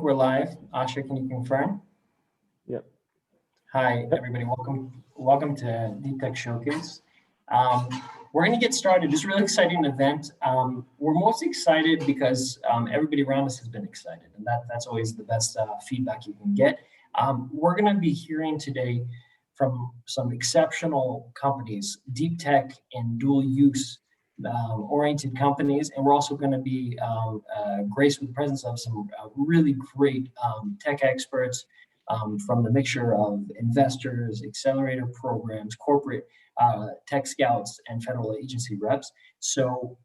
We're live. Asha, can you confirm? Yep. Hi, everybody. Welcome to Deep Tech Showcase. We're going to get started. It's a really exciting event. We're most excited because everybody around us has been excited, and that's always the best feedback you can get. We're going to be hearing today from some exceptional companies, deep tech and dual use oriented companies, and we're also going to be graced with the presence of some really great tech experts from the mixture of investors, accelerator programs, corporate tech scouts, and federal agency reps. So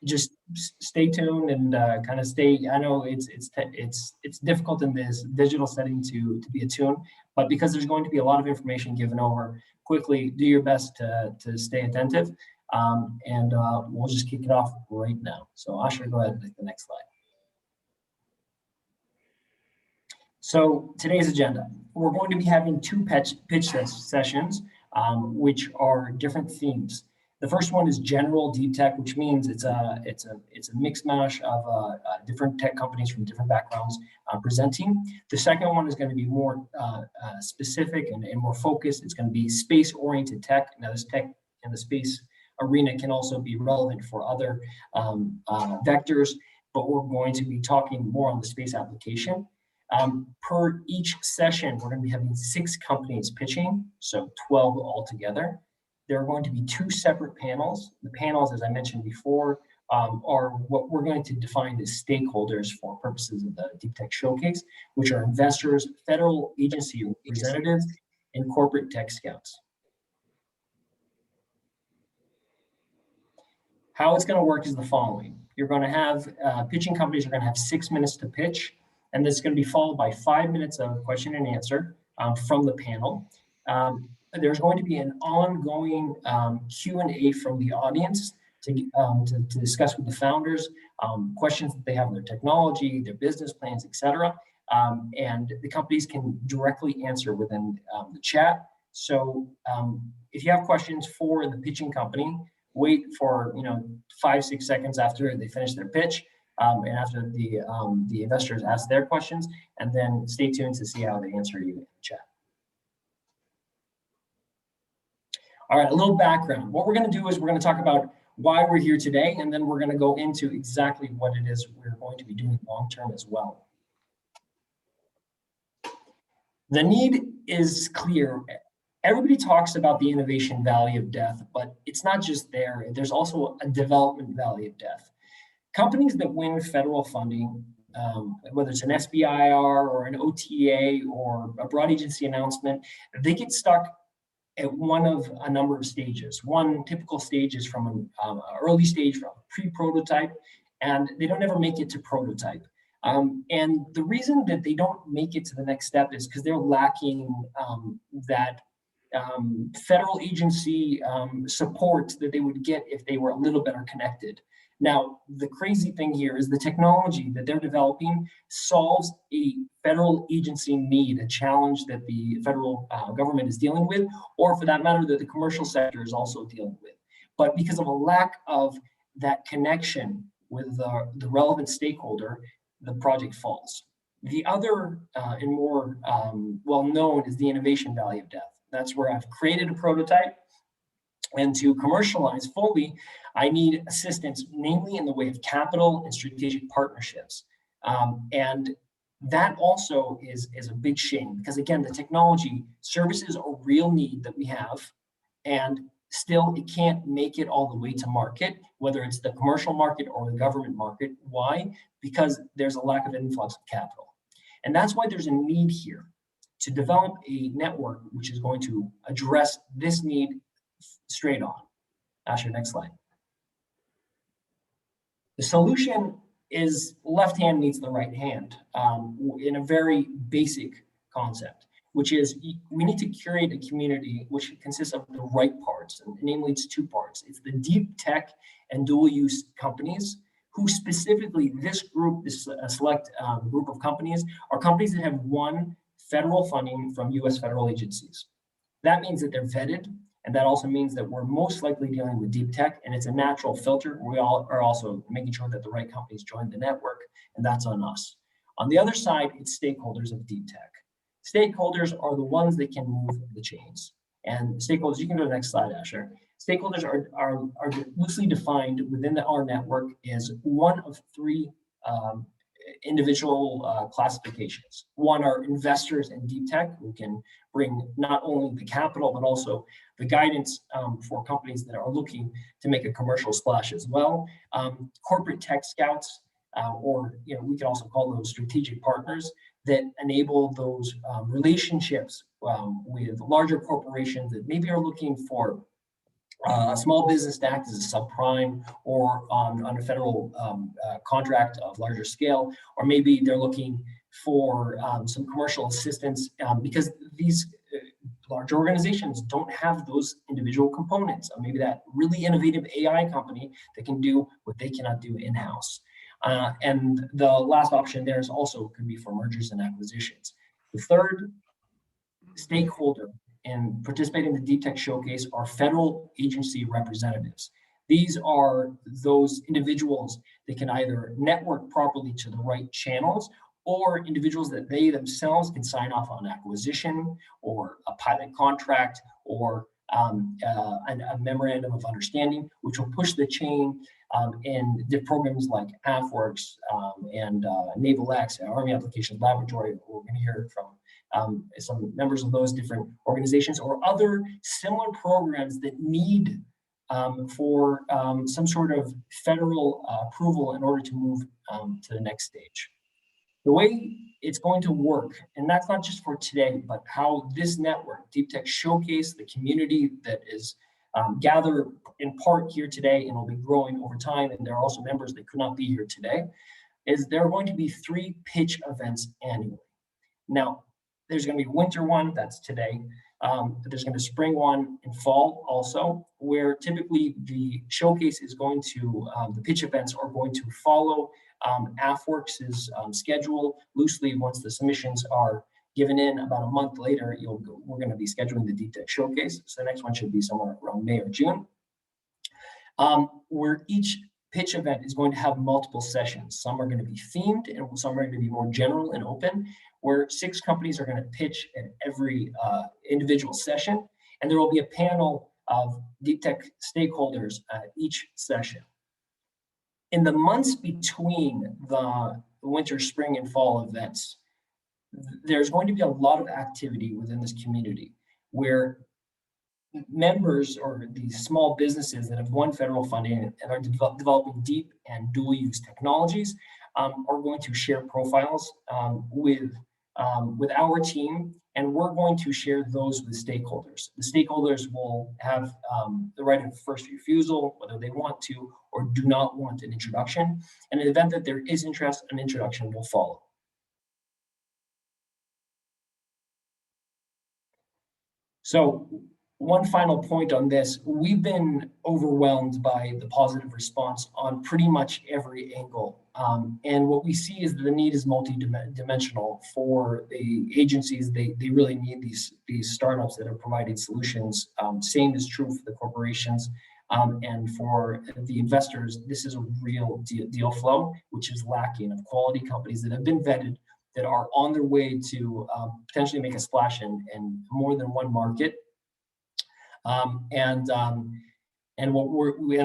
just stay tuned and kind of stay. I know it's difficult in this digital setting to be attuned, but because there's going to be a lot of information given over quickly, do your best to stay attentive. And we'll just kick it off right now. So Asha, go ahead and take the next slide. So today's agenda, we're going to be having two pitch sessions, which are different themes. The first one is general deep tech, which means it's a mixed mash of different tech companies from different backgrounds presenting. The second one is going to be more specific and more focused. It's going to be space-oriented tech. Now, this tech in the space arena can also be relevant for other vectors, but we're going to be talking more on the space application. Per each session, we're going to be having 6 companies pitching, so 12 altogether. There are going to be 2 separate panels. The panels, as I mentioned before, are what we're going to define as stakeholders for purposes of the Deep Tech Showcase, which are investors, federal agency representatives, and corporate tech scouts. How it's going to work is the following. You're going to have pitching companies are going to have 6 minutes to pitch, and this is going to be followed by 5 minutes of question and answer from the panel. There's going to be an ongoing Q&A from the audience to discuss with the founders questions that they have on their technology, their business plans, etc. And the companies can directly answer within the chat. So if you have questions for the pitching company, wait for 5-6 seconds after they finish their pitch and after the investors ask their questions, and then stay tuned to see how they answer you in the chat. All right, a little background. What we're going to do is we're going to talk about why we're here today, and then we're going to go into exactly what it is we're going to be doing long term as well. The need is clear. Everybody talks about the innovation valley of death, but it's not just there. There's also a development valley of death. Companies that win federal funding, whether it's an SBIR or an OTA or a broad agency announcement, they get stuck at one of a number of stages. One typical stage is from an early stage, from pre-prototype, and they don't ever make it to prototype. And the reason that they don't make it to the next step is because they're lacking that federal agency support that they would get if they were a little better connected. Now, the crazy thing here is the technology that they're developing solves a federal agency need, a challenge that the federal government is dealing with, or for that matter, that the commercial sector is also dealing with. But because of a lack of that connection with the relevant stakeholder, the project falls. The other and more well-known is the innovation valley of death. That's where I've created a prototype, and to commercialize fully, I need assistance, namely in the way of capital and strategic partnerships. And that also is a big shame because, again, the technology services a real need that we have, and still it can't make it all the way to market, whether it's the commercial market or the government market. Why? Because there's a lack of influx of capital. And that's why there's a need here to develop a network which is going to address this need straight on. Asher, next slide. The solution is left hand meets the right hand in a very basic concept, which is we need to curate a community which consists of the right parts, and namely it's 2 parts. It's the deep tech and dual use companies who specifically this group, this select group of companies are companies that have won federal funding from US federal agencies. That means that they're vetted, and that also means that we're most likely dealing with deep tech, and it's a natural filter. We all are also making sure that the right companies join the network, and that's on us. On the other side, it's stakeholders of deep tech. Stakeholders are the ones that can move the chains. And stakeholders, you can go to the next slide, Asher. Stakeholders are loosely defined within our network as one of three individual classifications. One are investors in deep tech who can bring not only the capital, but also the guidance for companies that are looking to make a commercial splash as well. Corporate tech scouts, or we can also call those strategic partners that enable those relationships with larger corporations that maybe are looking for a small business to act as a subprime or on a federal contract of larger scale, or maybe they're looking for some commercial assistance because these large organizations don't have those individual components. Maybe that really innovative AI company that can do what they cannot do in-house. And the last option there is also could be for mergers and acquisitions. The third stakeholder and participate in the Deep Tech Showcase are federal agency representatives. These are those individuals that can either network properly to the right channels or individuals that they themselves can sign off on acquisition or a pilot contract or a memorandum of understanding, which will push the chain in the programs like AFWorks and Naval X, Army Applications Laboratory. We're going to hear from some members of those different organizations or other similar programs that need for some sort of federal approval in order to move to the next stage. The way it's going to work, and that's not just for today, but how this network, Deep Tech Showcase, the community that is gathered in part here today and will be growing over time, and there are also members that could not be here today, is there are going to be 3 pitch events annually. Now, there's going to be a winter one, that's today. There's going to be a spring one and fall also, where typically the showcase is going to, the pitch events are going to follow AFWorks' schedule loosely. Once the submissions are given in about a month later, we're going to be scheduling the Deep Tech Showcase. So the next one should be somewhere around May or June, where each pitch event is going to have multiple sessions. Some are going to be themed and some are going to be more general and open, where 6 companies are going to pitch at every individual session. And there will be a panel of deep tech stakeholders at each session. In the months between the winter, spring, and fall events, there's going to be a lot of activity within this community where members or these small businesses that have won federal funding and are developing deep and dual use technologies are going to share profiles with our team, and we're going to share those with stakeholders. The stakeholders will have the right of first refusal, whether they want to or do not want an introduction. And in the event that there is interest, an introduction will follow. So one final point on this, we've been overwhelmed by the positive response on pretty much every angle. And what we see is that the need is multi-dimensional for the agencies. They really need these startups that are providing solutions. Same is true for the corporations. And for the investors, this is a real deal flow, which is lacking, of quality companies that have been vetted, that are on their way to potentially make a splash in more than one market. And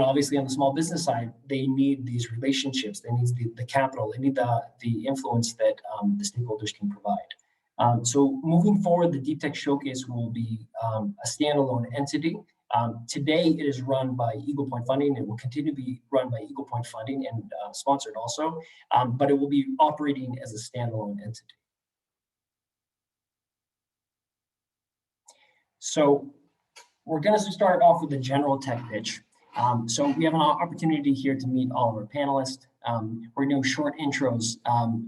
obviously on the small business side, they need these relationships, they need the capital, they need the influence that the stakeholders can provide. So moving forward, the Deep Tech Showcase will be a standalone entity. Today it is run by Eagle Point Funding. It will continue to be run by Eagle Point Funding and sponsored also, but it will be operating as a standalone entity. So we're going to start off with the general tech pitch. So we have an opportunity here to meet all of our panelists. We're doing short intros.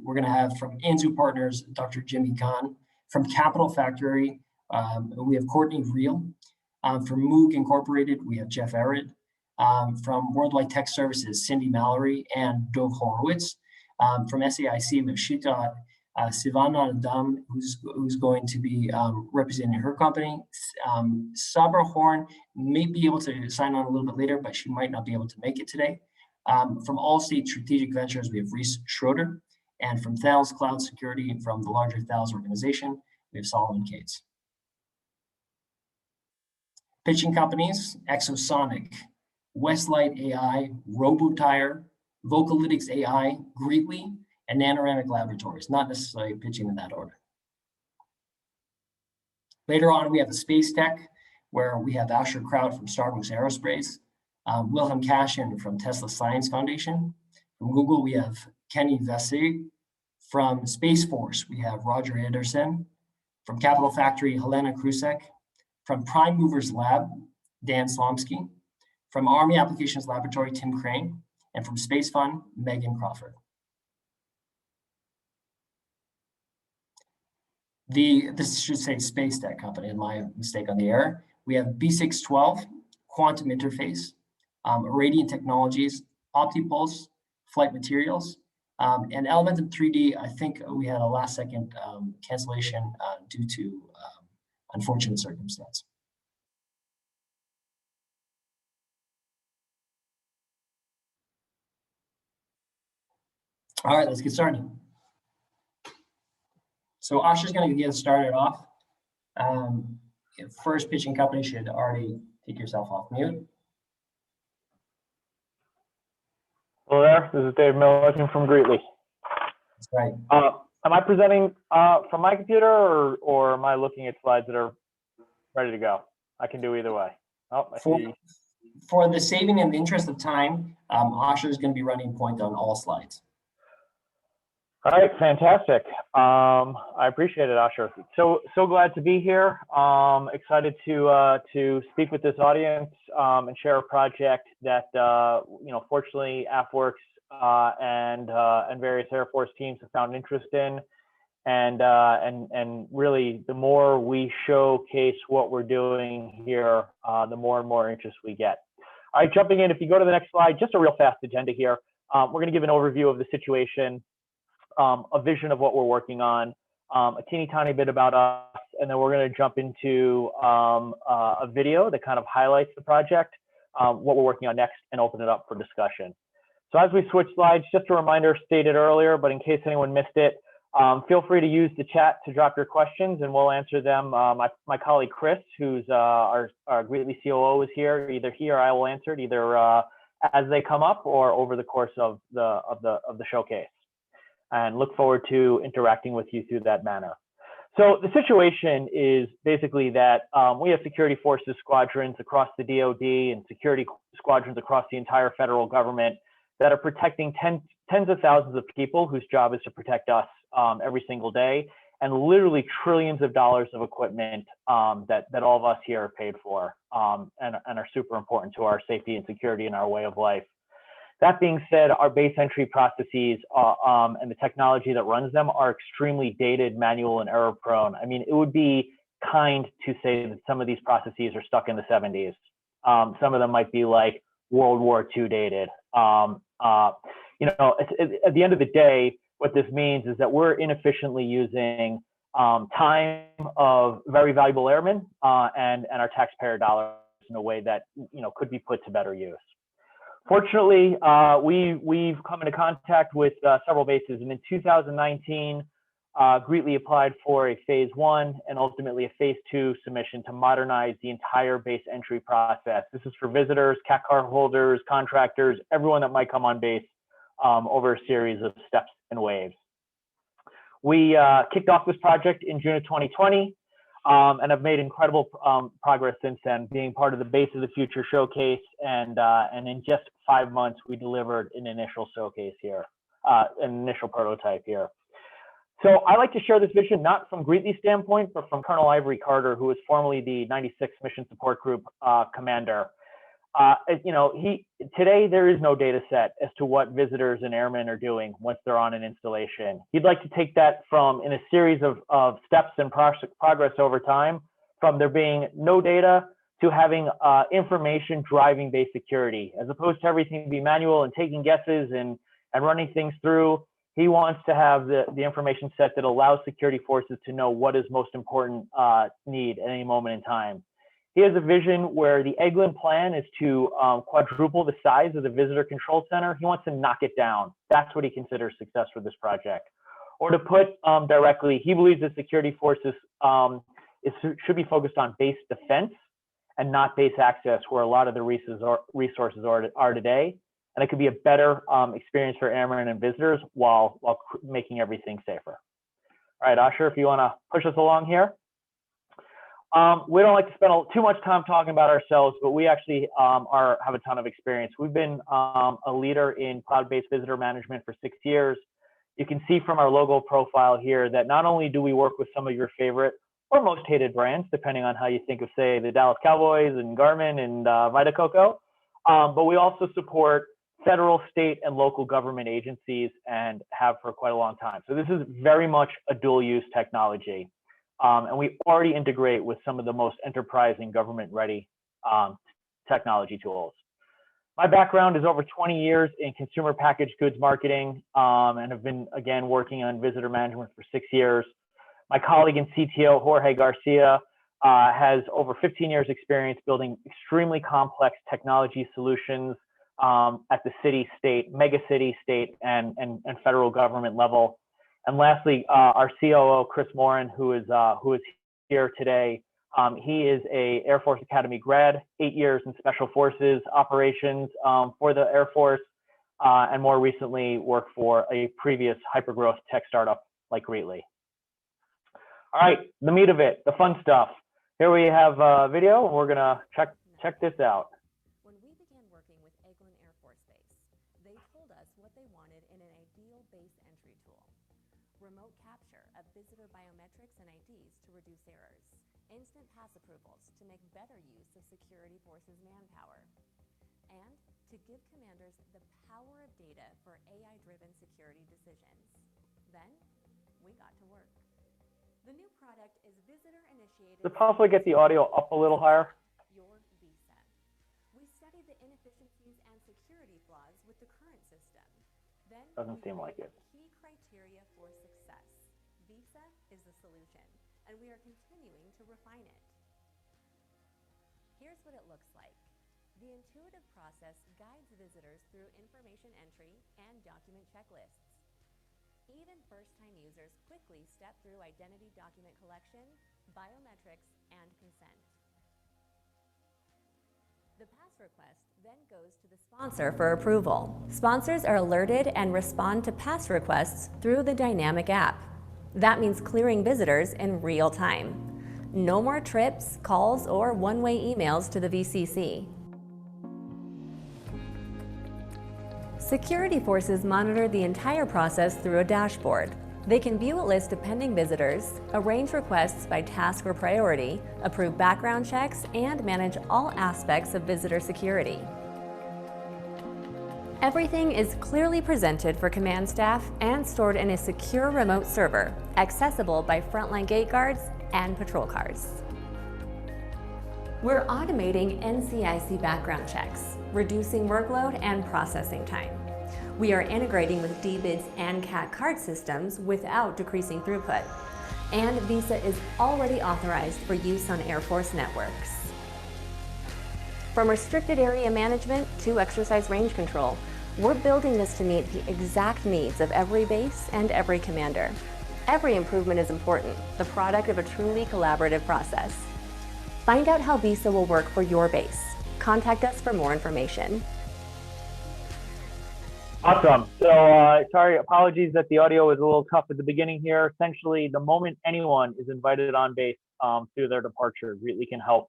We're going to have from Anzu Partners, Dr. Jimmy Khan. From Capital Factory, we have Courtney Reel. From Moog Incorporated, we have Jeff Arad. From Worldwide Tech Services, Cindy Mallory and Dov Horowitz. From SAIC, we have Shita Sivanandam, who's going to be representing her company. Sabra Horn may be able to sign on a little bit later, but she might not be able to make it today. From Allstate Strategic Ventures, we have Reese Schroeder. And from Thales Cloud Security, from the larger Thales organization, we have Solomon Cates. Pitching companies: Exosonic, Westlight AI, RoboTire, Vocalytics AI, Greetly, and Nanowrimo Laboratories, not necessarily pitching in that order. Later on, we have the space tech, where we have Asher Kraut from Starbucks Aerospace, Wilhelm Cashin from Tesla Science Foundation. From Google, we have Kenny Vesey. From Space Force, we have Roger Anderson. From Capital Factory, Helena Krusek. From Prime Movers Lab, Dan Slomsky. From Army Applications Laboratory, Tim Crane. And from Space Fund, Megan Crawford. This should say Space Tech Company, and my mistake on the error. We have B612, Quantum Interface, Radiant Technologies, Optic Pulse, Flight Materials, and Elementum 3D. I think we had a last second cancellation due to unfortunate circumstance. All right, let's get started. So Asher's going to get started off. First pitching company should already take yourself off mute. Hello there, this is Dave Milliken from Greetly. That's right. Am I presenting from my computer, or am I looking at slides that are ready to go? I can do either way. Oh, I see. For the saving and the interest of time, Asher is going to be running point on all slides. All right, fantastic. I appreciate it, Asher. So glad to be here. Excited to speak with this audience and share a project that fortunately AFWorks and various Air Force teams have found interest in, and really the more we showcase what we're doing here, the more and more interest we get. All right, jumping in. If you go to the next slide, just a real fast agenda here. We're going to give an overview of the situation. A vision of what we're working on, a teeny tiny bit about us, and then we're going to jump into a video that kind of highlights the project, what we're working on next, and open it up for discussion. So as we switch slides, just a reminder stated earlier, but in case anyone missed it, feel free to use the chat to drop your questions and we'll answer them. My colleague Chris, who's our Greetly COO, is here. Either he or I will answer it, either as they come up or over the course of the showcase. And look forward to interacting with you through that manner. So the situation is basically that we have security forces squadrons across the DoD and security squadrons across the entire federal government that are protecting tens of thousands of people whose job is to protect us every single day, and literally trillions of dollars of equipment that all of us here are paid for and are super important to our safety and security and our way of life. That being said, our base entry processes and the technology that runs them are extremely dated, manual, and error prone. I mean, it would be kind to say that some of these processes are stuck in the 70s. Some of them might be like World War II dated. At the end of the day, what this means is that we're inefficiently using time of very valuable airmen and our taxpayer dollars in a way that could be put to better use. Fortunately, we've come into contact with several bases, and in 2019, Greetly applied for a phase 1 and ultimately a phase 2 submission to modernize the entire base entry process. This is for visitors, CAT card holders, contractors, everyone that might come on base over a series of steps and waves. We kicked off this project in June of 2020. And have made incredible progress since then, being part of the Base of the Future showcase, and in just 5 months, we delivered an initial showcase here, an initial prototype here. So I like to share this vision not from Greetly's standpoint, but from Colonel Ivory Carter, who was formerly the 96th Mission Support Group commander. Today there is no data set as to what visitors and airmen are doing once they're on an installation. He'd like to take that from in a series of steps and progress over time, from there being no data to having information driving base security, as opposed to everything being manual and taking guesses and running things through. He wants to have the information set that allows security forces to know what is most important need at any moment in time. He has a vision where the Eglin plan is to quadruple the size of the visitor control center. He wants to knock it down. That's what he considers success for this project. Or to put directly, he believes that security forces should be focused on base defense and not base access, where a lot of the resources are today. And it could be a better experience for airmen and visitors while making everything safer. All right, Asher, if you want to push us along here. We don't like to spend too much time talking about ourselves, but we actually have a ton of experience. We've been a leader in cloud-based visitor management for 6 years. You can see from our logo profile here that not only do we work with some of your favorite or most hated brands, depending on how you think of, say, the Dallas Cowboys and Garmin and Vita Coco, but we also support federal, state, and local government agencies and have for quite a long time. So this is very much a dual-use technology. And we already integrate with some of the most enterprise and government-ready technology tools. My background is over 20 years in consumer packaged goods marketing, and have been, again, working on visitor management for 6 years. My colleague and CTO, Jorge Garcia, has over 15 years experience building extremely complex technology solutions at the city, state, mega city, state, and federal government level. And lastly, our COO, Chris Morin, who is here today. He is a Air Force Academy grad, 8 years in Special Forces operations for the Air Force, and more recently worked for a previous hypergrowth tech startup like Greatly. All right, the meat of it, the fun stuff. Here we have a video, and we're gonna check this out. When we began working with Eglin Air Force Base, they told us what they wanted in an ideal base entry tool. Remote capture of visitor biometrics and IDs to reduce errors. Instant pass approvals to make better use of security forces manpower. And to give commanders the power of data for AI-driven security decisions. Then, we got to work. The new product is visitor-initiated. Is it possible to get the audio up a little higher? Your visa. We studied the inefficiencies and security flaws with the current system. Then Doesn't seem like it. Key criteria for success. Visa is the solution, and we are continuing to refine it. Here's what it looks like. The intuitive process guides visitors through information entry and document checklists. Even first-time users quickly step through identity document collection, biometrics, and consent. The pass request then goes to the sponsor for approval. Sponsors are alerted and respond to pass requests through the dynamic app. That means clearing visitors in real time. No more trips, calls, or one-way emails to the VCC. Security forces monitor the entire process through a dashboard. They can view a list of pending visitors, arrange requests by task or priority, approve background checks, and manage all aspects of visitor security. Everything is clearly presented for command staff and stored in a secure remote server, accessible by frontline gate guards and patrol cars. We're automating NCIC background checks, reducing workload and processing time. We are integrating with DBIDS and CAT card systems without decreasing throughput. And Visa is already authorized for use on Air Force networks. From restricted area management to exercise range control, we're building this to meet the exact needs of every base and every commander. Every improvement is important, the product of a truly collaborative process. Find out how Visa will work for your base. Contact us for more information. Awesome. So sorry, apologies that the audio was a little tough at the beginning here. Essentially, the moment anyone is invited on base through their departure, Greatly can help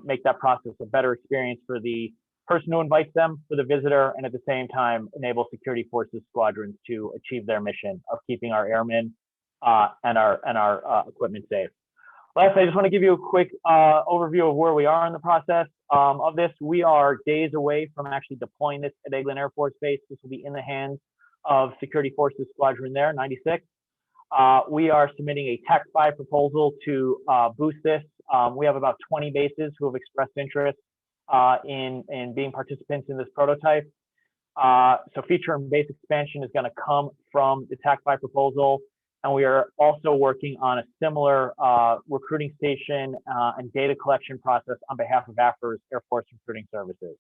make that process a better experience for the person who invites them, for the visitor, and at the same time enable security forces squadrons to achieve their mission of keeping our airmen and our equipment safe. Last, I just want to give you a quick overview of where we are in the process of this. We are days away from actually deploying this at Eglin Air Force Base. This will be in the hands of Security Forces Squadron there, 96. We are submitting a TAC 5 proposal to boost this. We have about 20 bases who have expressed interest in being participants in this prototype. So feature and base expansion is going to come from the TAC 5 proposal. And we are also working on a similar recruiting station and data collection process on behalf of AFR's Air Force Recruiting Services.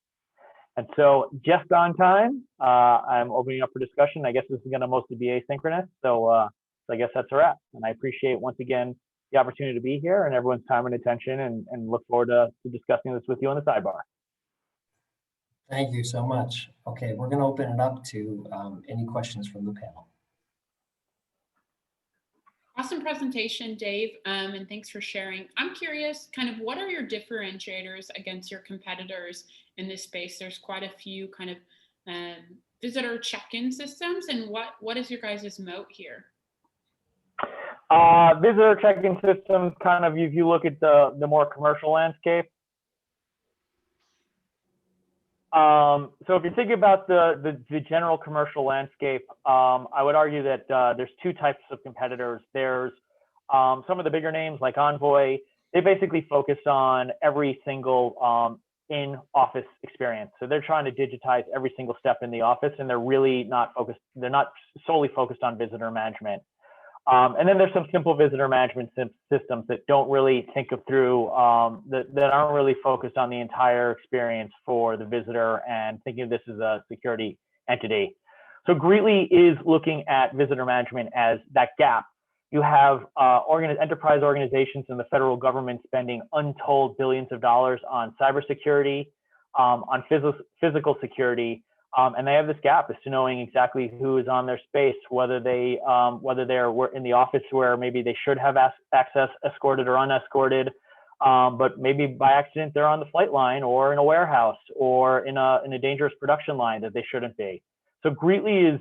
And so just on time, I'm opening up for discussion. I guess this is going to mostly be asynchronous. So I guess that's a wrap. And I appreciate once again the opportunity to be here and everyone's time and attention, and look forward to discussing this with you on the sidebar. Thank you so much. Okay, we're going to open it up to any questions from the panel. Awesome presentation, Dave, and thanks for sharing. I'm curious, kind of what are your differentiators against your competitors in this space? There's quite a few kind of visitor check-in systems, and what is your guys' moat here? Visitor check-in systems, kind of, if you look at the more commercial landscape. So if you think about the general commercial landscape, I would argue that there's two types of competitors. There's some of the bigger names like Envoy. They basically focus on every single in-office experience. So they're trying to digitize every single step in the office, and they're really not focused. They're not solely focused on visitor management. And then there's some simple visitor management systems that don't really think of through, that aren't really focused on the entire experience for the visitor and thinking of this as a security entity. So Greetly is looking at visitor management as that gap. You have enterprise organizations in the federal government spending untold billions of dollars on cybersecurity, on physical security. And they have this gap as to knowing exactly who is on their space, whether they're in the office where maybe they should have access escorted or unescorted, but maybe by accident they're on the flight line or in a warehouse or in a dangerous production line that they shouldn't be. So Greetly is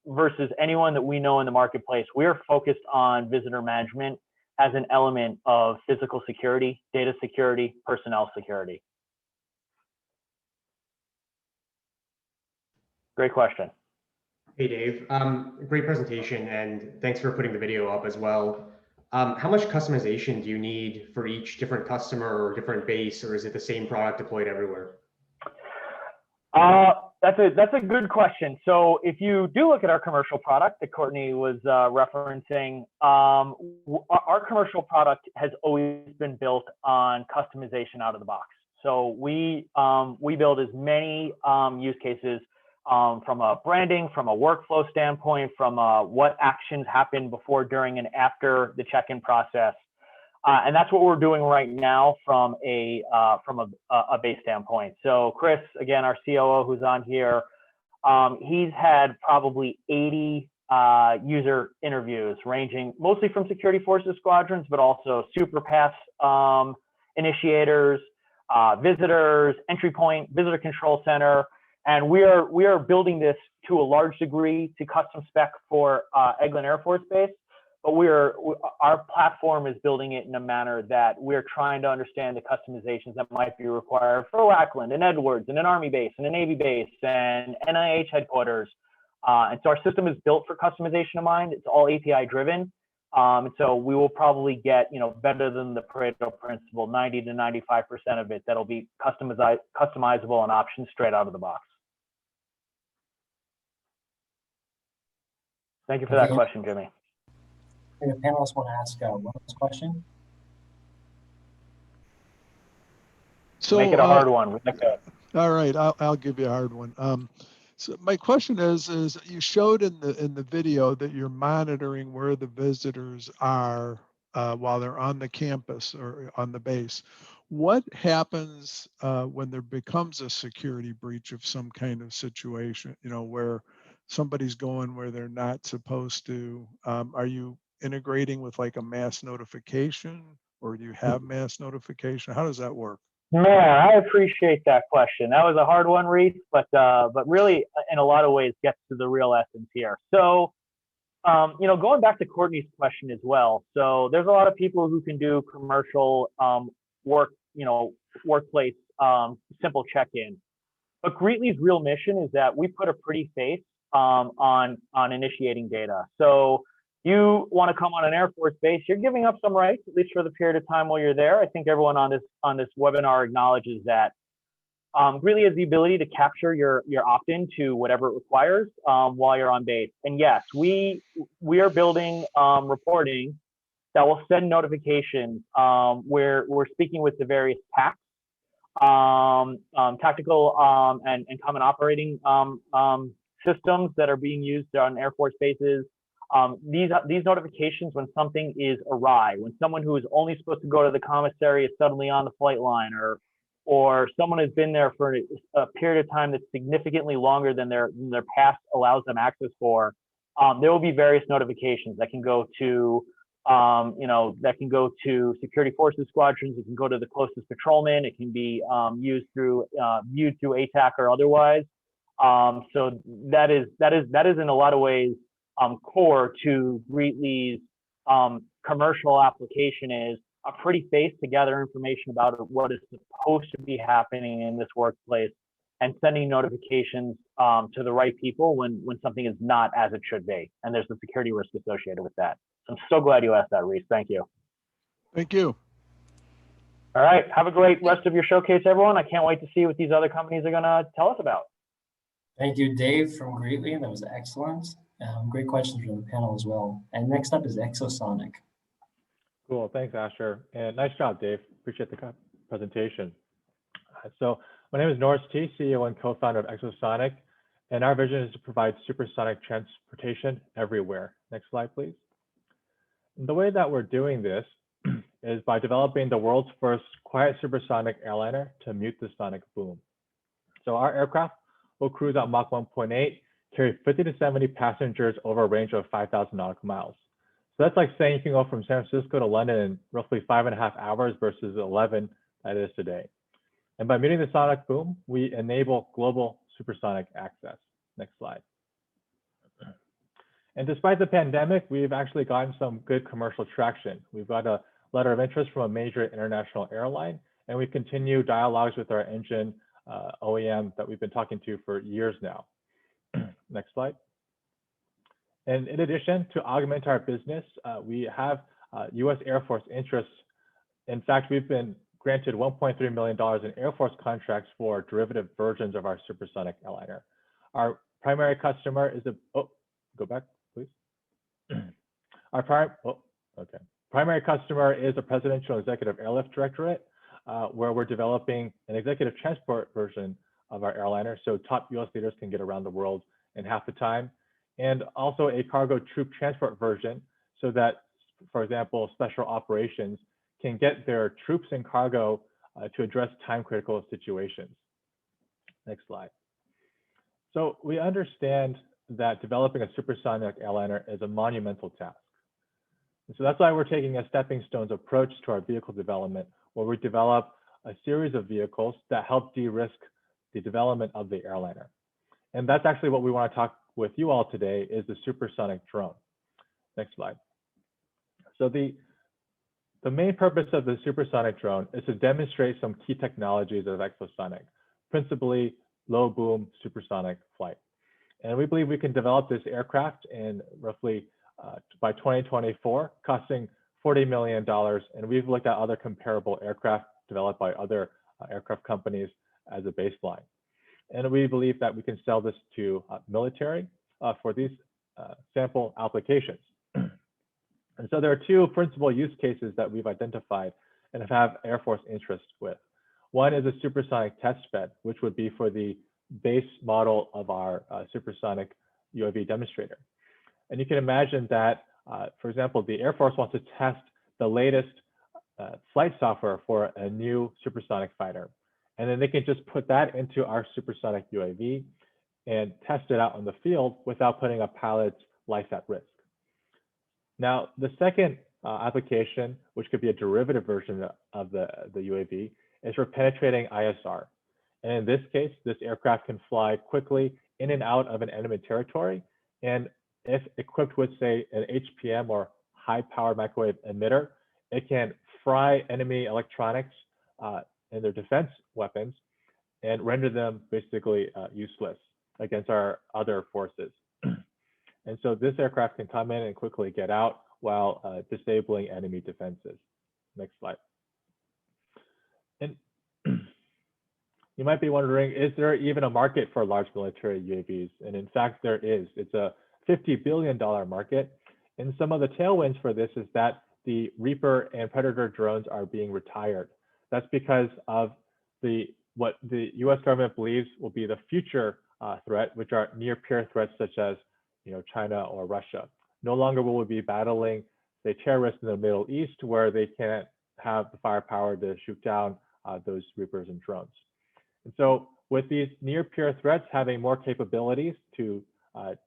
versus anyone that we know in the marketplace, we are focused on visitor management as an element of physical security, data security, personnel security. Great question. Hey, Dave. Great presentation, and thanks for putting the video up as well. How much customization do you need for each different customer or different base, or is it the same product deployed everywhere? That's a good question. So if you do look at our commercial product that Courtney was referencing, our commercial product has always been built on customization out of the box. So we build as many use cases from a branding, from a workflow standpoint, from what actions happen before, during, and after the check-in process. And that's what we're doing right now from a base standpoint. So Chris, again, our COO who's on here, he's had probably 80 user interviews ranging mostly from security forces squadrons, but also SuperPass initiators, visitors, entry point, visitor control center. And we are building this to a large degree to custom spec for Eglin Air Force Base, but our platform is building it in a manner that we're trying to understand the customizations that might be required for Lackland and Edwards and an Army base and a Navy base and NIH headquarters. And so our system is built for customization in mind. It's all API driven. And so we will probably get, better than the Pareto principle, 90 to 95% of it that'll be customizable and options straight out of the box. Thank you for that question, Jimmy. The panelists want to ask one last question. So make it a hard one. All right, I'll give you a hard one. So my question is you showed in the video that you're monitoring where the visitors are while they're on the campus or on the base. What happens when there becomes a security breach of some kind of situation, where somebody's going where they're not supposed to? Are you integrating with like a mass notification, or do you have mass notification? How does that work? Man, I appreciate that question. That was a hard one, Reese, but really, in a lot of ways, gets to the real essence here. So, going back to Courtney's question as well. So, there's a lot of people who can do commercial workplace simple check-in. But Greetly's real mission is that we put a pretty face on initiating data. So you want to come on an Air Force base, you're giving up some rights, at least for the period of time while you're there. I think everyone on this webinar acknowledges that. really is the ability to capture your opt-in to whatever it requires while you're on base. And yes, we are building reporting that will send notifications where we're speaking with the various TACs, tactical and common operating systems that are being used on Air Force bases. These notifications when something is awry, when someone who is only supposed to go to the commissary is suddenly on the flight line, or someone has been there for a period of time that's significantly longer than their pass allows them access for, there will be various notifications that can go to that can go to security forces squadrons. It can go to the closest patrolman. It can be used through viewed through ATAC or otherwise. So that is in a lot of ways core to Greetly's commercial application, is a pretty face to gather information about what is supposed to be happening in this workplace and sending notifications to the right people when something is not as it should be, and there's a security risk associated with that. So I'm so glad you asked that, Reese. Thank you. Thank you. All right, have a great rest of your showcase, everyone. I can't wait to see what these other companies are gonna tell us about. Thank you, Dave from Greetly. That was excellent. Great questions from the panel as well. And next up is Exosonic. Cool, thanks, Asher. And nice job, Dave. Appreciate the presentation. So my name is Norris T, CEO and co-founder of Exosonic, and our vision is to provide supersonic transportation everywhere. Next slide, please. The way that we're doing this is by developing the world's first quiet supersonic airliner to mute the sonic boom. So our aircraft will cruise at Mach 1.8, carry 50 to 70 passengers over a range of 5,000 nautical miles. So that's like saying you can go from San Francisco to London in roughly 5.5 hours versus 11 that is today. And by muting the sonic boom, we enable global supersonic access. Next slide. And despite the pandemic, we've actually gotten some good commercial traction. We've got a letter of interest from a major international airline, and we continue dialogues with our engine OEM that we've been talking to for years now. Next slide. And in addition, to augment our business, we have US Air Force interests. In fact, we've been granted $1.3 million in Air Force contracts for derivative versions of our supersonic airliner. Our primary customer is go back, please. Our primary customer is the Presidential Executive Airlift Directorate, where we're developing an executive transport version of our airliner, so top US leaders can get around the world in half the time, and also a cargo troop transport version, so that, for example, special operations can get their troops and cargo to address time-critical situations. Next slide. So we understand that developing a supersonic airliner is a monumental task. And so that's why we're taking a stepping stones approach to our vehicle development, where we develop a series of vehicles that help de-risk the development of the airliner. And that's actually what we want to talk with you all today, is the supersonic drone. Next slide. So the main purpose of the supersonic drone is to demonstrate some key technologies of Exosonic, principally low boom supersonic flight. And we believe we can develop this aircraft in roughly by 2024, costing $40 million. And we've looked at other comparable aircraft developed by other aircraft companies as a baseline. And we believe that we can sell this to military for these sample applications. And so there are two principal use cases that we've identified and have Air Force interest with. One is a supersonic test bed, which would be for the base model of our supersonic UAV demonstrator. And you can imagine that, for example, the Air Force wants to test the latest flight software for a new supersonic fighter. And then they can just put that into our supersonic UAV and test it out on the field without putting a pilot's life at risk. Now, the second application, which could be a derivative version of the UAV, is for penetrating ISR. And in this case, this aircraft can fly quickly in and out of an enemy territory. And if equipped with, say, an HPM or high power microwave emitter, it can fry enemy electronics and their defense weapons and render them basically useless against our other forces. And so this aircraft can come in and quickly get out while disabling enemy defenses. Next slide. And You might be wondering, is there even a market for large military UAVs? And in fact, there is. It's a $50 billion market. And some of the tailwinds for this is that the Reaper and Predator drones are being retired. That's because of what the US government believes will be the future threat, which are near-peer threats such as China or Russia. No longer will we be battling, say, terrorists in the Middle East where they can't have the firepower to shoot down those Reapers and drones. And so with these near-peer threats having more capabilities to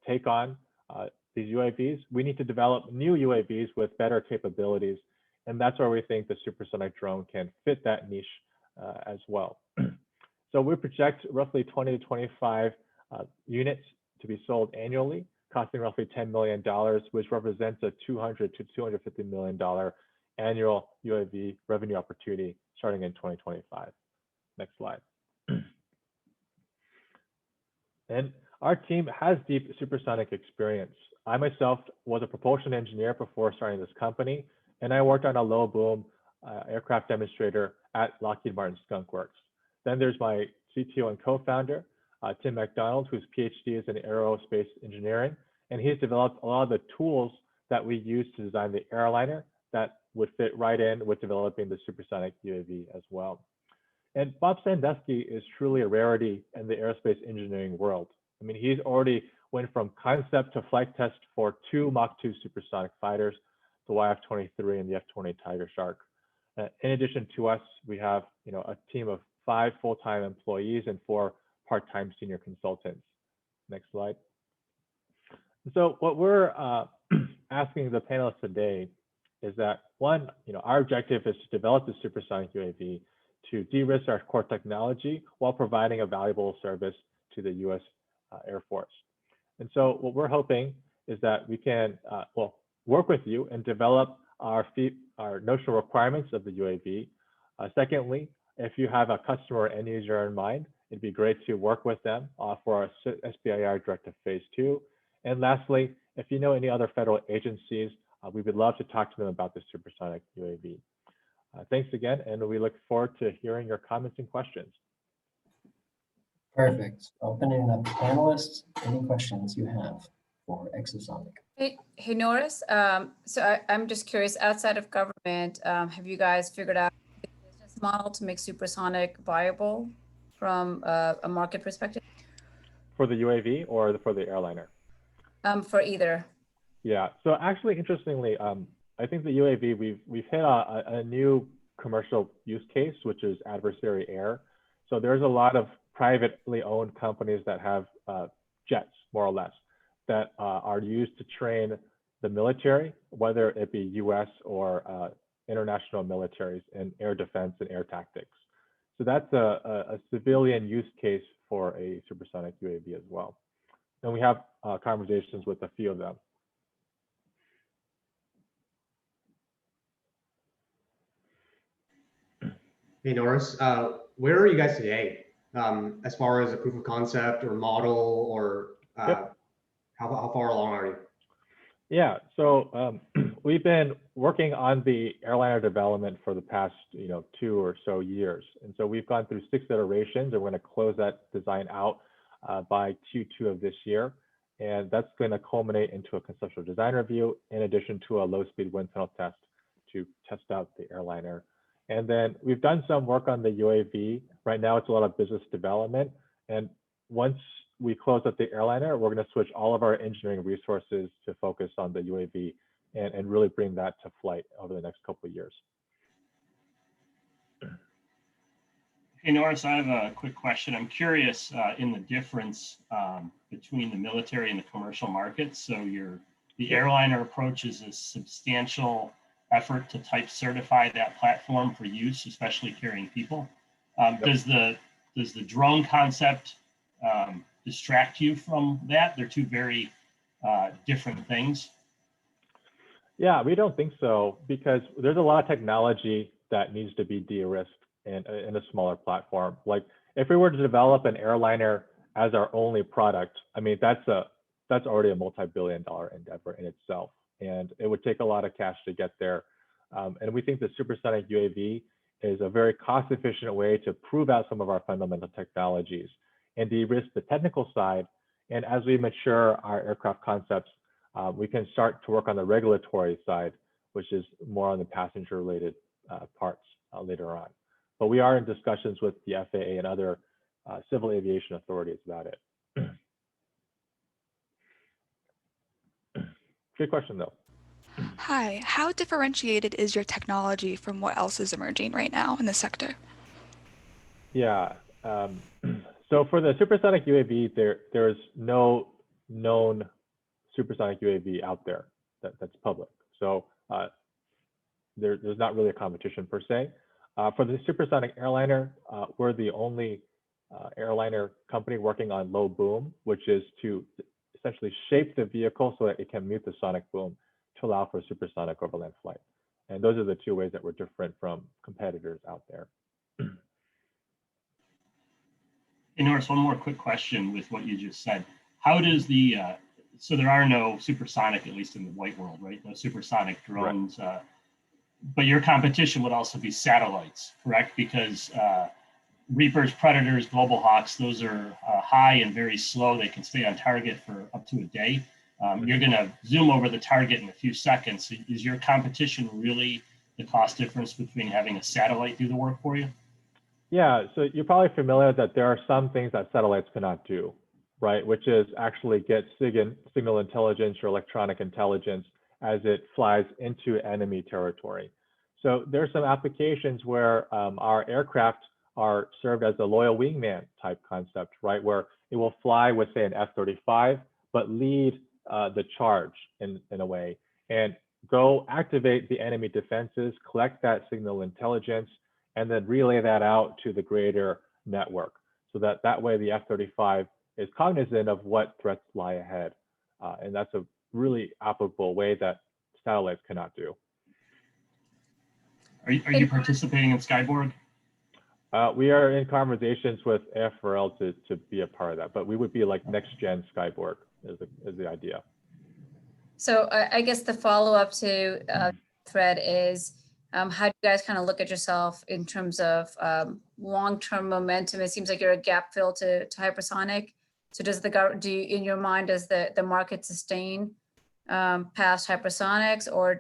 take on these UAVs, we need to develop new UAVs with better capabilities. And that's where we think the supersonic drone can fit that niche as well. So we project roughly 20 to 25 units to be sold annually, costing roughly $10 million, which represents a $200 to $250 million annual UAV revenue opportunity starting in 2025. Next slide. And our team has deep supersonic experience. I myself was a propulsion engineer before starting this company, and I worked on a low boom aircraft demonstrator at Lockheed Martin Skunk Works. Then there's my CTO and co-founder, Tim McDonald, whose PhD is in aerospace engineering, and he's developed a lot of the tools that we use to design the airliner that would fit right in with developing the supersonic UAV as well. And Bob Sandusky is truly a rarity in the aerospace engineering world. I mean, he's already went from concept to flight test for 2 Mach 2 supersonic fighters, the YF-23 and the F-20 Tiger Shark. In addition to us, we have a team of 5 full-time employees and 4 part-time senior consultants. Next slide. So what we're asking the panelists today is that, one, our objective is to develop the supersonic UAV to de-risk our core technology while providing a valuable service to the US Air Force. And so what we're hoping is that we can work with you and develop our notional requirements of the UAV. Secondly, if you have a customer or end user in mind, it'd be great to work with them for our SBIR Directive Phase 2. And lastly, if you know any other federal agencies, we would love to talk to them about the supersonic UAV. Thanks again, and we look forward to hearing your comments and questions. Perfect. Opening up panelists. Any questions you have for Exosonic? Hey Norris. I'm just curious, outside of government, have you guys figured out a business model to make supersonic viable from a market perspective? For the UAV or for the airliner? For either. Yeah. So actually, interestingly, I think the UAV, we've hit a new commercial use case, which is adversary air. So there's a lot of privately owned companies that have jets, more or less, that are used to train the military, whether it be US or international militaries in air defense and air tactics. So that's a civilian use case for a supersonic UAV as well. And we have conversations with a few of them. Hey Norris, where are you guys today? As far as a proof of concept or model, or Yep. how far along are you? Yeah, so we've been working on the airliner development for the past 2 or so years. And so we've gone through 6 iterations, and we're going to close that design out by Q2 of this year. And that's going to culminate into a conceptual design review, in addition to a low-speed wind tunnel test to test out the airliner. And then we've done some work on the UAV. Right now, it's a lot of business development. And once we close up the airliner, we're going to switch all of our engineering resources to focus on the UAV and really bring that to flight over the next couple of years. Hey, Norris, I have a quick question. I'm curious in the difference between the military and the commercial markets. So the airliner approach is a substantial effort to type certify that platform for use, especially carrying people. Yep. Does the drone concept distract you from that? They're 2 very different things. Yeah, we don't think so, because there's a lot of technology that needs to be de-risked in a smaller platform. Like if we were to develop an airliner as our only product, I mean, that's already a multi-billion-dollar endeavor in itself. And it would take a lot of cash to get there. And we think the supersonic UAV is a very cost-efficient way to prove out some of our fundamental technologies and de-risk the technical side. And as we mature our aircraft concepts, we can start to work on the regulatory side, which is more on the passenger-related parts later on. But we are in discussions with the FAA and other civil aviation authorities about it. Good question, though. Hi, how differentiated is your technology from what else is emerging right now in the sector? Yeah, so for the supersonic UAV, there is no known supersonic UAV out there that's public. So there's not really a competition per se. For the supersonic airliner, we're the only airliner company working on low boom, which is to essentially shape the vehicle so that it can mute the sonic boom to allow for supersonic overland flight. And those are the two ways that we're different from competitors out there. Hey, Norris, one more quick question with what you just said. How does the, so there are no supersonic, at least in the white world, right? No supersonic drones, right. But your competition would also be satellites, correct? Because Reapers, Predators, Global Hawks, those are high and very slow. They can stay on target for up to a day. You're going to zoom over the target in a few seconds. So is your competition really the cost difference between having a satellite do the work for you? Yeah, so you're probably familiar that there are some things that satellites cannot do, right? Which is actually get signal intelligence or electronic intelligence as it flies into enemy territory. So there's some applications where our aircraft are served as a loyal wingman type concept, right? Where it will fly with, say, an F-35, but lead the charge in a way, and go activate the enemy defenses, collect that signal intelligence, and then relay that out to the greater network. So that way the F-35 is cognizant of what threats lie ahead. And that's a really applicable way that satellites cannot do. Are you participating in Skyborg? We are in conversations with AFRL to be a part of that, but we would be like next gen Skyborg is the idea. So I guess the follow-up to thread is, how do you guys kind of look at yourself in terms of long-term momentum? It seems like you're a gap fill to hypersonic. So does in your mind, does the market sustain past hypersonics, or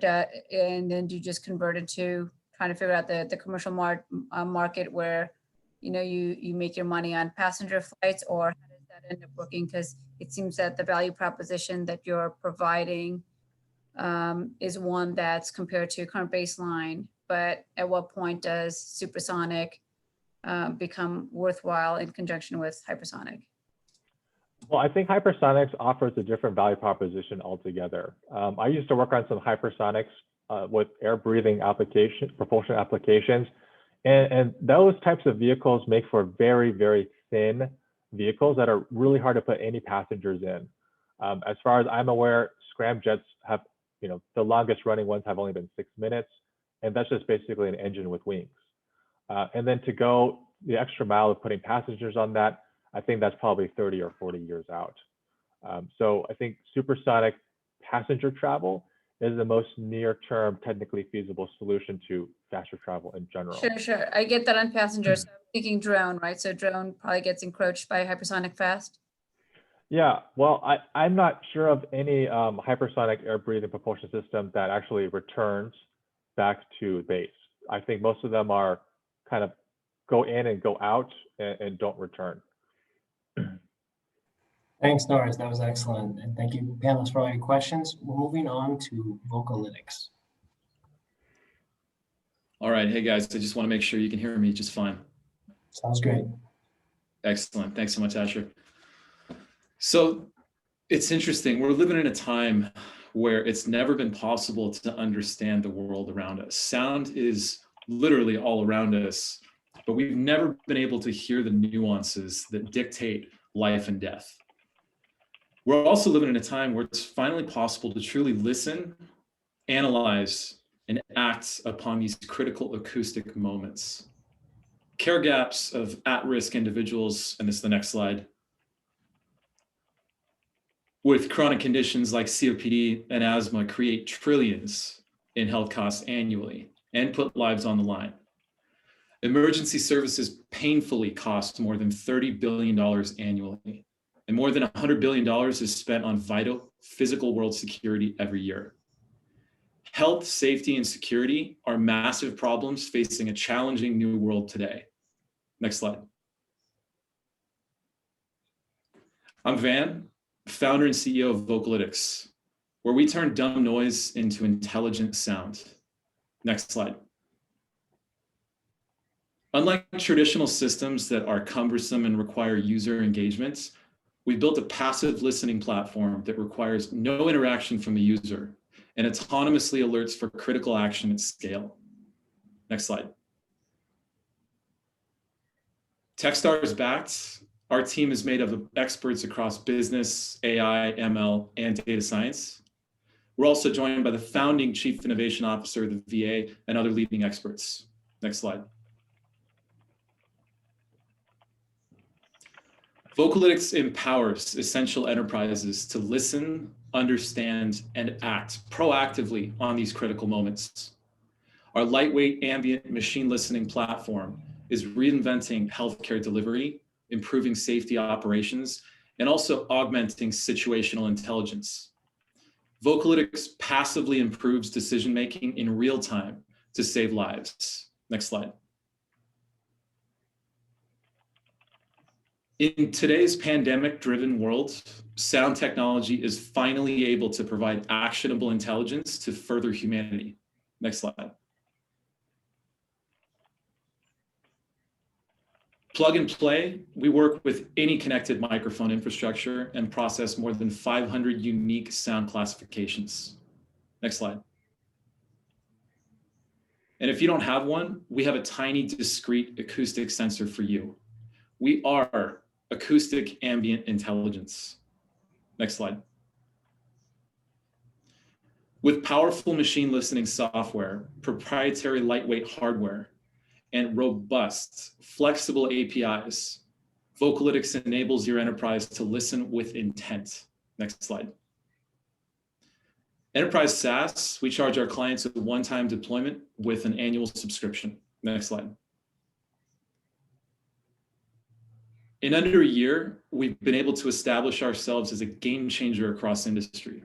and then do you just convert it to trying to figure out the commercial market where you make your money on passenger flights, or how does that end up working? Because it seems that the value proposition that you're providing is one that's compared to current baseline, but at what point does supersonic become worthwhile in conjunction with hypersonic? Well, I think hypersonics offers a different value proposition altogether. I used to work on some hypersonics with air breathing propulsion applications, and those types of vehicles make for very, very thin vehicles that are really hard to put any passengers in. As far as I'm aware, scramjets have, the longest running ones have only been 6 minutes, and that's just basically an engine with wings. And then to go the extra mile of putting passengers on that, I think that's probably 30 or 40 years out. So I think supersonic passenger travel is the most near-term technically feasible solution to faster travel in general. Sure. I get that on passengers. So I'm thinking drone, right? So drone probably gets encroached by hypersonic fast. Yeah, well, I'm not sure of any hypersonic air-breathing propulsion system that actually returns back to base. I think most of them are kind of go in and go out and don't return. Thanks, Norris. That was excellent. And thank you, panelists, for all your questions. We're moving on to Vocalytics. All right. Hey, guys, I just want to make sure you can hear me just fine. Sounds great. Excellent. Thanks so much, Asher. So it's interesting. We're living in a time where it's never been possible to understand the world around us. Sound is literally all around us, but we've never been able to hear the nuances that dictate life and death. We're also living in a time where it's finally possible to truly listen, analyze, and act upon these critical acoustic moments. Care gaps of at-risk individuals, and this is the next slide, with chronic conditions like COPD and asthma create trillions in health costs annually and put lives on the line. Emergency services painfully cost more than $30 billion annually, and more than $100 billion is spent on vital physical world security every year. Health, safety, and security are massive problems facing a challenging new world today. Next slide. I'm Van, founder and CEO of Vocalytics, where we turn dumb noise into intelligent sound. Next slide. Unlike traditional systems that are cumbersome and require user engagement, we built a passive listening platform that requires no interaction from the user and autonomously alerts for critical action at scale. Next slide. Techstars backed. Our team is made of experts across business, AI, ML, and data science. We're also joined by the founding Chief Innovation Officer of the VA and other leading experts. Next slide. Vocalytics empowers essential enterprises to listen, understand, and act proactively on these critical moments. Our lightweight ambient machine listening platform is reinventing healthcare delivery, improving safety operations, and also augmenting situational intelligence. Vocalytics passively improves decision-making in real time to save lives. Next slide. In today's pandemic-driven world, sound technology is finally able to provide actionable intelligence to further humanity. Next slide. Plug and play, we work with any connected microphone infrastructure and process more than 500 unique sound classifications. Next slide. And if you don't have one, we have a tiny, discrete acoustic sensor for you. We are acoustic ambient intelligence. Next slide. With powerful machine listening software, proprietary lightweight hardware, and robust, flexible APIs, Vocalytics enables your enterprise to listen with intent. Next slide. Enterprise SaaS, we charge our clients a one-time deployment with an annual subscription. Next slide. In under a year, we've been able to establish ourselves as a game changer across industry.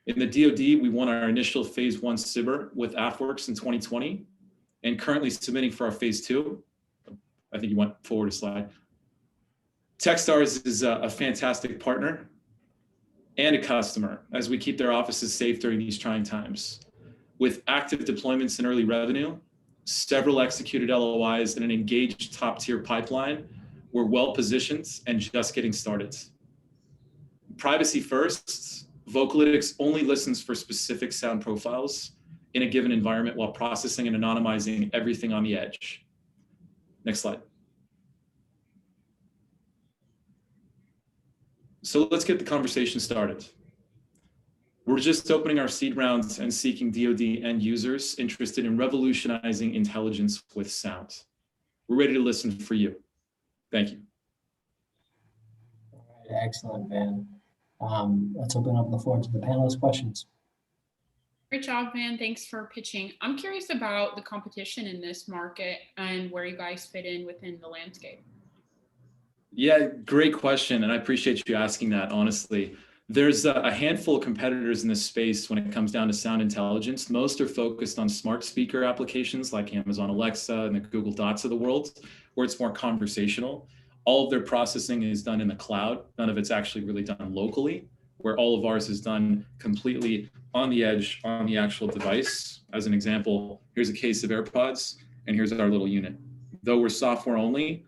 In the DoD, we won our initial phase 1 SBIR with AFWorks in 2020, and currently submitting for our phase 2. I think you went forward a slide. Techstars is a fantastic partner and a customer as we keep their offices safe during these trying times. With active deployments and early revenue, several executed LOIs, and an engaged top-tier pipeline, we're well positioned and just getting started. Privacy first, Vocalytics only listens for specific sound profiles in a given environment while processing and anonymizing everything on the edge. Next slide. So let's get the conversation started. We're just opening our seed rounds and seeking DoD end users interested in revolutionizing intelligence with sound. We're ready to listen for you. Thank you. All right, excellent, Van. Let's open up the floor to the panelist questions. Great job, Van. Thanks for pitching. I'm curious about the competition in this market and where you guys fit in within the landscape. Yeah, great question. And I appreciate you asking that, honestly. There's a handful of competitors in this space when it comes down to sound intelligence. Most are focused on smart speaker applications like Amazon Alexa and the Google Dots of the world, where it's more conversational. All of their processing is done in the cloud. None of it's actually really done locally, where all of ours is done completely on the edge, on the actual device. As an example, here's a case of AirPods, and here's our little unit. Though we're software only,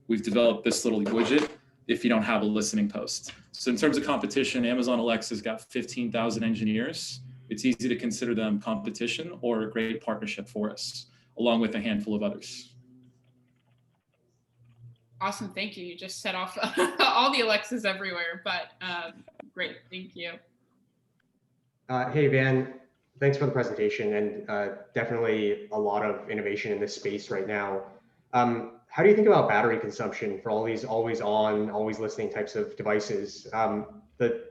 we've developed this little widget if you don't have a listening post. So in terms of competition, Amazon Alexa's got 15,000 engineers. It's easy to consider them competition or a great partnership for us, along with a handful of others. Awesome, thank you. You just set off all the Alexas everywhere, but great, thank you. Hey, Van, thanks for the presentation, and definitely a lot of innovation in this space right now. How do you think about battery consumption for all these always on, always listening types of devices? The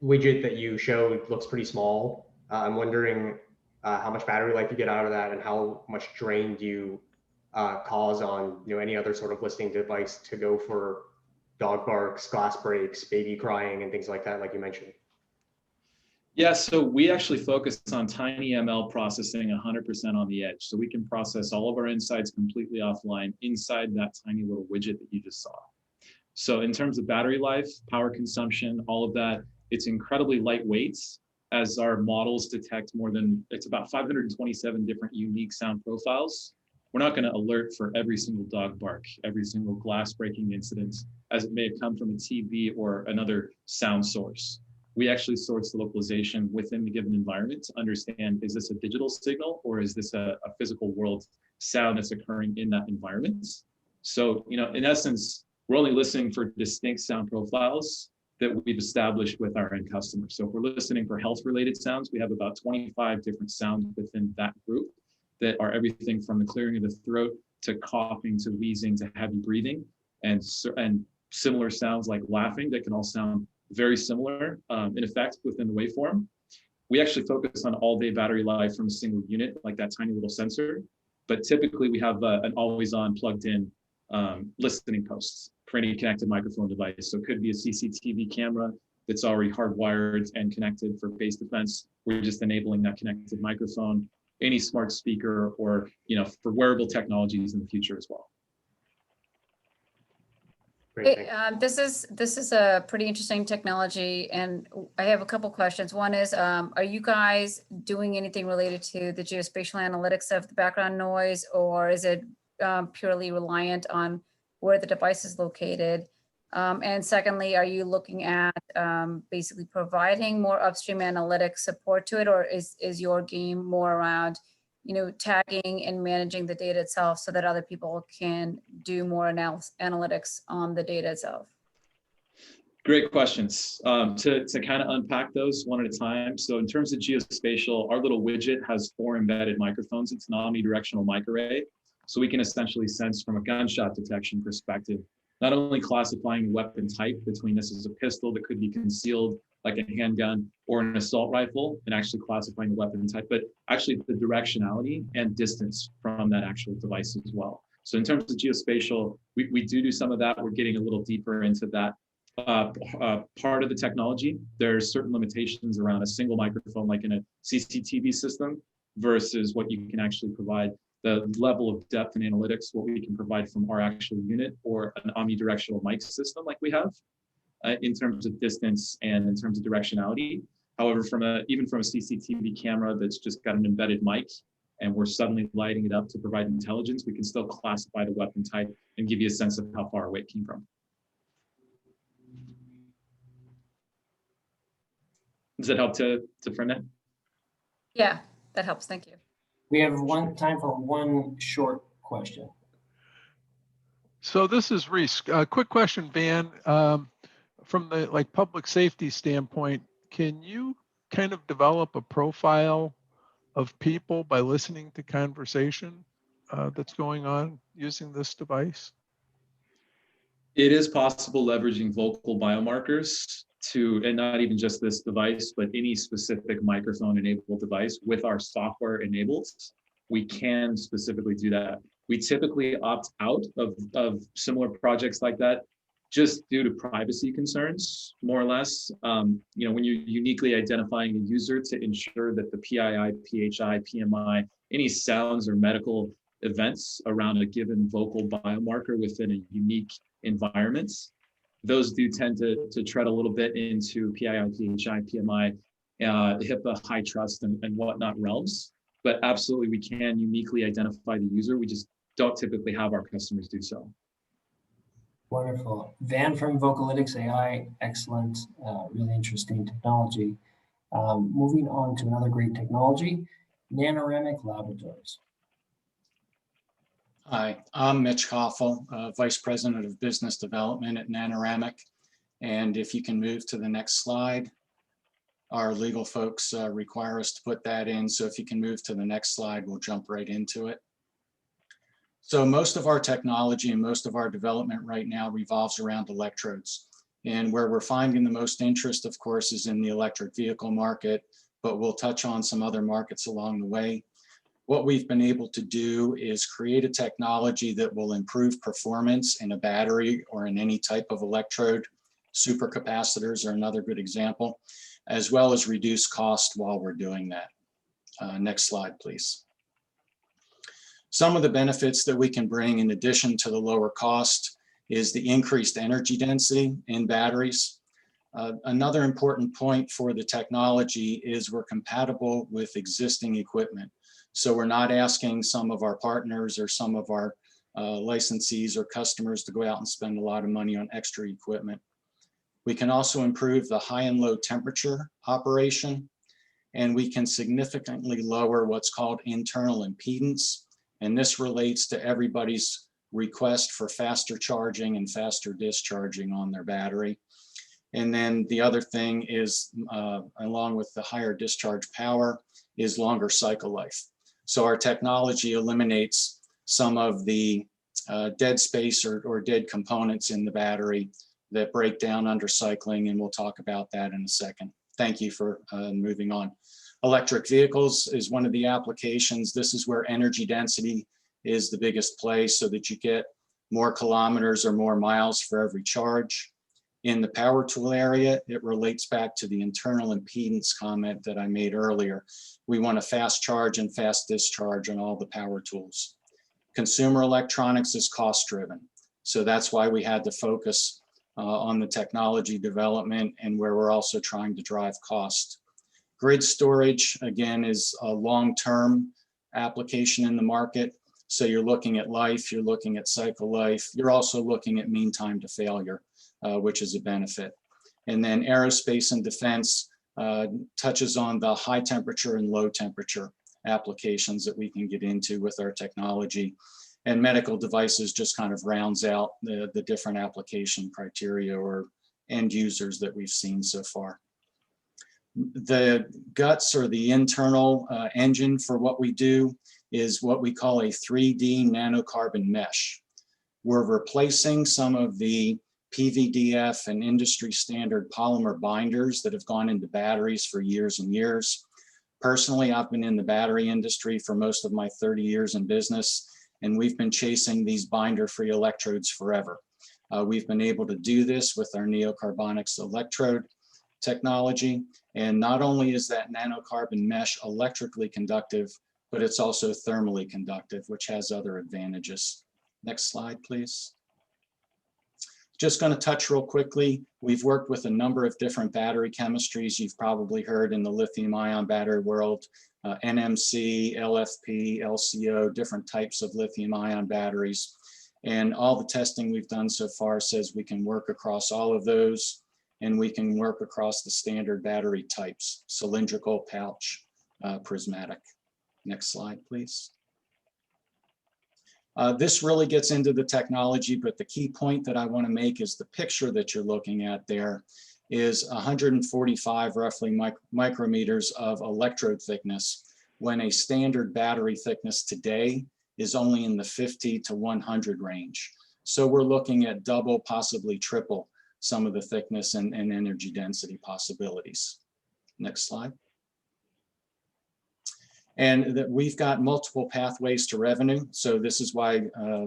widget that you showed looks pretty small. I'm wondering how much battery life you get out of that and how much drain do you cause on any other sort of listening device to go for dog barks, glass breaks, baby crying, and things like that, like you mentioned? Yeah, so we actually focus on tiny ML processing 100% on the edge. So we can process all of our insights completely offline inside that tiny little widget that you just saw. So in terms of battery life, power consumption, all of that, it's incredibly lightweight as our models detect it's about 527 different unique sound profiles. We're not going to alert for every single dog bark, every single glass breaking incident, as it may have come from a TV or another sound source. We actually source the localization within the given environment to understand, is this a digital signal or is this a physical world sound that's occurring in that environment? So, in essence, we're only listening for distinct sound profiles that we've established with our end customers. So if we're listening for health-related sounds, we have about 25 different sounds within that group that are everything from the clearing of the throat to coughing to wheezing to heavy breathing, and similar sounds like laughing that can all sound very similar in effect within the waveform. We actually focus on all-day battery life from a single unit, like that tiny little sensor. But typically we have an always-on plugged-in listening posts for any connected microphone device. So it could be a CCTV camera that's already hardwired and connected for base defense. We're just enabling that connected microphone, any smart speaker, or for wearable technologies in the future as well. Great, this is a pretty interesting technology, and I have a couple questions. One is, are you guys doing anything related to the geospatial analytics of the background noise, or is it purely reliant on where the device is located? And secondly, are you looking at basically providing more upstream analytics support to it, or is your game more around tagging and managing the data itself so that other people can do more analytics on the data itself? Great questions. To kind of unpack those one at a time. So in terms of geospatial, our little widget has 4 embedded microphones. It's an omnidirectional mic array. So we can essentially sense from a gunshot detection perspective, not only classifying the weapon type between this is a pistol that could be concealed like a handgun or an assault rifle, and actually classifying the weapon type, but actually the directionality and distance from that actual device as well. So in terms of geospatial, we do some of that. We're getting a little deeper into that part of the technology. There's certain limitations around a single microphone like in a CCTV system versus what you can actually provide, the level of depth and analytics, what we can provide from our actual unit or an omnidirectional mic system like we have in terms of distance and in terms of directionality. However, even from a CCTV camera that's just got an embedded mic and we're suddenly lighting it up to provide intelligence, we can still classify the weapon type and give you a sense of how far away it came from. Does that help to frame that? Yeah, that helps. Thank you. We have time for one short question. So this is Reese. Quick question, Van. From the public safety standpoint, can you kind of develop a profile of people by listening to conversation that's going on using this device? It is possible leveraging vocal biomarkers and not even just this device, but any specific microphone enabled device with our software enabled. We can specifically do that. We typically opt out of similar projects like that just due to privacy concerns, more or less. When you're uniquely identifying a user to ensure that the PII, PHI, PMI, any sounds or medical events around a given vocal biomarker within a unique environment, those do tend to tread a little bit into PII, PHI, PMI, HIPAA, high trust, and whatnot realms. But absolutely, we can uniquely identify the user. We just don't typically have our customers do so. Wonderful. Van from Vocalytics AI, excellent, really interesting technology. Moving on to another great technology, Nanowrimo Laboratories. Hi, I'm Mitch Koffel, Vice President of Business Development at Nanowrimo. And if you can move to the next slide, our legal folks require us to put that in. So if you can move to the next slide, we'll jump right into it. So most of our technology and most of our development right now revolves around electrodes. And where we're finding the most interest, of course, is in the electric vehicle market, but we'll touch on some other markets along the way. what we've been able to do is create a technology that will improve performance in a battery or in any type of electrode. Supercapacitors are another good example, as well as reduce cost while we're doing that. Next slide, please. Some of the benefits that we can bring in addition to the lower cost is the increased energy density in batteries. Another important point for the technology is we're compatible with existing equipment. So we're not asking some of our partners or some of our licensees or customers to go out and spend a lot of money on extra equipment. We can also improve the high and low temperature operation, and we can significantly lower what's called internal impedance. And this relates to everybody's request for faster charging and faster discharging on their battery. And then the other thing is, along with the higher discharge power, is longer cycle life. So our technology eliminates some of the dead space or dead components in the battery that break down under cycling, and we'll talk about that in a second. Thank you for moving on. Electric vehicles is one of the applications. This is where energy density is the biggest play, so that you get more kilometers or more miles for every charge. In the power tool area, it relates back to the internal impedance comment that I made earlier. We want a fast charge and fast discharge on all the power tools. Consumer electronics is cost driven. So that's why we had to focus on the technology development and where we're also trying to drive cost. Grid storage, again, is a long-term application in the market. So you're looking at life, you're looking at cycle life, you're also looking at mean time to failure, which is a benefit. And then aerospace and defense touches on the high temperature and low temperature applications that we can get into with our technology. And medical devices just kind of rounds out the different application criteria or end users that we've seen so far. The guts or the internal engine for what we do is what we call a 3D nanocarbon mesh. We're replacing some of the PVDF and industry standard polymer binders that have gone into batteries for years and years. Personally, I've been in the battery industry for most of my 30 years in business, and we've been chasing these binder-free electrodes forever. We've been able to do this with our neocarbonics electrode technology. And not only is that nanocarbon mesh electrically conductive, but it's also thermally conductive, which has other advantages. Next slide, please. Just going to touch real quickly. We've worked with a number of different battery chemistries. You've probably heard in the lithium-ion battery world, NMC, LFP, LCO, different types of lithium-ion batteries. And all the testing we've done so far says we can work across all of those, and we can work across the standard battery types, cylindrical, pouch, prismatic. Next slide, please. This really gets into the technology, but the key point that I want to make is the picture that you're looking at there is 145 roughly micrometers of electrode thickness, when a standard battery thickness today is only in the 50 to 100 range. So we're looking at double, possibly triple some of the thickness and energy density possibilities. Next slide. And that we've got multiple pathways to revenue. So this is why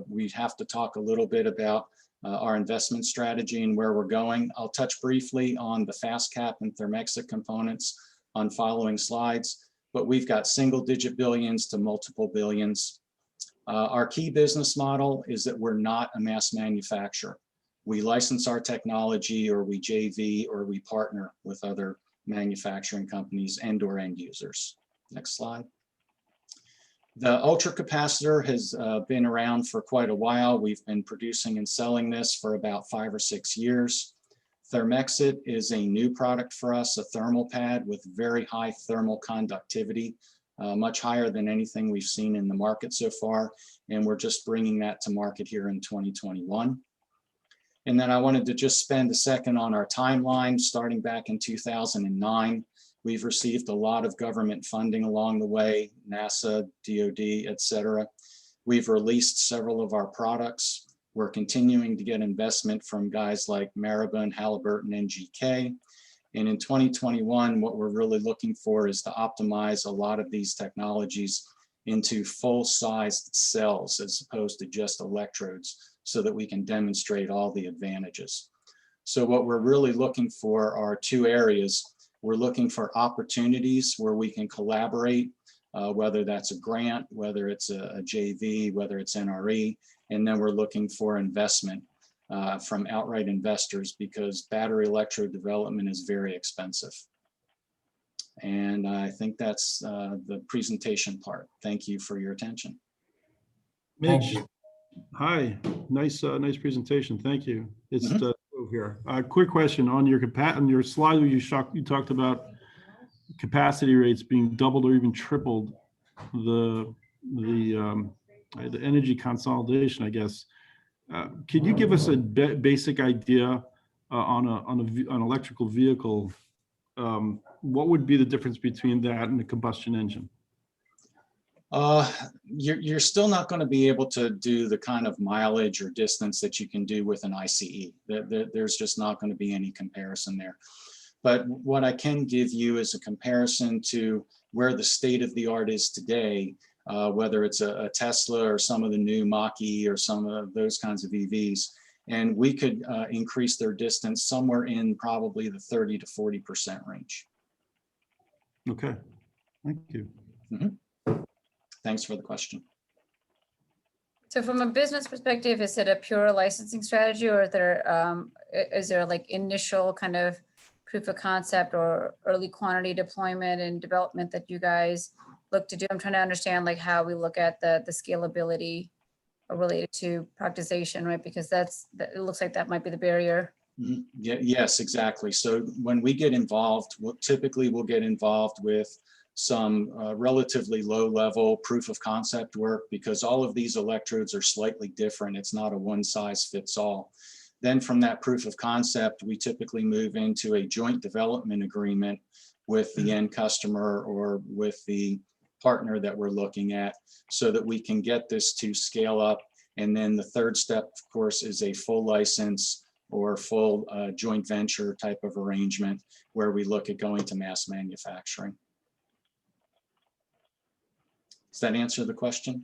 we have to talk a little bit about our investment strategy and where we're going. I'll touch briefly on the fast cap and thermexic components on following slides, but we've got single-digit billions to multiple billions. Our key business model is that we're not a mass manufacturer. We license our technology, or we JV, or we partner with other manufacturing companies and or end users. Next slide. The ultracapacitor has been around for quite a while. We've been producing and selling this for about 5 or 6 years. Thermexit is a new product for us, a thermal pad with very high thermal conductivity, much higher than anything we've seen in the market so far. And we're just bringing that to market here in 2021. And then I wanted to just spend a second on our timeline. Starting back in 2009, we've received a lot of government funding along the way, NASA, DOD, et cetera. We've released several of our products. We're continuing to get investment from guys like Maribon, Halliburton, and GK. And in 2021, what we're really looking for is to optimize a lot of these technologies into full-sized cells as opposed to just electrodes, so that we can demonstrate all the advantages. So what we're really looking for are two areas. We're looking for opportunities where we can collaborate, whether that's a grant, whether it's a JV, whether it's NRE, and then we're looking for investment from outright investors, because battery electrode development is very expensive. And I think that's the presentation part. Thank you for your attention. Thank Mitch, you. hi, nice presentation. Thank you. It's Dove here. Quick question on your slide where you talked about capacity rates being doubled or even tripled the energy consolidation, I guess. Could you give us a basic idea on an electrical vehicle? What would be the difference between that and the combustion engine? You're still not going to be able to do the kind of mileage or distance that you can do with an ICE. There's just not going to be any comparison there. But what I can give you is a comparison to where the state of the art is today, whether it's a Tesla or some of the new Mach-E or some of those kinds of EVs. And we could increase their distance somewhere in probably the 30 to 40% range. Okay, thank you. Thanks for the question. So from a business perspective, is it a pure licensing strategy, or is there like initial kind of proof of concept or early quantity deployment and development that you guys look to do? I'm trying to understand like how we look at the scalability related to productization, right? Because it looks like that might be the barrier. Yeah, yes, exactly. So when we get involved, typically we'll get involved with some relatively low level proof of concept work, because all of these electrodes are slightly different. It's not a one size fits all. Then from that proof of concept, we typically move into a joint development agreement with the end customer or with the partner that we're looking at, so that we can get this to scale up. And then the third step, of course, is a full license or full joint venture type of arrangement, where we look at going to mass manufacturing. Does that answer the question?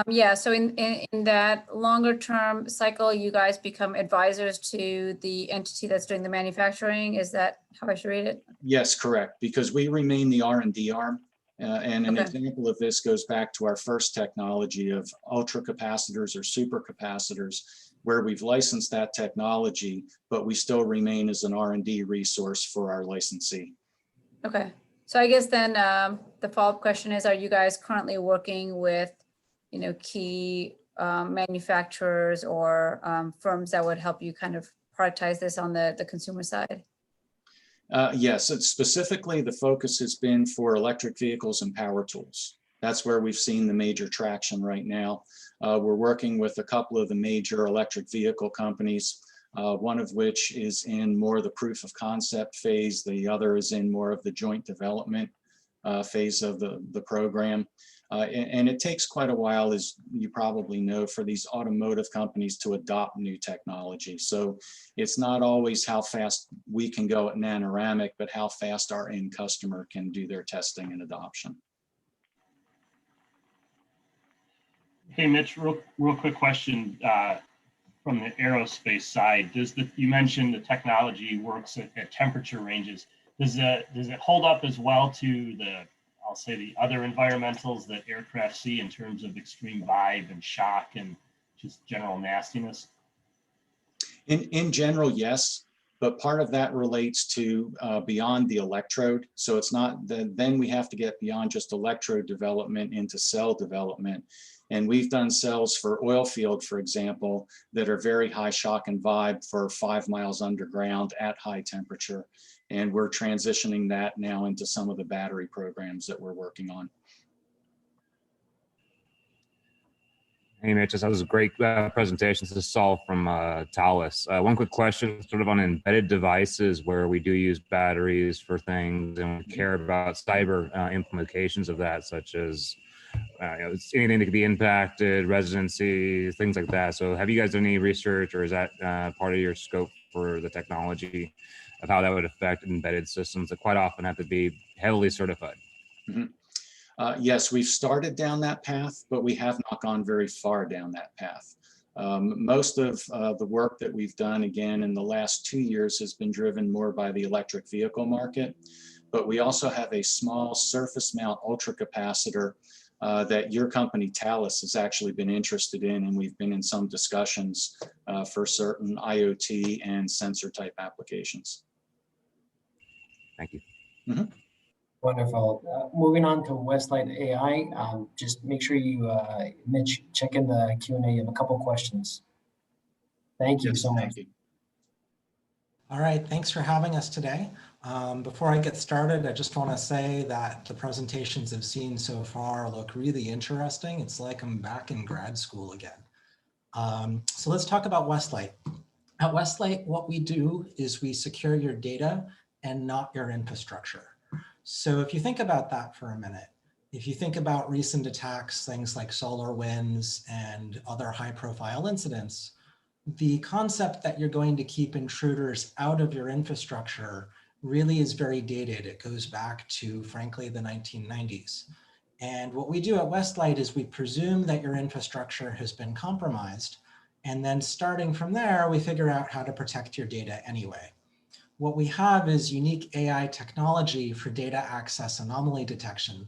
Yeah, so in that longer term cycle, you guys become advisors to the entity that's doing the manufacturing. Is that how I should read it? Yes, correct, because we remain the R&D arm. And an example of this goes back to our first technology of ultracapacitors or supercapacitors, where we've licensed that technology, but we still remain as an R&D resource for our licensee. Okay, so I guess then the follow-up question is, are you guys currently working with key manufacturers or firms that would help you kind of productize this on the consumer side? Yes, specifically the focus has been for electric vehicles and power tools. That's where we've seen the major traction right now. We're working with a couple of the major electric vehicle companies, one of which is in more of the proof of concept phase. The other is in more of the joint development phase of the program. And it takes quite a while, as you probably know, for these automotive companies to adopt new technology. So it's not always how fast we can go at Nanowrimo, but how fast our end customer can do their testing and adoption. Hey, Mitch, real quick question from the aerospace side. You mentioned the technology works at temperature ranges. Does it hold up as well to I'll say the other environmentals that aircraft see in terms of extreme vibe and shock and just general nastiness? In general, yes, but part of that relates to beyond the electrode. So it's not then we have to get beyond just electrode development into cell development. And we've done cells for oil field, for example, that are very high shock and vibe for 5 miles underground at high temperature. And we're transitioning that now into some of the battery programs that we're working on. Hey, Mitch, that was a great presentation. This is Saul from Thales. One quick question, sort of on embedded devices where we do use batteries for things and we care about cyber implications of that, such as anything that could be impacted, residency, things like that. So have you guys done any research, or is that part of your scope for the technology of how that would affect embedded systems that quite often have to be heavily certified? Mm-hmm. Yes, we've started down that path, but we have not gone very far down that path. Most of the work that we've done, again, in the last 2 years has been driven more by the electric vehicle market, but we also have a small surface mount ultracapacitor that your company, Thales, has actually been interested in, and we've been in some discussions for certain IoT and sensor type applications. Thank you. Mm-hmm. Wonderful. Moving on to Westlight AI, just make sure you, Mitch, check in the Q&A. You have a couple questions. Thank you so much. Thank you. All right, thanks for having us today. Before I get started, I just want to say that the presentations I've seen so far look really interesting. It's like I'm back in grad school again. So let's talk about Westlight. At Westlight, what we do is we secure your data and not your infrastructure. So if you think about that for a minute, if you think about recent attacks, things like SolarWinds and other high-profile incidents, the concept that you're going to keep intruders out of your infrastructure really is very dated. It goes back to, frankly, the 1990s. And what we do at Westlight is we presume that your infrastructure has been compromised. And then starting from there, we figure out how to protect your data anyway. What we have is unique AI technology for data access anomaly detection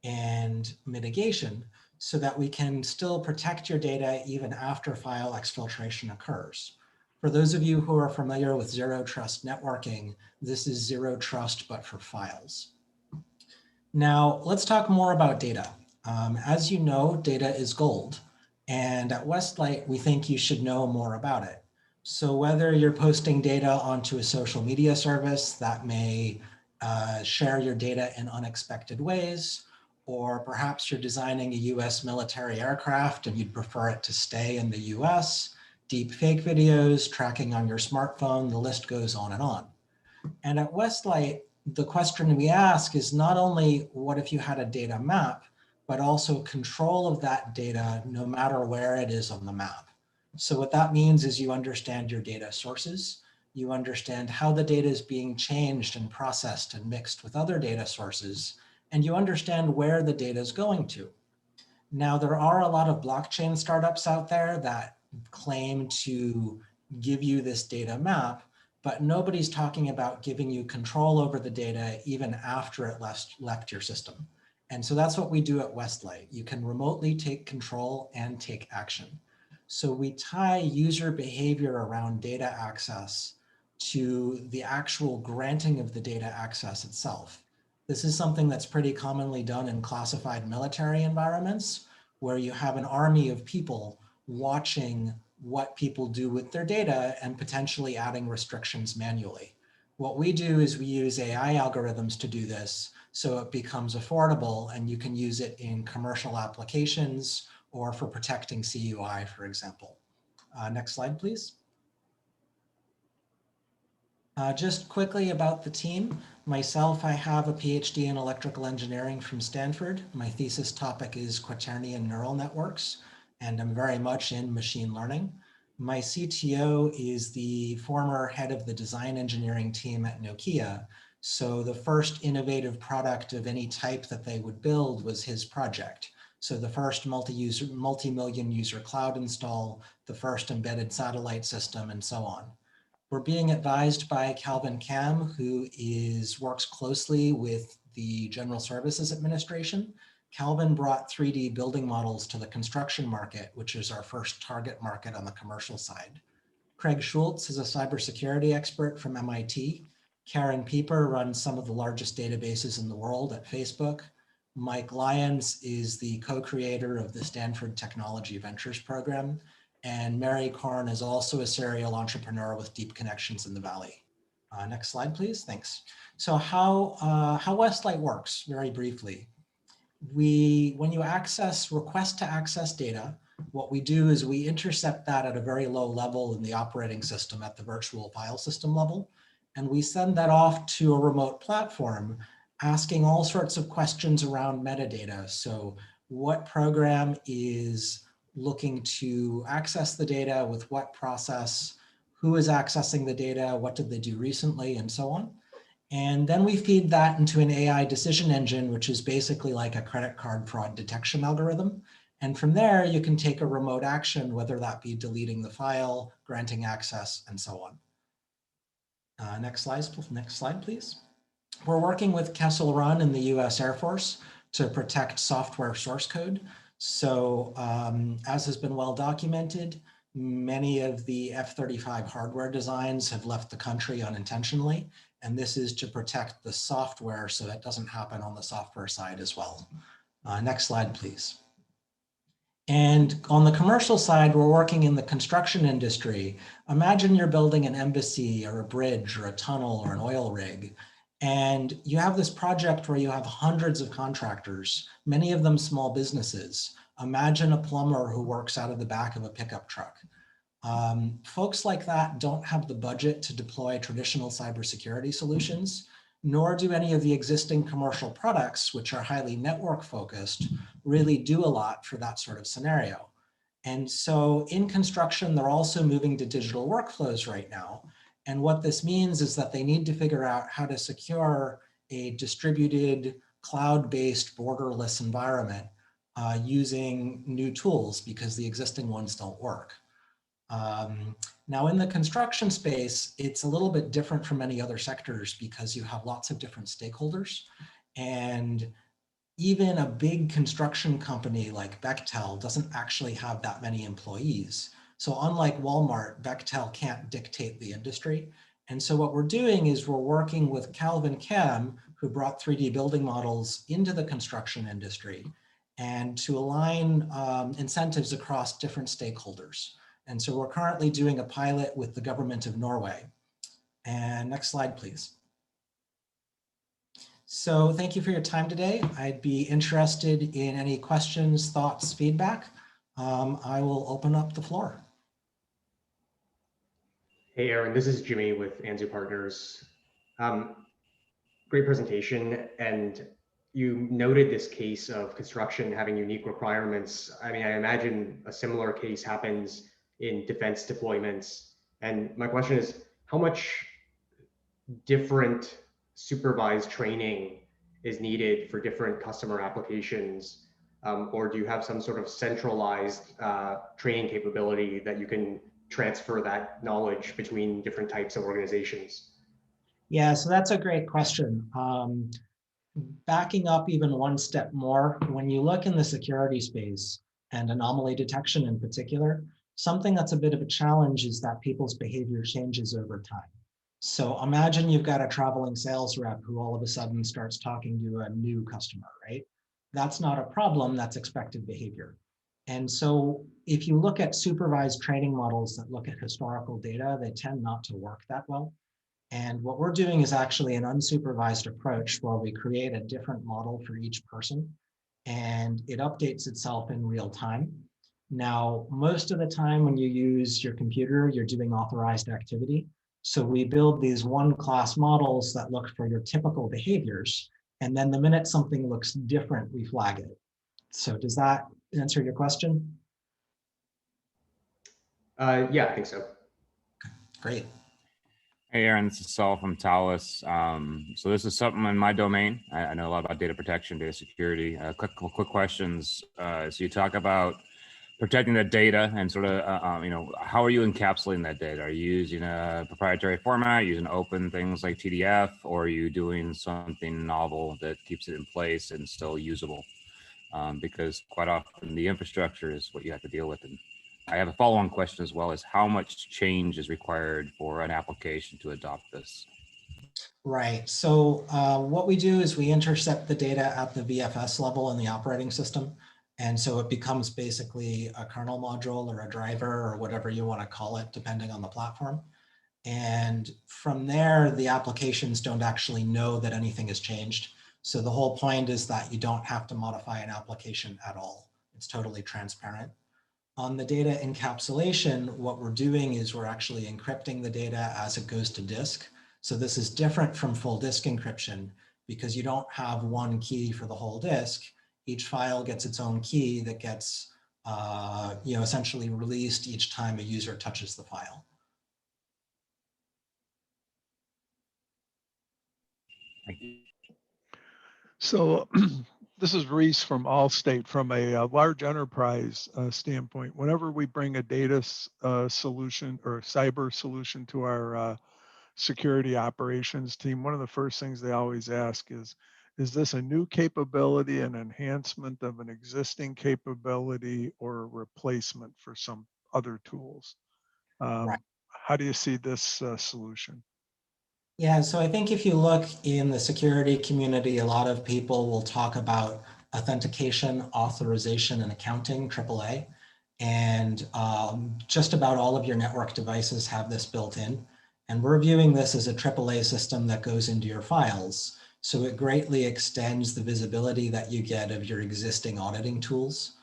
and mitigation so that we can still protect your data even after file exfiltration occurs. For those of you who are familiar with zero trust networking, this is zero trust, but for files. Now, let's talk more about data. As you know, data is gold. And at Westlight, we think you should know more about it. So whether you're posting data onto a social media service that may share your data in unexpected ways, or perhaps you're designing a US military aircraft and you'd prefer it to stay in the US, deep fake videos, tracking on your smartphone, the list goes on and on. And at Westlight, the question we ask is not only what if you had a data map, but also control of that data no matter where it is on the map. So what that means is you understand your data sources, you understand how the data is being changed and processed and mixed with other data sources, and you understand where the data is going to. Now, there are a lot of blockchain startups out there that claim to give you this data map, but nobody's talking about giving you control over the data even after it left your system. And so that's what we do at Westlight. You can remotely take control and take action. So we tie user behavior around data access to the actual granting of the data access itself. This is something that's pretty commonly done in classified military environments, where you have an army of people watching what people do with their data and potentially adding restrictions manually. What we do is we use AI algorithms to do this, so it becomes affordable and you can use it in commercial applications or for protecting CUI, for example. Next slide, please. Just quickly about the team. Myself, I have a PhD in electrical engineering from Stanford. My thesis topic is quaternion neural networks, and I'm very much in machine learning. My CTO is the former head of the design engineering team at Nokia. So the first innovative product of any type that they would build was his project. So the first multi-million user cloud install, the first embedded satellite system, and so on. We're being advised by Calvin Kam, who works closely with the General Services Administration. Calvin brought 3D building models to the construction market, which is our first target market on the commercial side. Craig Schultz is a cybersecurity expert from MIT. Karen Pieper runs some of the largest databases in the world at Facebook. Mike Lyons is the co-creator of the Stanford Technology Ventures program. And Mary Korn is also a serial entrepreneur with deep connections in the Valley. Next slide, please. Thanks. So how Westlight works, very briefly. When you request to access data, what we do is we intercept that at a very low level in the operating system at the virtual file system level. And we send that off to a remote platform asking all sorts of questions around metadata. So what program is looking to access the data with what process, who is accessing the data, what did they do recently, and so on. And then we feed that into an AI decision engine, which is basically like a credit card fraud detection algorithm. And from there, you can take a remote action, whether that be deleting the file, granting access, and so on. Next slide, please. We're working with Kessel Run in the US Air Force to protect software source code. So as has been well documented, many of the F-35 hardware designs have left the country unintentionally. And this is to protect the software so that doesn't happen on the software side as well. Next slide, please. And on the commercial side, we're working in the construction industry. Imagine you're building an embassy or a bridge or a tunnel or an oil rig. And you have this project where you have hundreds of contractors, many of them small businesses. Imagine a plumber who works out of the back of a pickup truck. Folks like that don't have the budget to deploy traditional cybersecurity solutions, nor do any of the existing commercial products, which are highly network focused, really do a lot for that sort of scenario. And so in construction, they're also moving to digital workflows right now. And what this means is that they need to figure out how to secure a distributed, cloud-based, borderless environment using new tools because the existing ones don't work. Now in the construction space, it's a little bit different from many other sectors because you have lots of different stakeholders. And even a big construction company like Bechtel doesn't actually have that many employees. So unlike Walmart, Bechtel can't dictate the industry. And so what we're doing is we're working with Calvin Kem, who brought 3D building models into the construction industry, and to align incentives across different stakeholders. And so we're currently doing a pilot with the government of Norway. And next slide, please. So thank you for your time today. I'd be interested in any questions, thoughts, feedback. I will open up the floor. Hey, Aaron, this is Jimmy with Anzu Partners. Great presentation. And you noted this case of construction having unique requirements. I mean, I imagine a similar case happens in defense deployments. And my question is, how much different supervised training is needed for different customer applications? Or do you have some sort of centralized training capability that you can transfer that knowledge between different types of organizations? Yeah, so that's a great question. Backing up even one step more, when you look in the security space and anomaly detection in particular, something that's a bit of a challenge is that people's behavior changes over time. So imagine you've got a traveling sales rep who all of a sudden starts talking to a new customer, right? That's not a problem, that's expected behavior. And so if you look at supervised training models that look at historical data, they tend not to work that well. And what we're doing is actually an unsupervised approach where we create a different model for each person and it updates itself in real time. Now, most of the time when you use your computer, you're doing authorized activity. So we build these one-class models that look for your typical behaviors. And then the minute something looks different, we flag it. So does that answer your question? Yeah, I think so. Okay, great. Hey, Aaron, this is Saul from Talus. So this is something in my domain. I know a lot about data protection, data security. Quick questions. So you talk about protecting the data and sort of, how are you encapsulating that data? Are you using a proprietary format, using open things like TDF, or are you doing something novel that keeps it in place and still usable? Because quite often the infrastructure is what you have to deal with. And I have a follow-on question as well, is how much change is required for an application to adopt this? Right. So what we do is we intercept the data at the VFS level in the operating system. And so it becomes basically a kernel module or a driver or whatever you want to call it, depending on the platform. And from there, the applications don't actually know that anything has changed. So the whole point is that you don't have to modify an application at all. It's totally transparent. On the data encapsulation, what we're doing is we're actually encrypting the data as it goes to disk. So this is different from full disk encryption because you don't have one key for the whole disk. Each file gets its own key that gets essentially released each time a user touches the file. Thank you. So this is Reese from Allstate. From a large enterprise standpoint, whenever we bring a data solution or a cyber solution to our security operations team, one of the first things they always ask is this a new capability, an enhancement of an existing capability, or a replacement for some other tools? Right. How do you see this solution? Yeah, so I think if you look in the security community, a lot of people will talk about authentication, authorization, and accounting, AAA. And just about all of your network devices have this built in. And we're viewing this as a AAA system that goes into your files. So it greatly extends the visibility that you get of your existing auditing tools.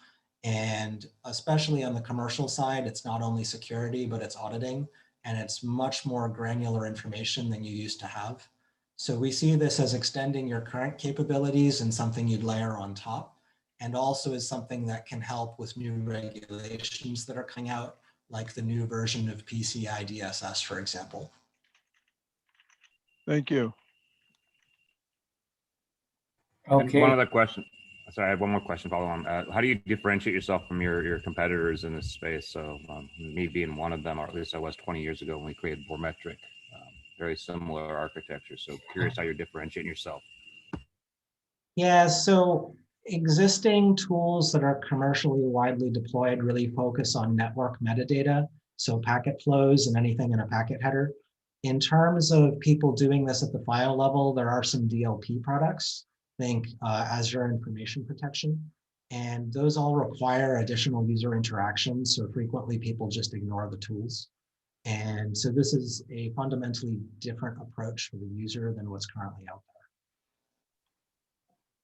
And especially on the commercial side, it's not only security, but it's auditing. And it's much more granular information than you used to have. So we see this as extending your current capabilities and something you'd layer on top, and also as something that can help with new regulations that are coming out, like the new version of PCI DSS, for example. Thank you. And Okay. one other question. Sorry, I have one more question follow on. How do you differentiate yourself from your competitors in this space? So me being one of them, or at least I was 20 years ago when we created Vormetric, very similar architecture. So curious how you're differentiating yourself. Yeah, so existing tools that are commercially widely deployed really focus on network metadata, so packet flows and anything in a packet header. In terms of people doing this at the file level, there are some DLP products, think Azure Information Protection, and those all require additional user interaction, so frequently people just ignore the tools. And so this is a fundamentally different approach for the user than what's currently out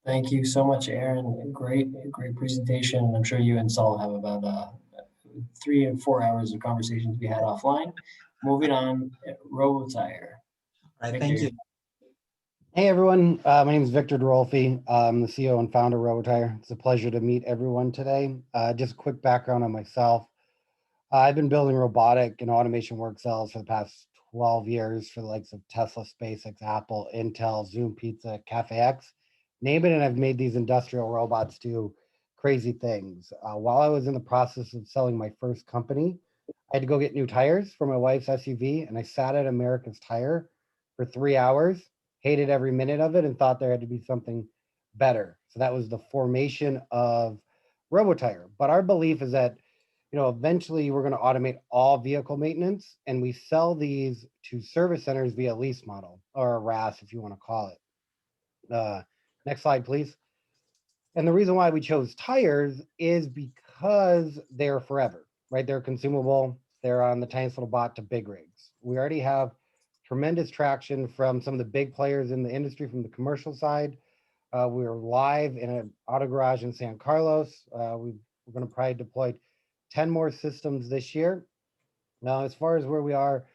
there. Thank you so much, Aaron. Great presentation. I'm sure you and Saul have about 3 and 4 hours of conversations we had offline. Moving on, RoboTire. All right, thank you. Hey everyone, my name is Victor Dorolfi. I'm the CEO and founder of RoboTire. It's a pleasure to meet everyone today. Just a quick background on myself. I've been building robotic and automation work cells for the past 12 years for the likes of Tesla, SpaceX, Apple, Intel, Zoom Pizza, CafeX, name it, and I've made these industrial robots do crazy things. While I was in the process of selling my first company, I had to go get new tires for my wife's SUV, and I sat at America's Tire for 3 hours, hated every minute of it, and thought there had to be something better. So that was the formation of RoboTire. But our belief is that, you know, eventually we're going to automate all vehicle maintenance, and we sell these to service centers via lease model, or a RaaS if you want to call it. Next slide, please. And the reason why we chose tires is because they're forever, right? They're consumable. They're on the tiniest little bot to big rigs. We already have tremendous traction from some of the big players in the industry from the commercial side. We're live in an auto garage in San Carlos. We're going to probably deploy 10 more systems this year. Now, as far as where we are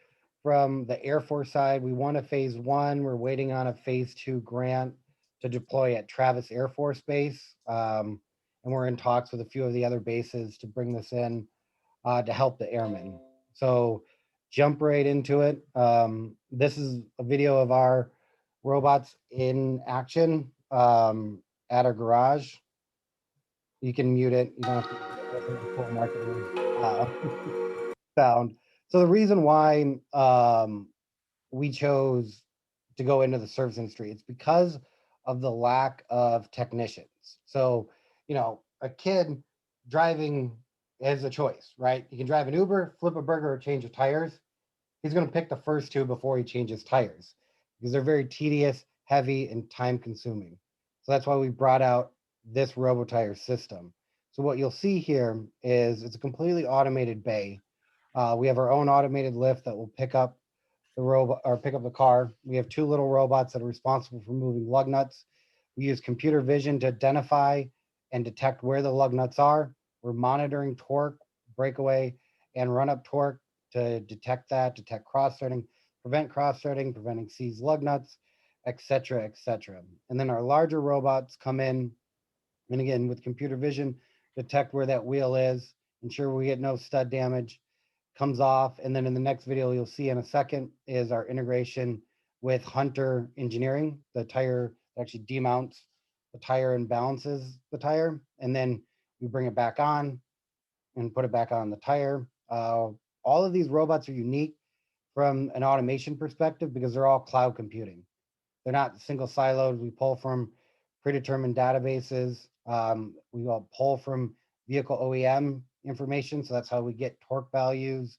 from the Air Force side, we won a phase 1. We're waiting on a phase 2 grant to deploy at Travis Air Force Base. And we're in talks with a few of the other bases to bring this in to help the airmen. So jump right into it. This is a video of our robots in action at our garage. You can mute it. You don't have to listen to the full marketing sound. So the reason why we chose to go into the service industry, it's because of the lack of technicians. So, you know, a kid driving has a choice, right? He can drive an Uber, flip a burger, or change of tires. He's going to pick the first two before he changes tires because they're very tedious, heavy, and time consuming. So that's why we brought out this RoboTire system. So what you'll see here is it's a completely automated bay. We have our own automated lift that will pick up the robot or pick up the car. We have 2 little robots that are responsible for moving lug nuts. We use computer vision to identify and detect where the lug nuts are. We're monitoring torque, breakaway, and run-up torque to detect that, detect cross-threading, prevent cross-threading, preventing seized lug nuts, et cetera, et cetera. And then our larger robots come in, and again, with computer vision, detect where that wheel is, ensure we get no stud damage, comes off. And then in the next video, you'll see in a second is our integration with Hunter Engineering, the tire actually demounts the tire and balances the tire. And then we bring it back on and put it back on the tire. All of these robots are unique from an automation perspective because they're all cloud computing. They're not single siloed. We pull from predetermined databases. We all pull from vehicle OEM information. So that's how we get torque values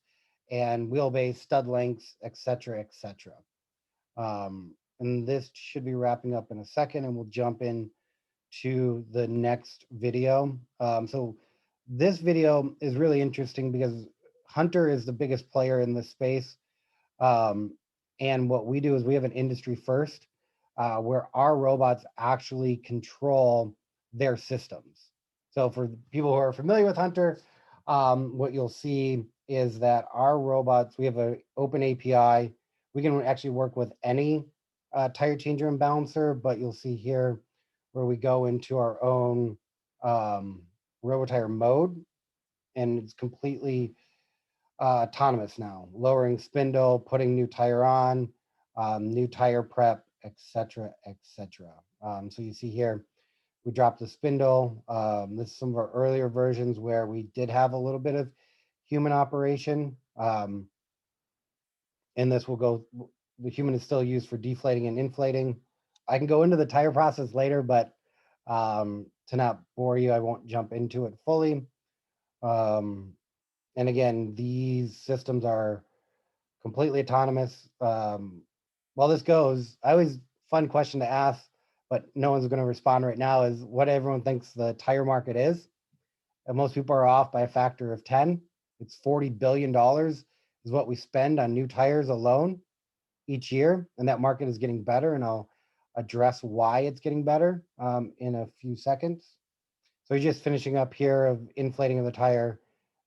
and wheelbase, stud lengths, et cetera, et cetera. And this should be wrapping up in a second, and we'll jump in to the next video. So this video is really interesting because Hunter is the biggest player in this space. And what we do is we have an industry first, where our robots actually control their systems. So for people who are familiar with Hunter, what you'll see is that our robots, we have an open API. We can actually work with any tire changer and balancer, but you'll see here where we go into our own RoboTire mode, and it's completely autonomous now, lowering spindle, putting new tire on, new tire prep, etc., etc. So you see here, we dropped the spindle. This is some of our earlier versions where we did have a little bit of human operation. And this will go, the human is still used for deflating and inflating. I can go into the tire process later, but to not bore you, I won't jump into it fully. And again, these systems are completely autonomous. While this goes, I always, fun question to ask, but no one's going to respond right now, is what everyone thinks the tire market is. And most people are off by a factor of 10. It's $40 billion is what we spend on new tires alone each year. And that market is getting better. And I'll address why it's getting better in a few seconds. So you're just finishing up here of inflating of the tire,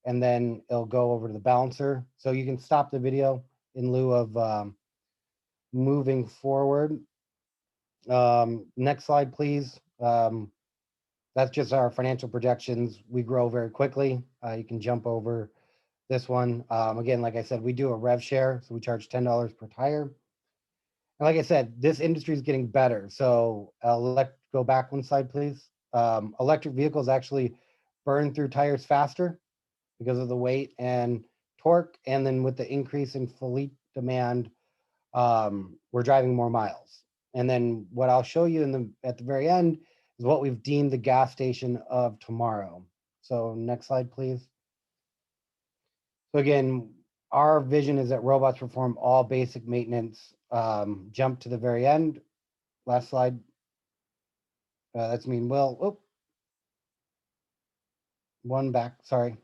and then it'll go over to the balancer. So you can stop the video in lieu of moving forward. Next slide, please. That's just our financial projections. We grow very quickly. You can jump over this one. Again, like I said, we do a rev share, so we charge $10 per tire. And like I said, this industry is getting better. So go back one slide, please. Electric vehicles actually burn through tires faster because of the weight and torque. And then with the increase in fleet demand, we're driving more miles. And then what I'll show you at the very end is what we've deemed the gas station of tomorrow. So next slide, please. So again, our vision is that robots perform all basic maintenance. Jump to the very end. Last slide. That's me and Will. Oh, one back, sorry.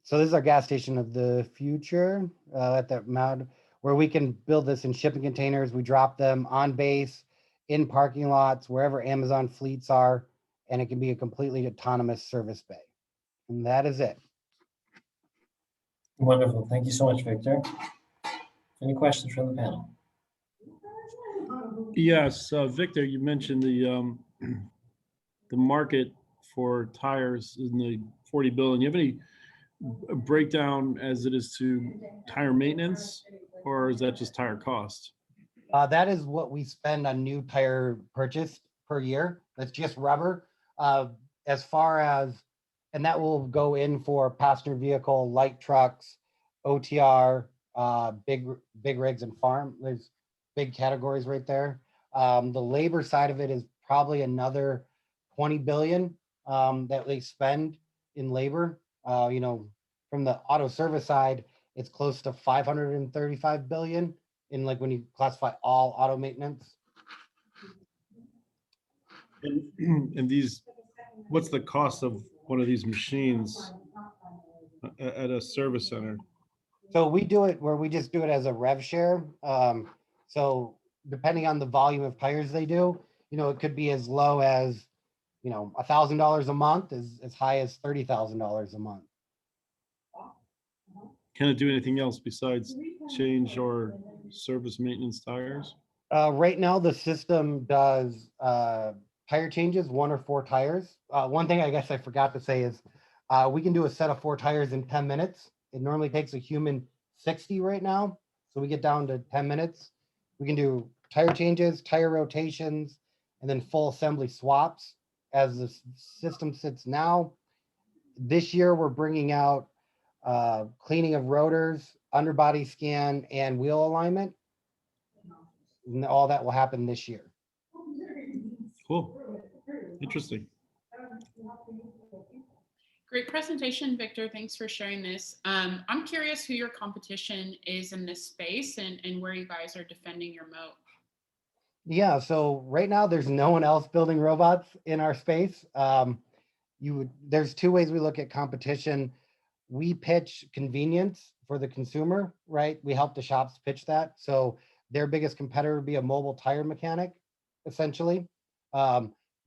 So this is our gas station of the future at that mod, where we can build this in shipping containers. We drop them on base, in parking lots, wherever Amazon fleets are, and it can be a completely autonomous service bay. And that is it. Wonderful. Thank you so much, Victor. Any questions from the panel? Yes, Victor, you mentioned the market for tires in the 40 billion. You have any breakdown as it is to tire maintenance, or is that just tire cost? That is what we spend on new tire purchase per year. That's just rubber. As far as, and that will go in for passenger vehicle, light trucks, OTR, big rigs and farm. There's big categories right there. The labor side of it is probably another 20 billion that they spend in labor. You know, from the auto service side, it's close to 535 billion in, like, when you classify all auto maintenance. And these, what's the cost of one of these machines at a service center? So we do it where we just do it as a rev share. So depending on the volume of tires they do, you know, it could be as low as, you know, $1,000 a month, as high as $30,000 a month. Can it do anything else besides change or service maintenance tires? Right now, the system does tire changes, 1 or 4 tires. One thing I guess I forgot to say is we can do a set of 4 tires in 10 minutes. It normally takes a human 60 right now. So we get down to 10 minutes. We can do tire changes, tire rotations, and then full assembly swaps as the system sits now. This year, we're bringing out cleaning of rotors, underbody scan, and wheel alignment. And all that will happen this year. Cool. Interesting. Great presentation, Victor. Thanks for sharing this. I'm curious who your competition is in this space and where you guys are defending your moat. Yeah, so right now there's no one else building robots in our space. There's two ways we look at competition. We pitch convenience for the consumer, right? We help the shops pitch that. So their biggest competitor would be a mobile tire mechanic, essentially.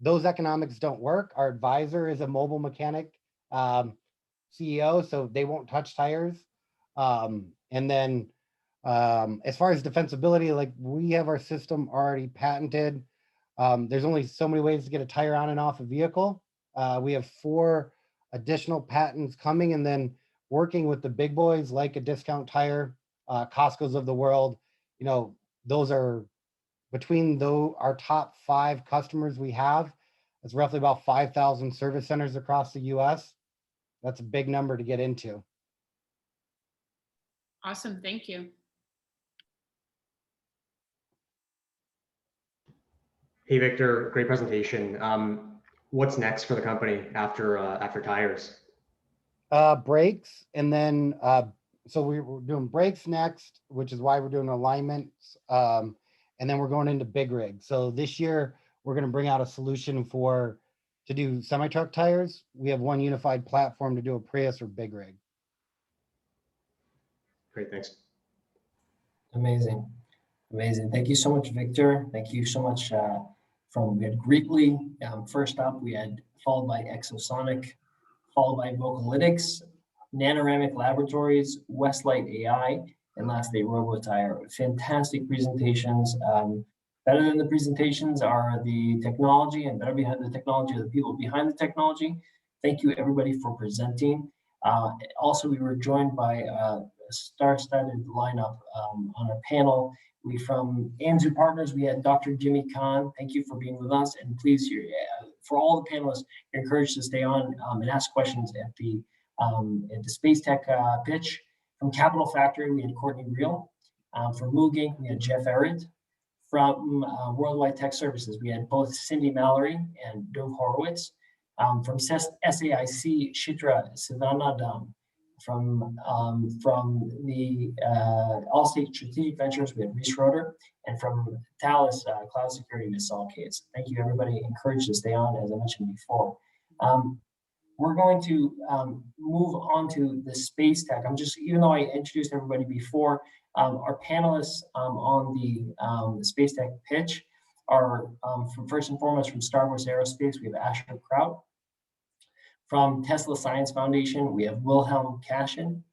Those economics don't work. Our advisor is a mobile mechanic CEO, so they won't touch tires. And then as far as defensibility, like we have our system already patented. There's only so many ways to get a tire on and off a vehicle. We have 4 additional patents coming, and then working with the big boys like a Discount Tire, Costco's of the world. You know, those are between our top 5 customers we have. It's roughly about 5,000 service centers across the US. That's a big number to get into. Awesome, thank you. Hey, Victor, great presentation. What's next for the company after tires? Brakes, and then so we're doing brakes next, which is why we're doing alignments, and then we're going into big rig. So this year we're going to bring out a solution to do semi-truck tires. We have one unified platform to do a Prius or big rig. Great, thanks. Amazing. Thank you so much, Victor. Thank you so much. We had Greekly first up. We had followed by Exosonic, followed by Vocalytics, Nanowrimo Laboratories, Westlight AI, and lastly RoboTire. Fantastic presentations. Better than the presentations are the technology, and better behind the technology are the people behind the technology. Thank you everybody for presenting. Also, we were joined by a star-studded lineup on our panel. From Anzu Partners, we had Dr. Jimmy Kahn. Thank you for being with us. And please, for all the panelists, you're encouraged to stay on and ask questions at the Space Tech pitch. From Capital Factory, we had Courtney Reel. From Moog, we had Jeff Arrett. From Worldwide Tech Services, we had both Cindy Mallory and Dov Horowitz. From SAIC, Shitra Sivanadam. From the Allstate Strategic Ventures, we had Reese Roeder, and from Thales Cloud Security, Ms. Saul Cates. Thank you, everybody. Encouraged to stay on, as I mentioned before. We're going to move on to the space tech. Even though I introduced everybody before, our panelists on the space tech pitch are, first and foremost, from Star Wars Aerospace, we have Asher Kraut. From Tesla Science Foundation, we have Wilhelm Cashin.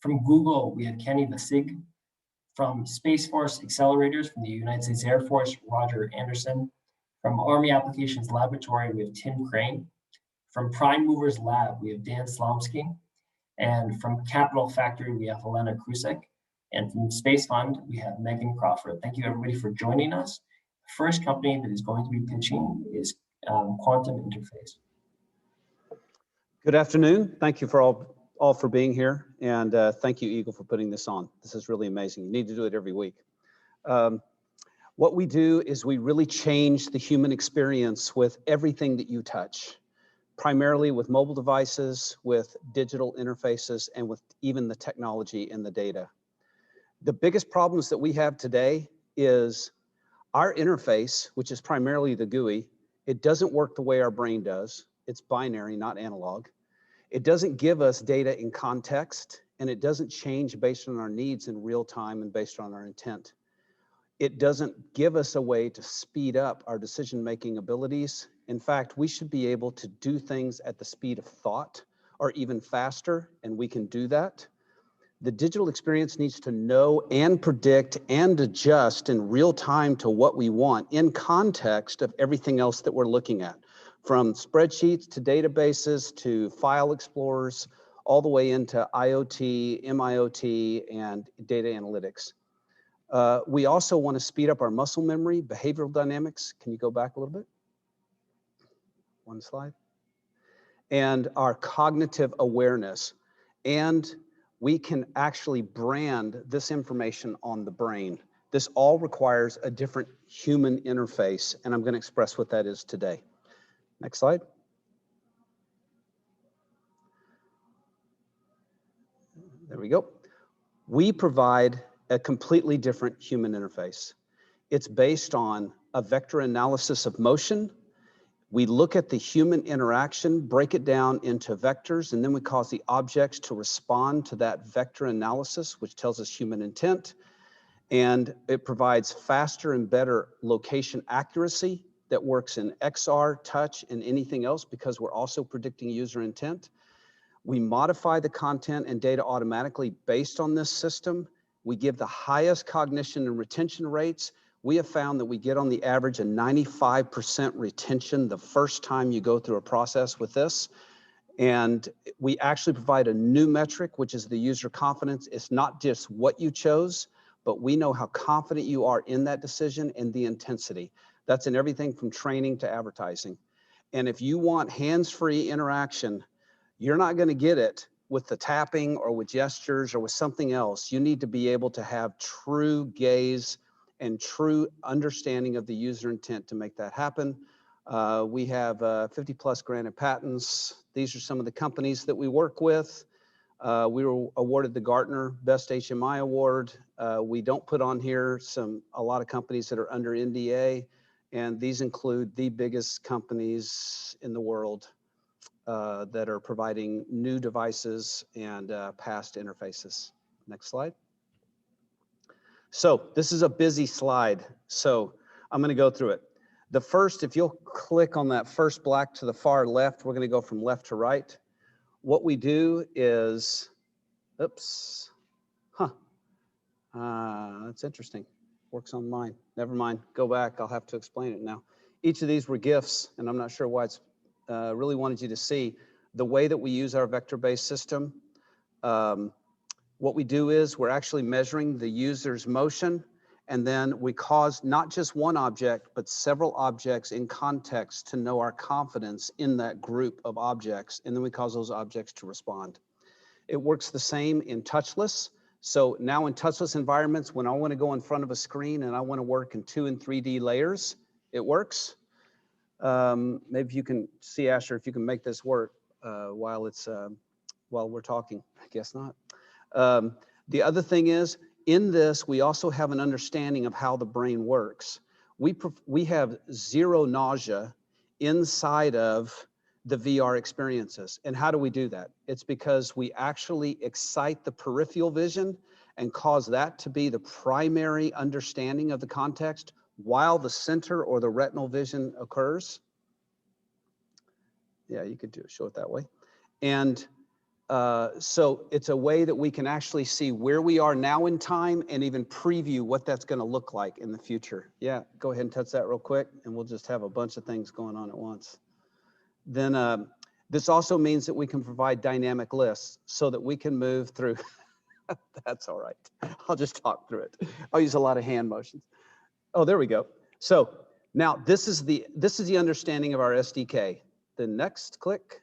From Google, we have Kenny Vasig. From Space Force Accelerators from the United States Air Force, Roger Anderson. From Army Applications Laboratory, we have Tim Crane. From Prime Movers Lab, we have Dan Slomsky. And from Capital Factory, we have Helena Krusek. And from Space Fund, we have Megan Crawford. Thank you, everybody, for joining us. The first company that is going to be pitching is Quantum Interface. Good afternoon. Thank you for all for being here, and thank you, Eagle, for putting this on. This is really amazing. You need to do it every week. What we do is we really change the human experience with everything that you touch, primarily with mobile devices, with digital interfaces, and with even the technology and the data. The biggest problems that we have today is our interface, which is primarily the GUI. It doesn't work the way our brain does. It's binary, not analog. It doesn't give us data in context, and it doesn't change based on our needs in real time and based on our intent. It doesn't give us a way to speed up our decision-making abilities. In fact, we should be able to do things at the speed of thought or even faster, and we can do that. The digital experience needs to know and predict and adjust in real time to what we want in context of everything else that we're looking at. From spreadsheets to databases to file explorers, all the way into IoT, MIoT, and data analytics. We also want to speed up our muscle memory, behavioral dynamics. Can you go back a little bit? One slide. And our cognitive awareness. And we can actually brand this information on the brain. This all requires a different human interface, and I'm going to express what that is today. Next slide. There we go. We provide a completely different human interface. It's based on a vector analysis of motion. We look at the human interaction, break it down into vectors, and then we cause the objects to respond to that vector analysis, which tells us human intent. And it provides faster and better location accuracy that works in XR, touch, and anything else because we're also predicting user intent. We modify the content and data automatically based on this system. We give the highest cognition and retention rates. We have found that we get on the average a 95% retention the first time you go through a process with this. And we actually provide a new metric, which is the user confidence. It's not just what you chose, but we know how confident you are in that decision and the intensity. That's in everything from training to advertising. And if you want hands-free interaction, you're not going to get it with the tapping or with gestures or with something else. You need to be able to have true gaze and true understanding of the user intent to make that happen. We have 50 plus Granite Patents. These are some of the companies that we work with. We were awarded the Gartner Best HMI Award. We don't put on here a lot of companies that are under NDA, and these include the biggest companies in the world that are providing new devices and past interfaces. Next slide. So this is a busy slide, so I'm going to go through it. The first, if you'll click on that first black to the far left, we're going to go from left to right. What we do is, oops, that's interesting. Works on mine. Never mind. Go back. I'll have to explain it now. Each of these were GIFs, and I'm not sure why it's really wanted you to see the way that we use our vector-based system. What we do is we're actually measuring the user's motion, and then we cause not just one object, but several objects in context to know our confidence in that group of objects, and then we cause those objects to respond. It works the same in touchless. So now in touchless environments, when I want to go in front of a screen and I want to work in 2 and 3D layers, it works. Maybe you can see, Asher, if you can make this work while we're talking. I guess not. The other thing is, in this, we also have an understanding of how the brain works. We have zero nausea inside of the VR experiences. And how do we do that? It's because we actually excite the peripheral vision and cause that to be the primary understanding of the context while the center or the retinal vision occurs. Yeah, you could show it that way. And so it's a way that we can actually see where we are now in time and even preview what that's going to look like in the future. Yeah, go ahead and touch that real quick, and we'll just have a bunch of things going on at once. Then this also means that we can provide dynamic lists so that we can move through. That's all right. I'll just talk through it. I'll use a lot of hand motions. Oh, there we go. So now this is the understanding of our SDK. The next click.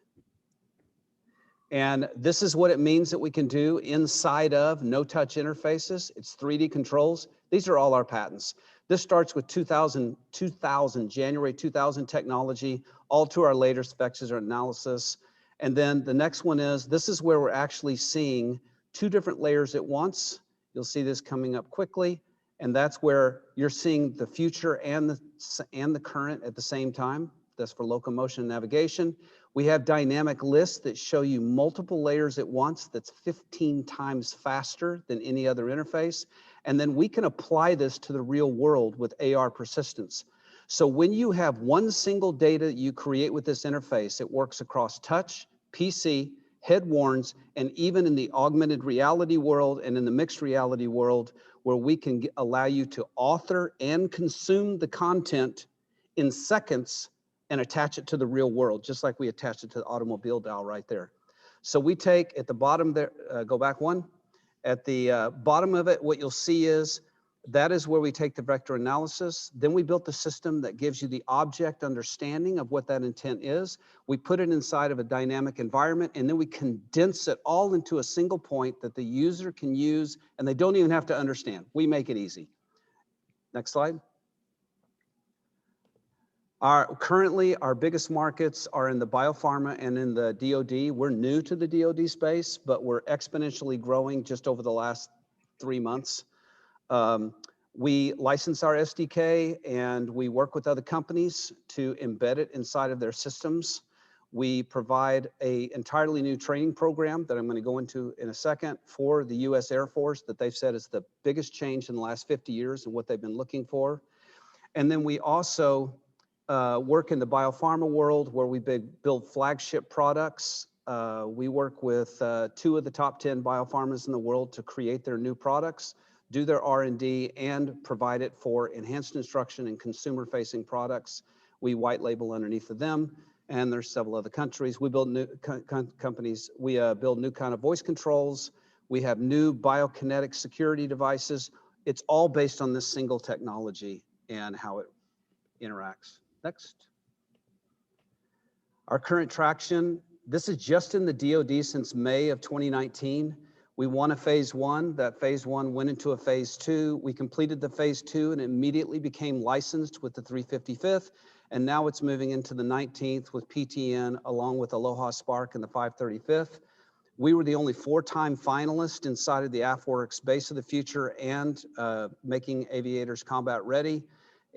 And this is what it means that we can do inside of no-touch interfaces. It's 3D controls. These are all our patents. This starts with January 2000 technology, all to our latest vector analysis. And then the next one is, this is where we're actually seeing 2 different layers at once. You'll see this coming up quickly. And that's where you're seeing the future and the current at the same time. That's for locomotion and navigation. We have dynamic lists that show you multiple layers at once. That's 15 times faster than any other interface. And then we can apply this to the real world with AR persistence. So when you have one single data you create with this interface, it works across touch, PC, head-worns, and even in the augmented reality world and in the mixed reality world, where we can allow you to author and consume the content in seconds and attach it to the real world, just like we attached it to the automobile dial right there. So we take at the bottom there, go back one, at the bottom of it, what you'll see is that is where we take the vector analysis. Then we built the system that gives you the object understanding of what that intent is. We put it inside of a dynamic environment, and then we condense it all into a single point that the user can use, and they don't even have to understand. We make it easy. Next slide. Currently, our biggest markets are in the biopharma and in the DoD. We're new to the DoD space, but we're exponentially growing just over the last 3 months. We license our SDK and we work with other companies to embed it inside of their systems. We provide an entirely new training program that I'm going to go into in a second for the U.S. Air Force that they've said is the biggest change in the last 50 years and what they've been looking for. And then we also work in the biopharma world where we build flagship products. We work with 2 of the top 10 biopharmas in the world to create their new products, do their R&D, and provide it for enhanced instruction and consumer-facing products. We white label underneath of them, and there's several other countries. We build new companies. We build new kind of voice controls. We have new biokinetic security devices. It's all based on this single technology and how it interacts. Next. Our current traction, this is just in the DoD since May of 2019. We won a phase 1. That phase 1 went into a phase 2. We completed the phase 2 and immediately became licensed with the 355th. And now it's moving into the 19th with PTN along with Aloha Spark and the 535th. We were the only 4-time finalist inside of the AFWERX Base of the Future and Making Aviators Combat Ready.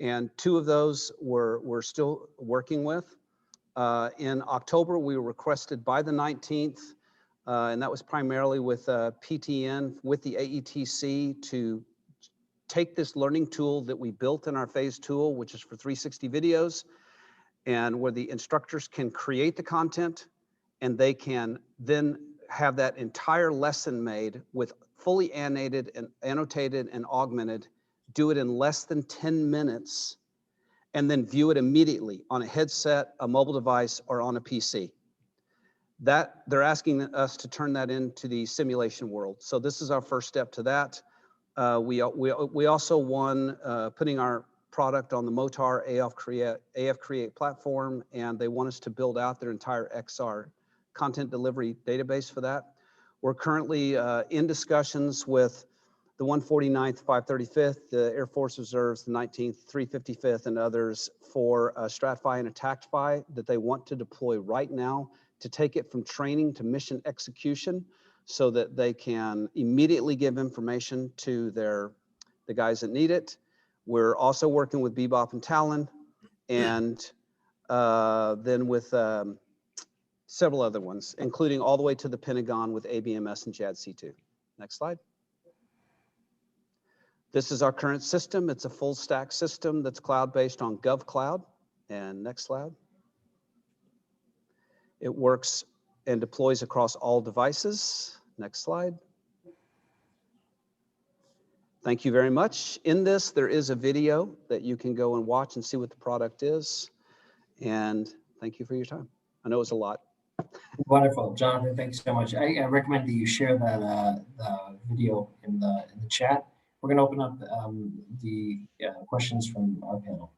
And 2 of those we're still working with. In October, we were requested by the 19th, and that was primarily with PTN, with the AETC to take this learning tool that we built in our phase tool, which is for 360 videos, and where the instructors can create the content and they can then have that entire lesson made with fully annotated and augmented, do it in less than 10 minutes, and then view it immediately on a headset, a mobile device, or on a PC. That they're asking us to turn that into the simulation world. So this is our first step to that. We also won putting our product on the Motar AF Create platform, and they want us to build out their entire XR content delivery database for that. We're currently in discussions with the 149th, 535th, the Air Force Reserves, the 19th, 355th, and others for a StratFi and a TactFi that they want to deploy right now to take it from training to mission execution so that they can immediately give information to the guys that need it. We're also working with Bebop and Talon, and then with several other ones, including all the way to the Pentagon with ABMS and JADC2. Next slide. This is our current system. It's a full stack system that's cloud-based on GovCloud. And next slide. It works and deploys across all devices. Next slide. Thank you very much. In this, there is a video that you can go and watch and see what the product is. And thank you for your time. I know it was a lot. Wonderful, Jonathan. Thanks so much. I recommend that you share that video in the chat. We're going to open up the questions from our panel.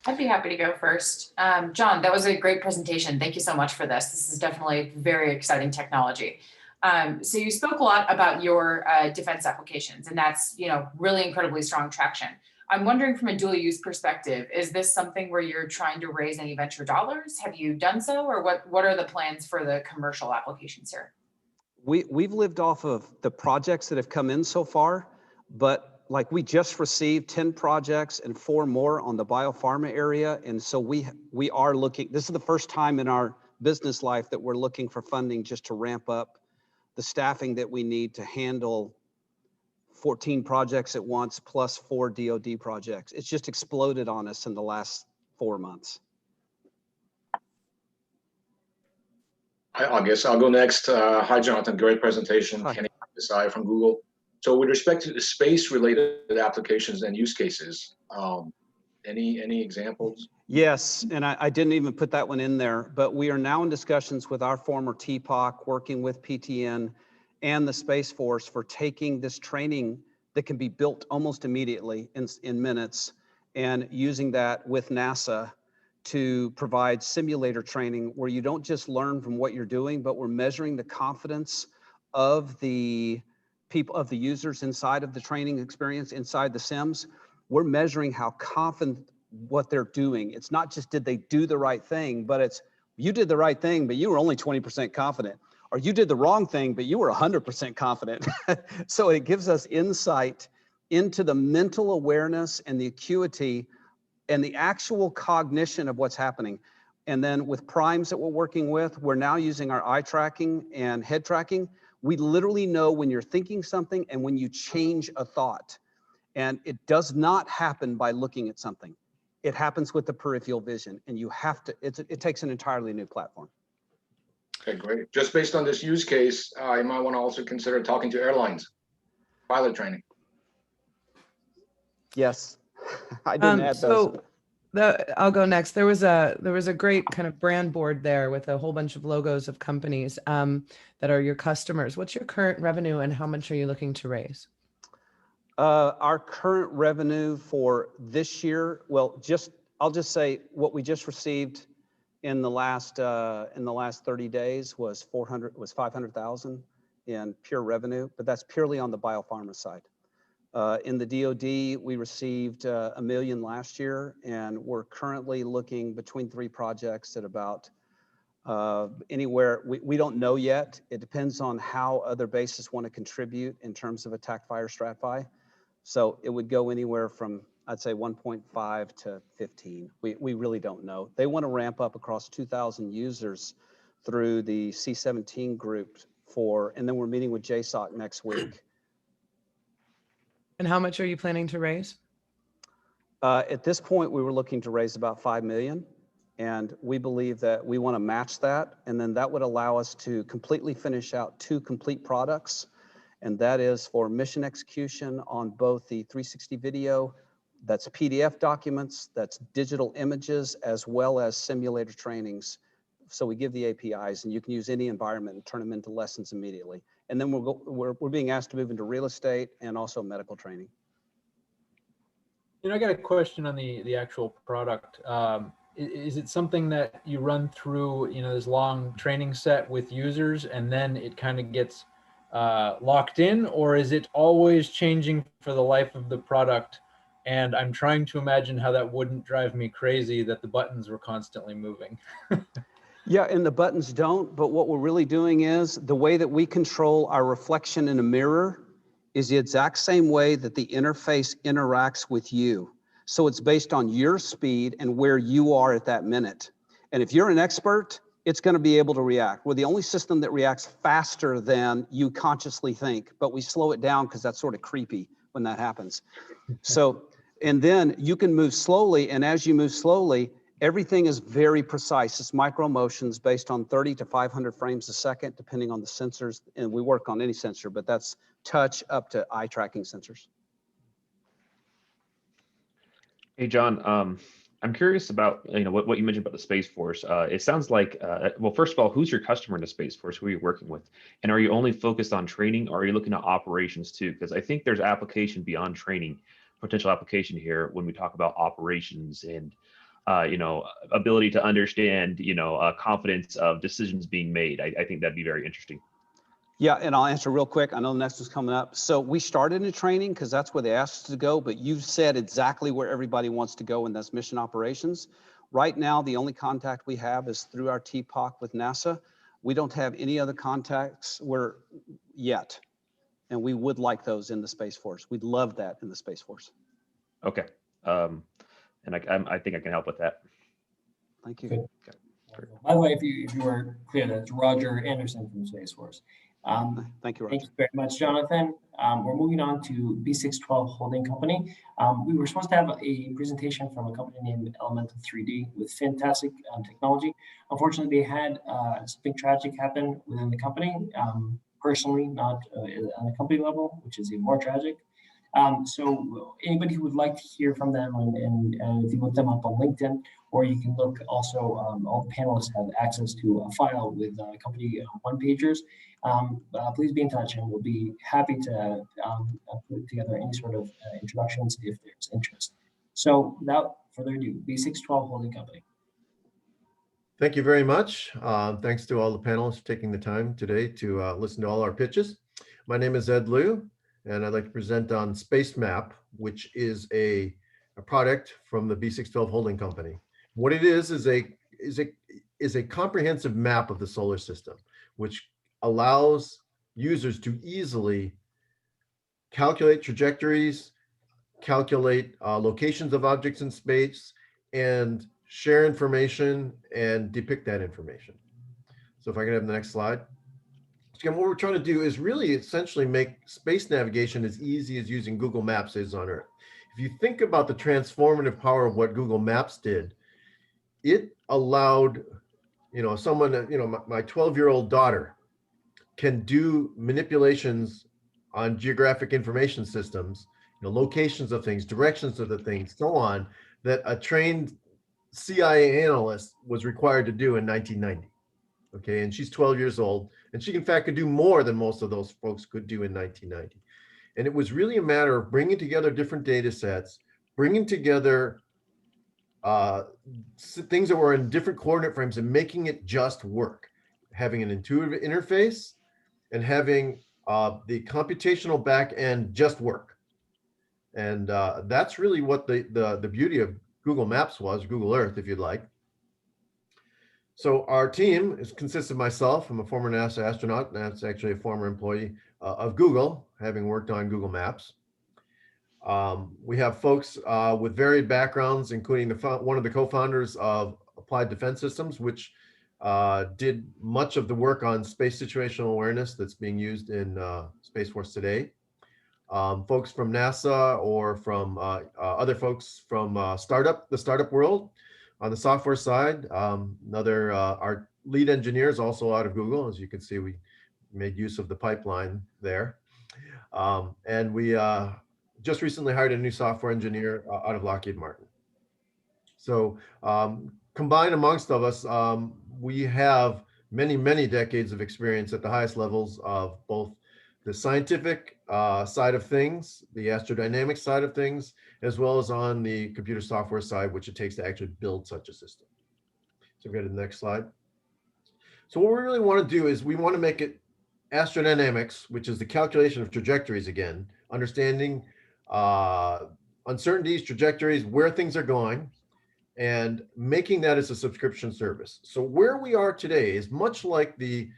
I'd be happy to go first. John, that was a great presentation. Thank you so much for this. This is definitely very exciting technology. So you spoke a lot about your defense applications, and that's really incredibly strong traction. I'm wondering from a dual use perspective, is this something where you're trying to raise any venture dollars? Have you done so, or what are the plans for the commercial applications here? We've lived off of the projects that have come in so far, but like we just received 10 projects and 4 more on the biopharma area. And so we are looking, this is the first time in our business life that we're looking for funding just to ramp up the staffing that we need to handle 14 projects at once plus 4 DoD projects. It's just exploded on us in the last 4 months. I guess I'll go next. Hi, Jonathan. Great presentation. Hi. Kenny Desai from Google. So with respect to the space-related applications and use cases, Any examples? Yes, and I didn't even put that one in there, but we are now in discussions with our former TPOC, working with PTN and the Space Force for taking this training that can be built almost immediately in minutes and using that with NASA to provide simulator training where you don't just learn from what you're doing, but we're measuring the confidence of the people, of the users inside of the training experience, inside the sims. We're measuring how confident what they're doing. It's not just did they do the right thing, but it's you did the right thing, but you were only 20% confident, or you did the wrong thing, but you were 100% confident. So it gives us insight into the mental awareness and the acuity and the actual cognition of what's happening. And then with primes that we're working with, we're now using our eye tracking and head tracking. We literally know when you're thinking something and when you change a thought. And it does not happen by looking at something. It happens with the peripheral vision, and you have to, it takes an entirely new platform. Okay, great. Just based on this use case, you might want to also consider talking to airlines, pilot training. Yes, I didn't add those. I'll go next. There was a great kind of brand board there with a whole bunch of logos of companies that are your customers. What's your current revenue and how much are you looking to raise? Our current revenue for this year, well, I'll just say what we just received in the last 30 days was 500,000 in pure revenue, but that's purely on the biopharma side. In the DoD, we received $1 million last year, and we're currently looking between 3 projects at about anywhere. We don't know yet. It depends on how other bases want to contribute in terms of attack, fire, strat-fi. So it would go anywhere from, I'd say 1.5 to 15. We really don't know. They want to ramp up across 2,000 users through the C17 group and then we're meeting with JSOC next week. And how much are you planning to raise? At this point, we were looking to raise about 5 million. And we believe that we want to match that. And then that would allow us to completely finish out 2 complete products. And that is for mission execution on both the 360 video, that's PDF documents, that's digital images, as well as simulator trainings. So we give the APIs and you can use any environment and turn them into lessons immediately. And then we're being asked to move into real estate and also medical training. I got a question on the actual product. Is it something that you run through, this long training set with users and then it kind of gets locked in, or is it always changing for the life of the product? And I'm trying to imagine how that wouldn't drive me crazy that the buttons were constantly moving. Yeah, and the buttons don't, but what we're really doing is the way that we control our reflection in a mirror is the exact same way that the interface interacts with you. So it's based on your speed and where you are at that minute. And if you're an expert, it's going to be able to react. We're the only system that reacts faster than you consciously think, but we slow it down because that's sort of creepy when that happens. So, and then you can move slowly, and as you move slowly, everything is very precise. It's micro motions based on 30 to 500 frames a second, depending on the sensors. And we work on any sensor, but that's touch up to eye tracking sensors. Hey, John, I'm curious about, what you mentioned about the Space Force. It sounds like, well, first of all, who's your customer in the Space Force? Who are you working with? And are you only focused on training, or are you looking at operations too? Because I think there's application beyond training, potential application here when we talk about operations and ability to understand, confidence of decisions being made. I think that'd be very interesting. Yeah, and I'll answer real quick. I know the next one's coming up. So we started in training because that's where they asked us to go, but you've said exactly where everybody wants to go, and that's mission operations. Right now, the only contact we have is through our TPOC with NASA. We don't have any other contacts yet, and we would like those in the Space Force. We'd love that in the Space Force. Okay, and I think I can help with that. Thank you. Okay. By the way, if you were clear, that's Roger Anderson from Space Force. Thank you, Roger. Thank you very much, Jonathan. We're moving on to B612 Holding Company. We were supposed to have a presentation from a company named Elemental 3D with fantastic technology. Unfortunately, they had something tragic happen within the company, personally, not on the company level, which is even more tragic. So anybody who would like to hear from them, and if you look them up on LinkedIn, or you can look also, all the panelists have access to a file with company one-pagers. Please be in touch, and we'll be happy to put together any sort of introductions if there's interest. So without further ado, B612 Holding Company. Thank you very much. Thanks to all the panelists for taking the time today to listen to all our pitches. My name is Ed Liu, and I'd like to present on Space Map, which is a product from the B612 Holding Company. What it is a comprehensive map of the solar system, which allows users to easily calculate trajectories, calculate locations of objects in space, and share information and depict that information. So if I can have the next slide. So again, what we're trying to do is really essentially make space navigation as easy as using Google Maps is on Earth. If you think about the transformative power of what Google Maps did, it allowed, someone, my 12-year-old daughter can do manipulations on geographic information systems, locations of things, directions of the things, so on, that a trained CIA analyst was required to do in 1990. Okay, and she's 12 years old, and she in fact could do more than most of those folks could do in 1990. And it was really a matter of bringing together different data sets, bringing together things that were in different coordinate frames and making it just work, having an intuitive interface and having the computational back end just work. And that's really what the beauty of Google Maps was, Google Earth, if you'd like. So our team consists of myself. I'm a former NASA astronaut. That's actually a former employee of Google, having worked on Google Maps. We have folks with varied backgrounds, including one of the co-founders of Applied Defense Systems, which did much of the work on space situational awareness that's being used in Space Force today. Folks from NASA or from other folks from the startup world. On the software side, our lead engineer is also out of Google. As you can see, we made use of the pipeline there. And we just recently hired a new software engineer out of Lockheed Martin. So combined amongst of us, we have many, many decades of experience at the highest levels of both the scientific side of things, the astrodynamic side of things, as well as on the computer software side, which it takes to actually build such a system. So go to the next slide. So what we really want to do is we want to make it astrodynamics, which is the calculation of trajectories again, understanding uncertainties, trajectories, where things are going, and making that as a subscription service. So where we are today is much like the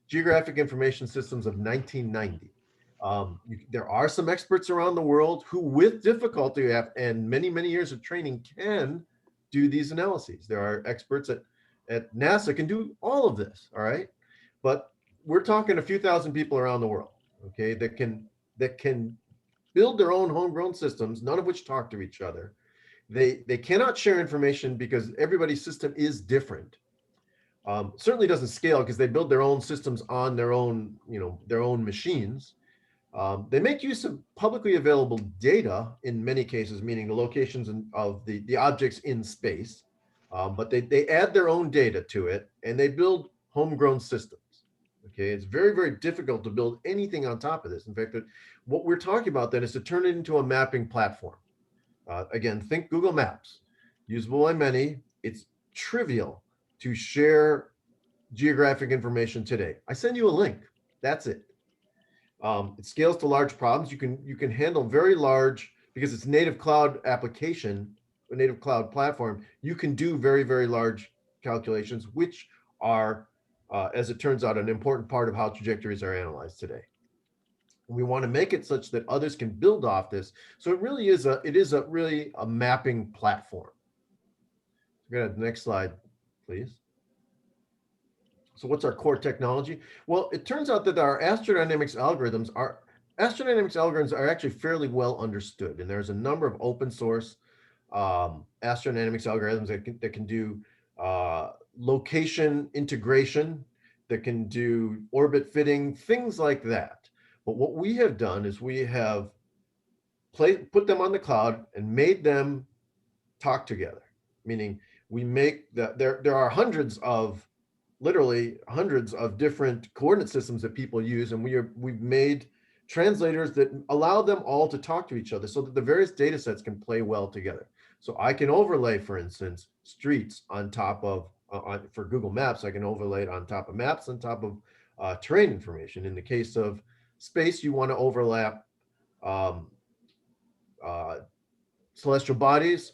geographic information systems of 1990. There are some experts around the world who, with difficulty and many, many years of training, can do these analyses. There are experts at NASA can do all of this, all right? But we're talking a few thousand people around the world, okay, that can build their own homegrown systems, none of which talk to each other. They cannot share information because everybody's system is different. Certainly doesn't scale because they build their own systems on their own, their own machines. They make use of publicly available data in many cases, meaning the locations of the objects in space, but they add their own data to it and they build homegrown systems. Okay, it's very, very difficult to build anything on top of this. In fact, what we're talking about then is to turn it into a mapping platform. Again, think Google Maps, usable by many. It's trivial to share geographic information today. I send you a link. That's it. It scales to large problems. You can handle very large, because it's native cloud application, a native cloud platform. You can do very, very large calculations, which are, as it turns out, an important part of how trajectories are analyzed today. We want to make it such that others can build off this. So it really is really a mapping platform. Go ahead, next slide, please. So what's our core technology? Well, it turns out that our astrodynamics algorithms are actually fairly well understood. And there's a number of open source astrodynamics algorithms that can do location integration, that can do orbit fitting, things like that. But what we have done is we have put them on the cloud and made them talk together. Meaning we make that there are literally hundreds of different coordinate systems that people use, and we've made translators that allow them all to talk to each other so that the various data sets can play well together. So I can overlay, for instance, streets on top of, for Google Maps, I can overlay it on top of maps, on top of terrain information. In the case of space, you want to overlap celestial bodies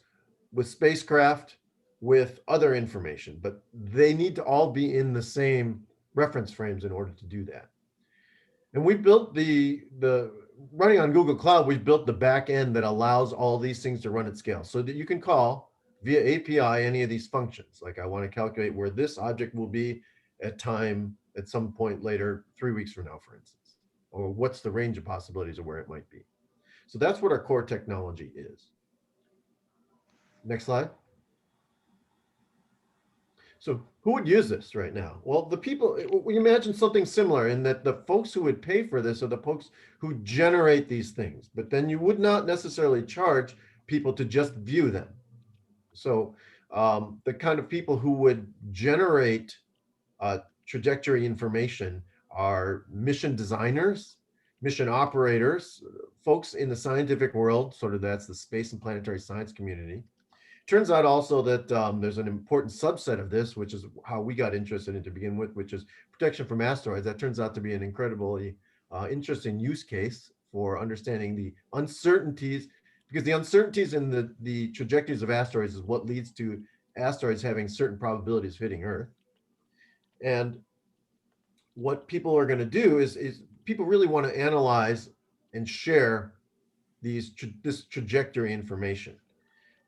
with spacecraft with other information, but they need to all be in the same reference frames in order to do that. And we built the running on Google Cloud, we've built the back end that allows all these things to run at scale so that you can call via API any of these functions. Like I want to calculate where this object will be at some point later, 3 weeks from now, for instance, or what's the range of possibilities of where it might be. So that's what our core technology is. Next slide. So who would use this right now? Well, the people, we imagine something similar in that the folks who would pay for this are the folks who generate these things, but then you would not necessarily charge people to just view them. So the kind of people who would generate trajectory information are mission designers, mission operators, folks in the scientific world, sort of that's the space and planetary science community. Turns out also that there's an important subset of this, which is how we got interested in to begin with, which is protection from asteroids. That turns out to be an incredibly interesting use case for understanding the uncertainties, because the uncertainties in the trajectories of asteroids is what leads to asteroids having certain probabilities of hitting Earth. And what people are going to do is people really want to analyze and share this trajectory information.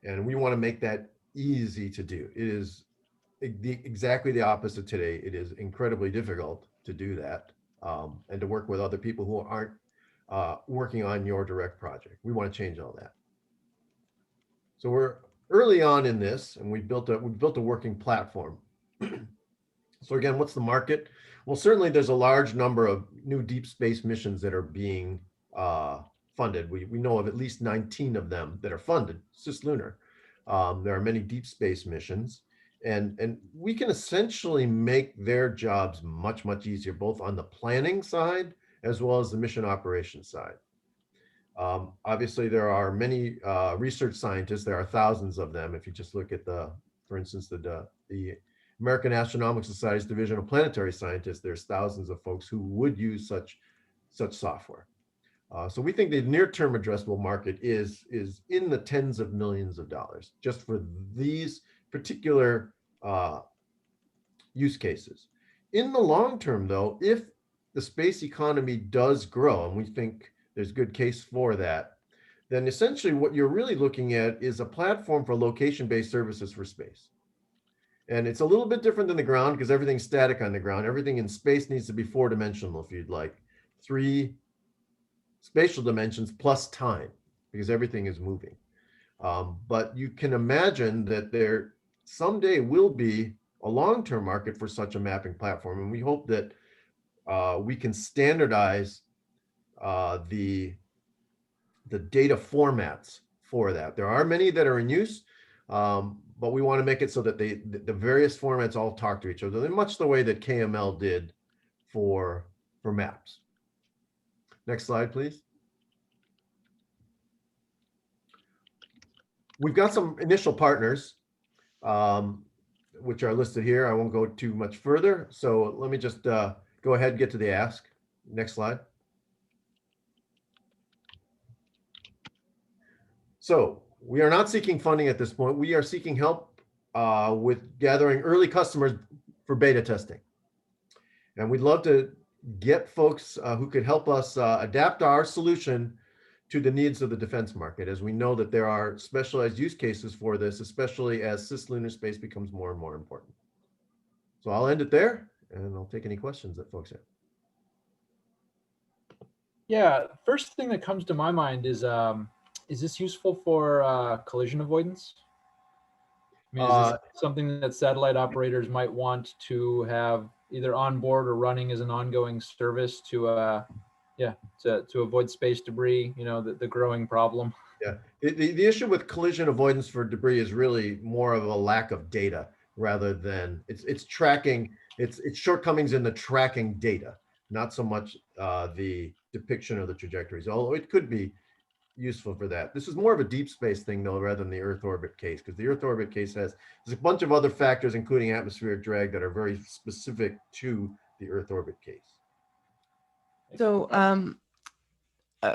And we want to make that easy to do. It is exactly the opposite today. It is incredibly difficult to do that and to work with other people who aren't working on your direct project. We want to change all that. So we're early on in this, and we built a working platform. So again, what's the market? Well, certainly there's a large number of new deep space missions that are being funded. We know of at least 19 of them that are funded, cislunar. There are many deep space missions, and we can essentially make their jobs much, much easier, both on the planning side as well as the mission operations side. Obviously, there are many research scientists. There are thousands of them. If you just look at for instance, the American Astronomical Society's Division of Planetary Scientists, there's thousands of folks who would use such software. So we think the near-term addressable market is in the tens of millions of dollars just for these particular use cases. In the long term, though, if the space economy does grow, and we think there's good case for that, then essentially what you're really looking at is a platform for location-based services for space. And it's a little bit different than the ground because everything's static on the ground. Everything in space needs to be four-dimensional if you'd like. 3 spatial dimensions plus time, because everything is moving. But you can imagine that there someday will be a long-term market for such a mapping platform. And we hope that we can standardize the data formats for that. There are many that are in use, but we want to make it so that the various formats all talk to each other in much the way that KML did for maps. Next slide, please. We've got some initial partners, which are listed here. I won't go too much further. So let me just go ahead and get to the ask. Next slide. So we are not seeking funding at this point. We are seeking help with gathering early customers for beta testing. And we'd love to get folks who could help us adapt our solution to the needs of the defense market, as we know that there are specialized use cases for this, especially as cislunar space becomes more and more important. So I'll end it there, and I'll take any questions that folks have. Yeah, first thing that comes to my mind is this useful for collision avoidance? I mean, is this something that satellite operators might want to have either on board or running as an ongoing service to Yeah, to avoid space debris, the growing problem. Yeah, the issue with collision avoidance for debris is really more of a lack of data rather than it's tracking its shortcomings in the tracking data, not so much the depiction of the trajectories, although it could be useful for that. This is more of a deep space thing though, rather than the Earth orbit case, because the Earth orbit case there's a bunch of other factors, including atmospheric drag, that are very specific to the Earth orbit case. So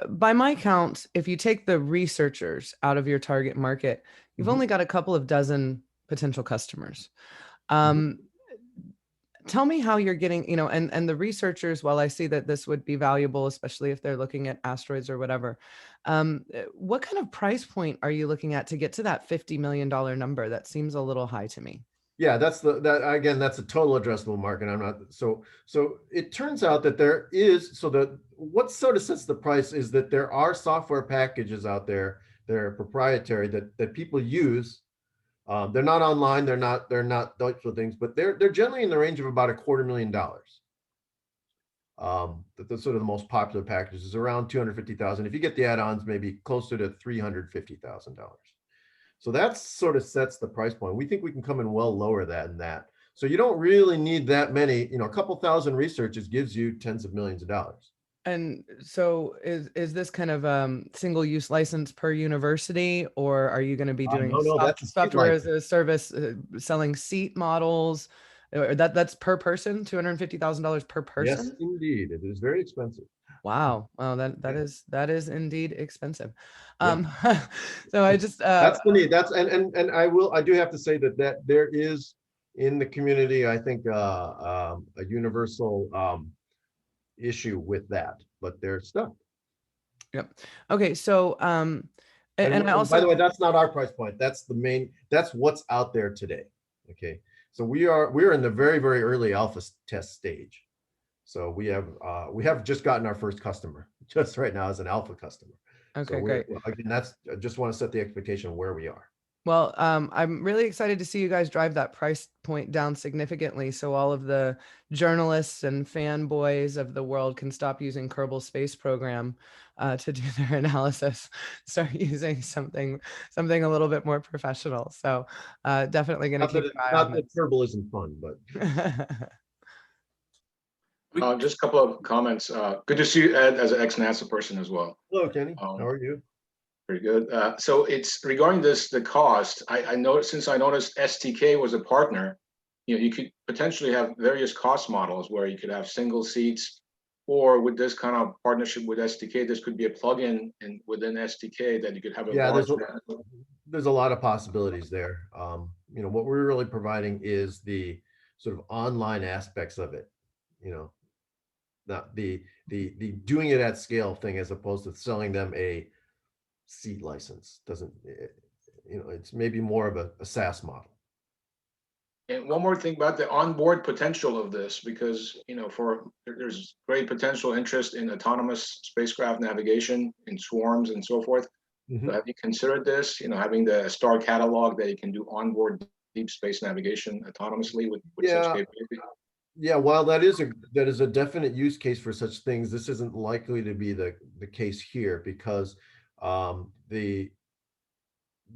by my count, if you take the researchers out of your target market, you've only got a couple of dozen potential customers. Tell me how you're getting, and the researchers, while I see that this would be valuable, especially if they're looking at asteroids or whatever, what kind of price point are you looking at to get to that $50 million number? That seems a little high to me. Yeah, that's a total addressable market. I'm not so it turns out that there is, what sort of sets the price is that there are software packages out there that are proprietary that people use. They're not online, they're not types of things, but they're generally in the range of about $250,000. That's sort of the most popular packages is around 250,000. If you get the add-ons, maybe closer to $350,000. So that sort of sets the price point. We think we can come in well lower than that. So you don't really need that many, a couple thousand researchers gives you tens of millions of dollars. And so is this kind of single-use license per university, or are you going to be doing software as a service, selling seat models? Or that's per person, $250,000 per person? Yes, indeed. It is very expensive. Wow. Well, that is indeed expensive. So I just that's the need. That's and I do have to say that there is in the community, I think a universal issue with that, but they're stuck. Yep. Okay. So and I also, by the way, that's not our price point. That's what's out there today. Okay. So we are in the very, very early alpha test stage. So we have just gotten our first customer just right now as an alpha customer. Okay, so great. Again, I just want to set the expectation of where we are. Well, I'm really excited to see you guys drive that price point down significantly, so all of the journalists and fanboys of the world can stop using Kerbal Space Program to do their analysis, start using something a little bit more professional. So definitely going to keep an eye on that Kerbal isn't fun, but. Just a couple of comments. Good to see you, Ed, as an ex-NASA person as well. Hello, Kenny. How are you? Very good. So it's regarding the cost. I noticed STK was a partner, you could potentially have various cost models where you could have single seats, or with this kind of partnership with STK, this could be a plugin within STK that you could have there's a lot of possibilities there. What we're really providing is the sort of online aspects of it. Not the doing it at scale thing, as opposed to selling them a seat license. It's maybe more of a SaaS model. And one more thing about the onboard potential of this, because there's great potential interest in autonomous spacecraft navigation in swarms and so forth. So have you considered this? Having the star catalog that you can do onboard deep space navigation autonomously with such capability. Yeah, while that is a definite use case for such things, this isn't likely to be the case here, because the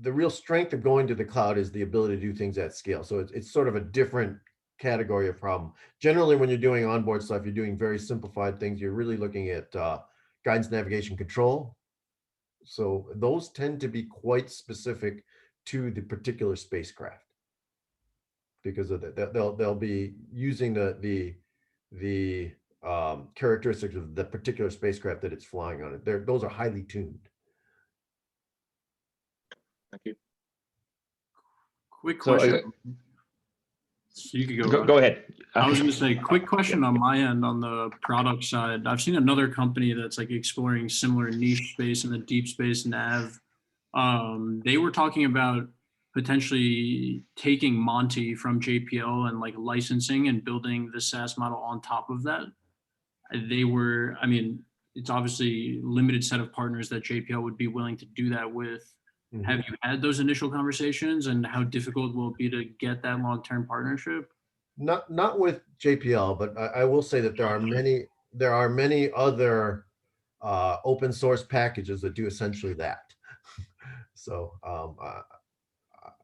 real strength of going to the cloud is the ability to do things at scale. So it's sort of a different category of problem. Generally, when you're doing onboard stuff, you're doing very simplified things. You're really looking at guidance, navigation, control. So those tend to be quite specific to the particular spacecraft. Because of that, they'll be using the characteristics of the particular spacecraft that it's flying on. Those are highly tuned. Thank you. Quick question. You could go ahead. I was going to say, quick question on my end on the product side. I've seen another company that's like exploring similar niche space in the deep space nav. They were talking about potentially taking Monty from JPL and like licensing and building the SaaS model on top of that. It's obviously limited set of partners that JPL would be willing to do that with. Have you had those initial conversations, and how difficult will it be to get that long-term partnership? Not with JPL, but I will say that there are many other open source packages that do essentially that. So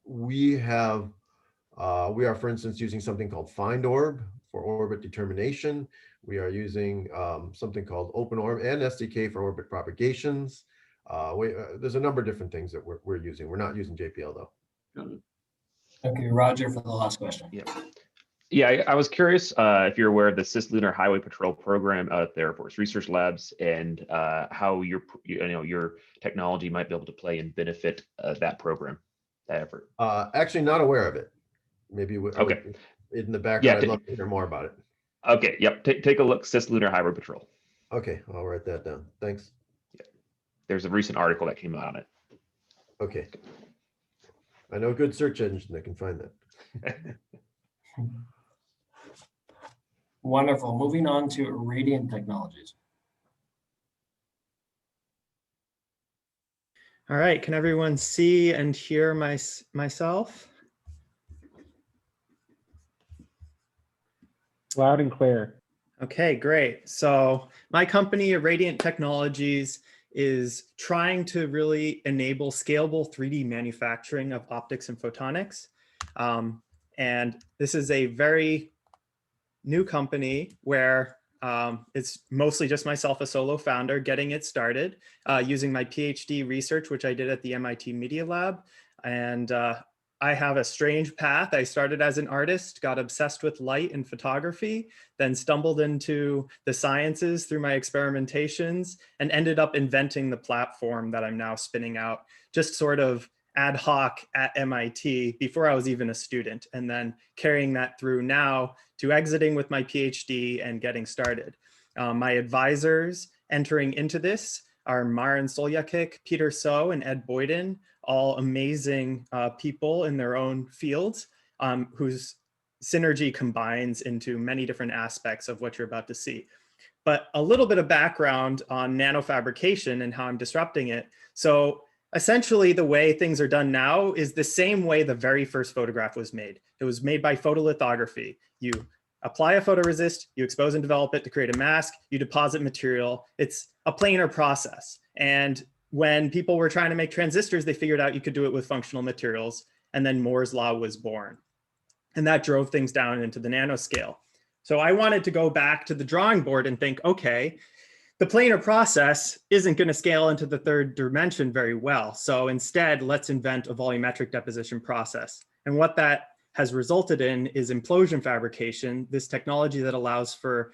we are, for instance, using something called FindOrb for orbit determination. We are using something called OpenOrb and SDK for orbit propagations. There's a number of different things that we're using. We're not using JPL though. Okay, Roger, for the last question. Yeah, I was curious if you're aware of the Cislunar Highway Patrol program at the Air Force Research Labs and how your technology might be able to play and benefit that program, that effort. Actually, not aware of it. Maybe okay. In the background, I'd love to hear more about it. Okay, yep. Take a look, Cislunar Highway Patrol. Okay, I'll write that down. Thanks. Yeah. There's a recent article that came out on it. Okay. I know a good search engine that can find that. Wonderful. Moving on to Radiant Technologies. All right, can everyone see and hear myself? Loud and clear. Okay, great. So my company, Radiant Technologies, is trying to really enable scalable 3D manufacturing of optics and photonics. And this is a very new company where it's mostly just myself, a solo founder, getting it started using my PhD research, which I did at the MIT Media Lab. And I have a strange path. I started as an artist, got obsessed with light and photography, then stumbled into the sciences through my experimentations and ended up inventing the platform that I'm now spinning out, just sort of ad hoc at MIT before I was even a student, and then carrying that through now to exiting with my PhD and getting started. My advisors entering into this are Maren Soljakic, Peter So, and Ed Boyden, all amazing people in their own fields whose synergy combines into many different aspects of what you're about to see. But a little bit of background on nanofabrication and how I'm disrupting it. So essentially the way things are done now is the same way the very first photograph was made. It was made by photolithography. You apply a photoresist, you expose and develop it to create a mask, you deposit material. It's a planar process. And when people were trying to make transistors, they figured out you could do it with functional materials. And then Moore's law was born. And that drove things down into the nanoscale. So I wanted to go back to the drawing board and think, okay, the planar process isn't going to scale into the third dimension very well. So instead, let's invent a volumetric deposition process. And what that has resulted in is implosion fabrication, this technology that allows for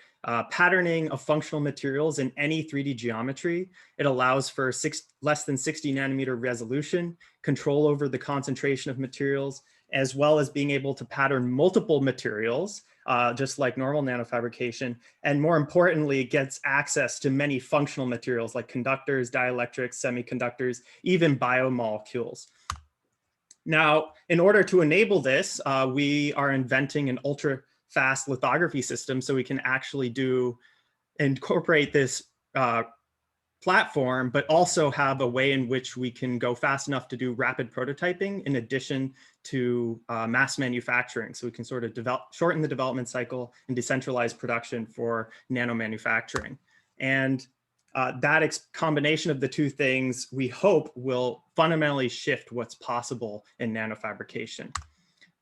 patterning of functional materials in any 3D geometry. It allows for less than 60 nanometer resolution, control over the concentration of materials, as well as being able to pattern multiple materials, just like normal nanofabrication. And more importantly, it gets access to many functional materials like conductors, dielectrics, semiconductors, even biomolecules. Now, in order to enable this, we are inventing an ultra fast lithography system so we can actually incorporate this platform, but also have a way in which we can go fast enough to do rapid prototyping in addition to mass manufacturing. So we can sort of shorten the development cycle and decentralize production for nano manufacturing. And that combination of the two things, we hope, will fundamentally shift what's possible in nanofabrication.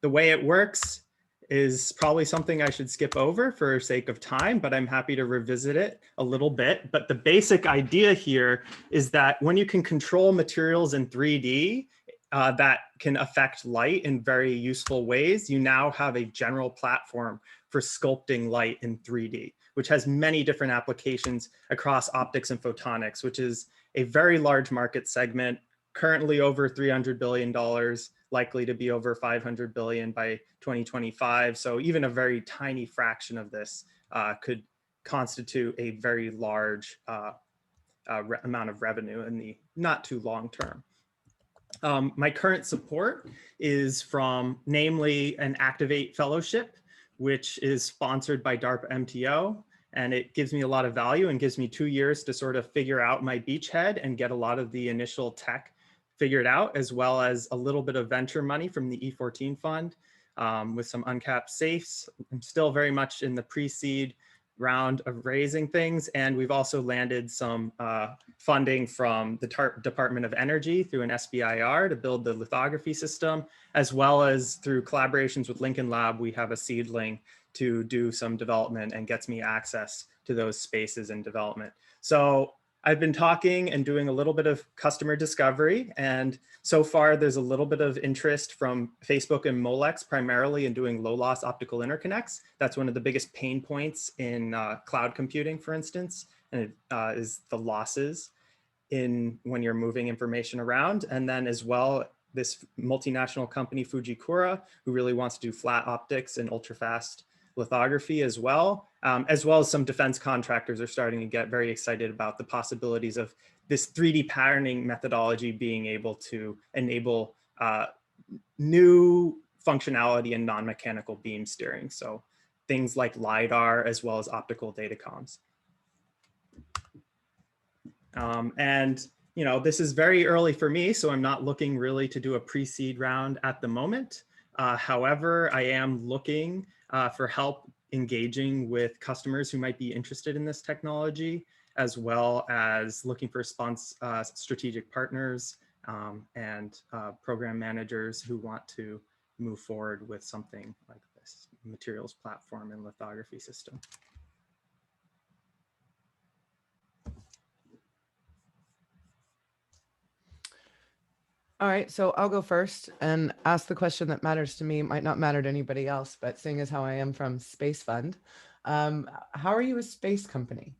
The way it works is probably something I should skip over for sake of time, but I'm happy to revisit it a little bit. But the basic idea here is that when you can control materials in 3D that can affect light in very useful ways, you now have a general platform for sculpting light in 3D, which has many different applications across optics and photonics, which is a very large market segment, currently over $300 billion, likely to be over 500 billion by 2025. So even a very tiny fraction of this could constitute a very large amount of revenue in the not too long term. My current support is from namely an Activate Fellowship, which is sponsored by DARPA MTO. And it gives me a lot of value and gives me 2 years to sort of figure out my beachhead and get a lot of the initial tech figured out, as well as a little bit of venture money from the E14 fund with some uncapped safes. I'm still very much in the pre-seed round of raising things, and we've also landed some funding from the Department of Energy through an SBIR to build the lithography system, as well as through collaborations with Lincoln Lab. We have a seedling to do some development and gets me access to those spaces in development. So I've been talking and doing a little bit of customer discovery, and so far there's a little bit of interest from Facebook and Molex primarily in doing low loss optical interconnects. That's one of the biggest pain points in cloud computing, for instance, and it is the losses in when you're moving information around. And then as well, this multinational company, Fujikura, who really wants to do flat optics and ultra-fast lithography as well as some defense contractors are starting to get very excited about the possibilities of this 3D patterning methodology being able to enable new functionality in non-mechanical beam steering. So things like LiDAR as well as optical datacomms. And this is very early for me, so I'm not looking really to do a pre-seed round at the moment. However, I am looking for help engaging with customers who might be interested in this technology, as well as looking for strategic partners and program managers who want to move forward with something like this materials platform and lithography system. All right, so I'll go first and ask the question that matters to me. Might not matter to anybody else, but seeing as how I am from Space Fund, how are you a space company?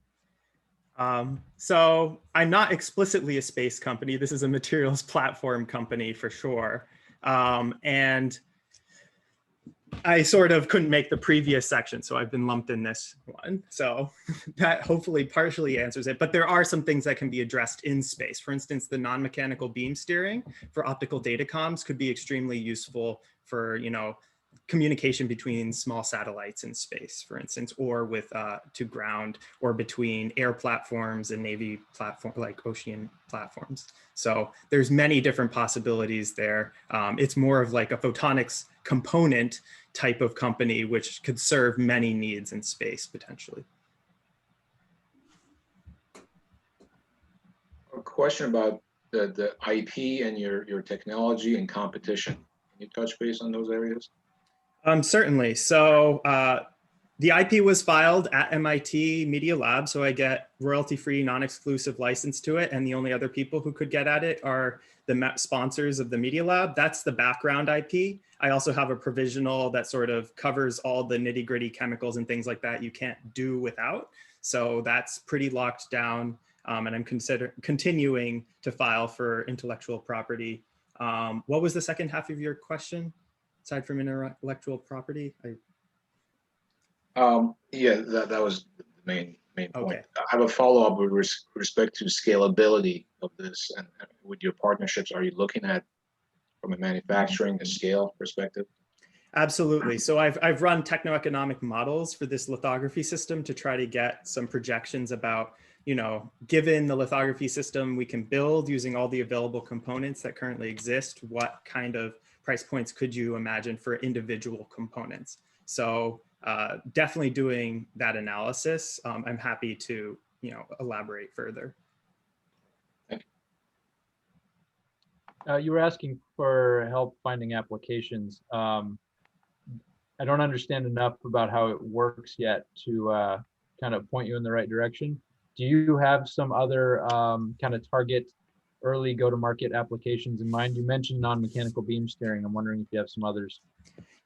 So I'm not explicitly a space company. This is a materials platform company for sure. And I sort of couldn't make the previous section, so I've been lumped in this one. So that hopefully partially answers it. But there are some things that can be addressed in space. For instance, the non-mechanical beam steering for optical datacomms could be extremely useful for, communication between small satellites in space, for instance, or with to ground, or between air platforms and Navy platform, like ocean platforms. So there's many different possibilities there. It's more of like a photonics component type of company, which could serve many needs in space potentially. A question about the IP and your technology and competition. Can you touch base on those areas? Certainly. So the IP was filed at MIT Media Lab, so I get royalty-free, non-exclusive license to it, and the only other people who could get at it are the sponsors of the Media Lab. That's the background IP. I also have a provisional that sort of covers all the nitty-gritty chemicals and things like that you can't do without. So that's pretty locked down, and I'm continuing to file for intellectual property. What was the second half of your question? Aside from intellectual property? Yeah, that was the main point. Okay. I have a follow-up with respect to scalability of this, and with your partnerships, are you looking at from a manufacturing a scale perspective? Absolutely. So I've run techno-economic models for this lithography system to try to get some projections about, given the lithography system we can build using all the available components that currently exist, what kind of price points could you imagine for individual components? So definitely doing that analysis. I'm happy to, elaborate further. You were asking for help finding applications. I don't understand enough about how it works yet to kind of point you in the right direction. Do you have some other kind of target early go-to-market applications in mind? You mentioned non-mechanical beam steering. I'm wondering if you have some others.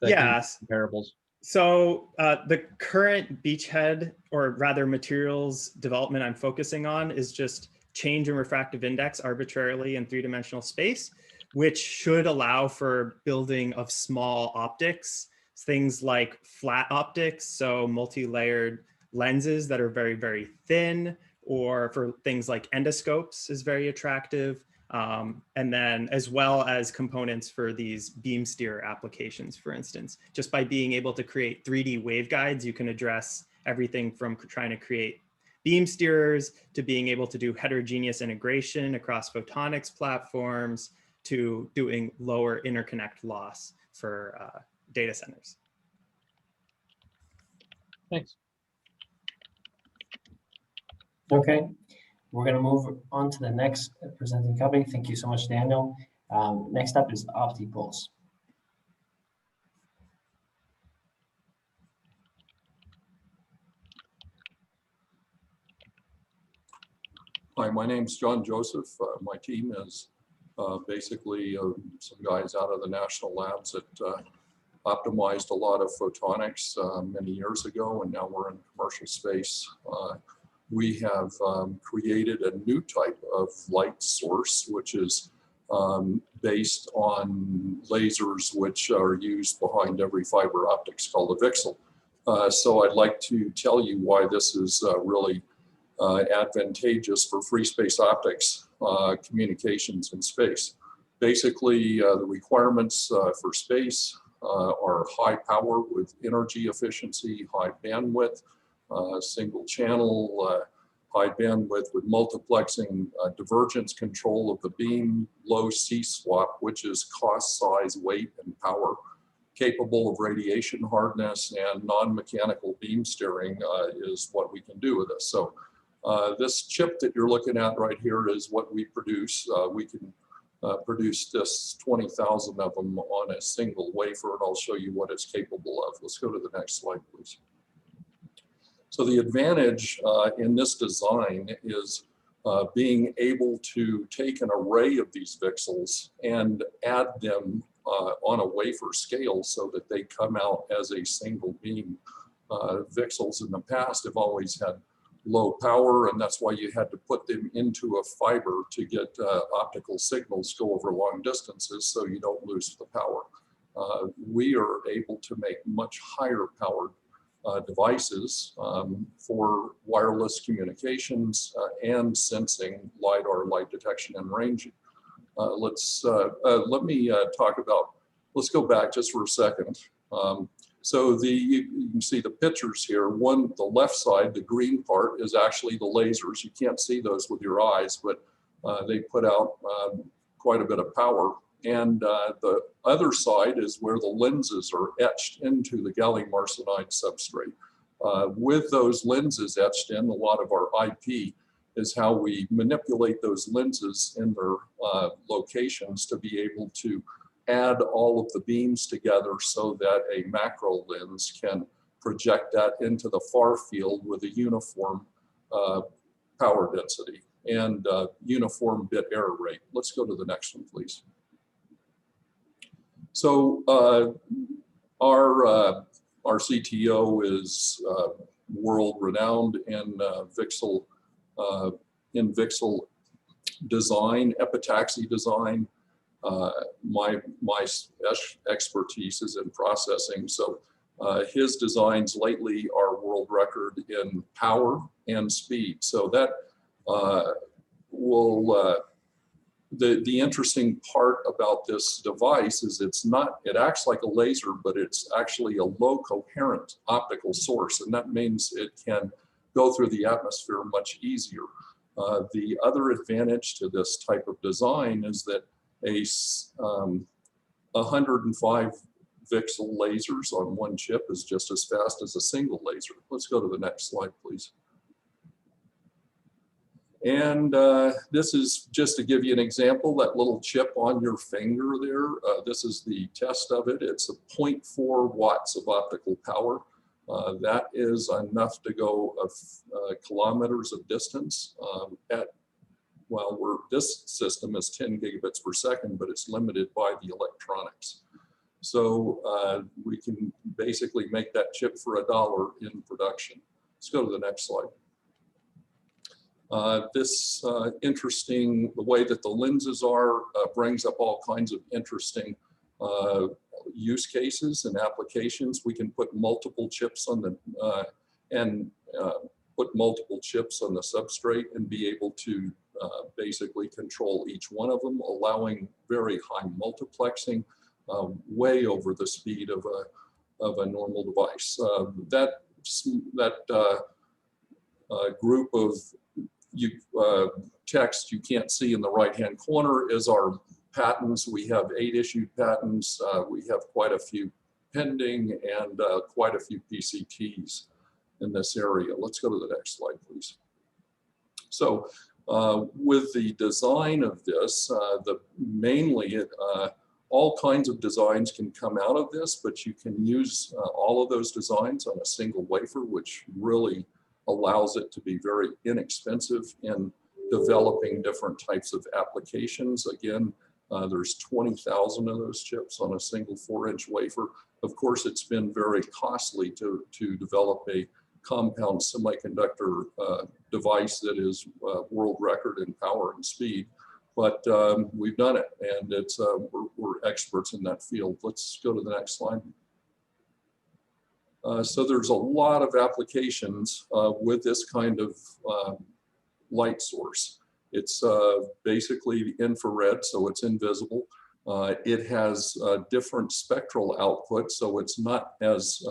Yes. Comparables. So the current beachhead, or rather materials development I'm focusing on, is just change in refractive index arbitrarily in three-dimensional space, which should allow for building of small optics, things like flat optics, so multi-layered lenses that are very, very thin, or for things like endoscopes is very attractive. And then as well as components for these beam steer applications, for instance. Just by being able to create 3D waveguides, you can address everything from trying to create beam steerers to being able to do heterogeneous integration across photonics platforms to doing lower interconnect loss for data centers. Thanks. Okay, we're going to move on to the next presenting company. Thank you so much, Daniel. Next up is Optic Pulse. Hi, my name's John Joseph. My team is basically some guys out of the national labs that optimized a lot of photonics many years ago, and now we're in commercial space. We have created a new type of light source, which is based on lasers which are used behind every fiber optics called a VCSEL. So I'd like to tell you why this is really advantageous for free space optics communications in space. Basically, the requirements for space are high power with energy efficiency, high bandwidth, single channel, high bandwidth with multiplexing, divergence control of the beam, low C-swap, which is cost, size, weight, and power, capable of radiation hardness, and non-mechanical beam steering is what we can do with this. So this chip that you're looking at right here is what we produce. We can produce this 20,000 of them on a single wafer, and I'll show you what it's capable of. Let's go to the next slide, please. So the advantage in this design is being able to take an array of these VCSELs and add them on a wafer scale so that they come out as a single beam. VCSELs in the past have always had low power, and that's why you had to put them into a fiber to get optical signals go over long distances so you don't lose the power. We are able to make much higher powered devices for wireless communications and sensing, LiDAR, light detection and ranging. Let me talk about, let's go back just for a second. So you can see the pictures here. One, the left side, the green part is actually the lasers. You can't see those with your eyes, but they put out quite a bit of power. And the other side is where the lenses are etched into the gallium arsenide substrate. With those lenses etched in, a lot of our IP is how we manipulate those lenses in their locations to be able to add all of the beams together so that a macro lens can project that into the far field with a uniform power density and uniform bit error rate. Let's go to the next one, please. So our CTO is world renowned in VCSEL design, epitaxy design. My expertise is in processing. So his designs lately are world record in power and speed. So that will the interesting part about this device is it acts like a laser, but it's actually a low coherent optical source. And that means it can go through the atmosphere much easier. The other advantage to this type of design is that 105 VCSEL lasers on one chip is just as fast as a single laser. Let's go to the next slide, please. And this is just to give you an example, that little chip on your finger there, this is the test of it. It's a 0.4 watts of optical power. That is enough to go kilometers of distance this system is 10 gigabits per second, but it's limited by the electronics. So we can basically make that chip for $1 in production. Let's go to the next slide. This interesting, the way that the lenses are brings up all kinds of interesting use cases and applications. We can put multiple chips on the substrate and be able to basically control each one of them, allowing very high multiplexing, way over the speed of a normal device. That group of text you can't see in the right-hand corner is our patents. We have 8 issued patents. We have quite a few pending and quite a few PCTs in this area. Let's go to the next slide, please. So with the design of this, mainly all kinds of designs can come out of this, but you can use all of those designs on a single wafer, which really allows it to be very inexpensive in developing different types of applications. Again, there's 20,000 of those chips on a single 4-inch wafer. Of course, it's been very costly to develop a compound semiconductor device that is world record in power and speed. But we've done it, and it's we're experts in that field. Let's go to the next slide. So there's a lot of applications with this kind of light source. It's basically infrared, so it's invisible. It has different spectral output, so it's not as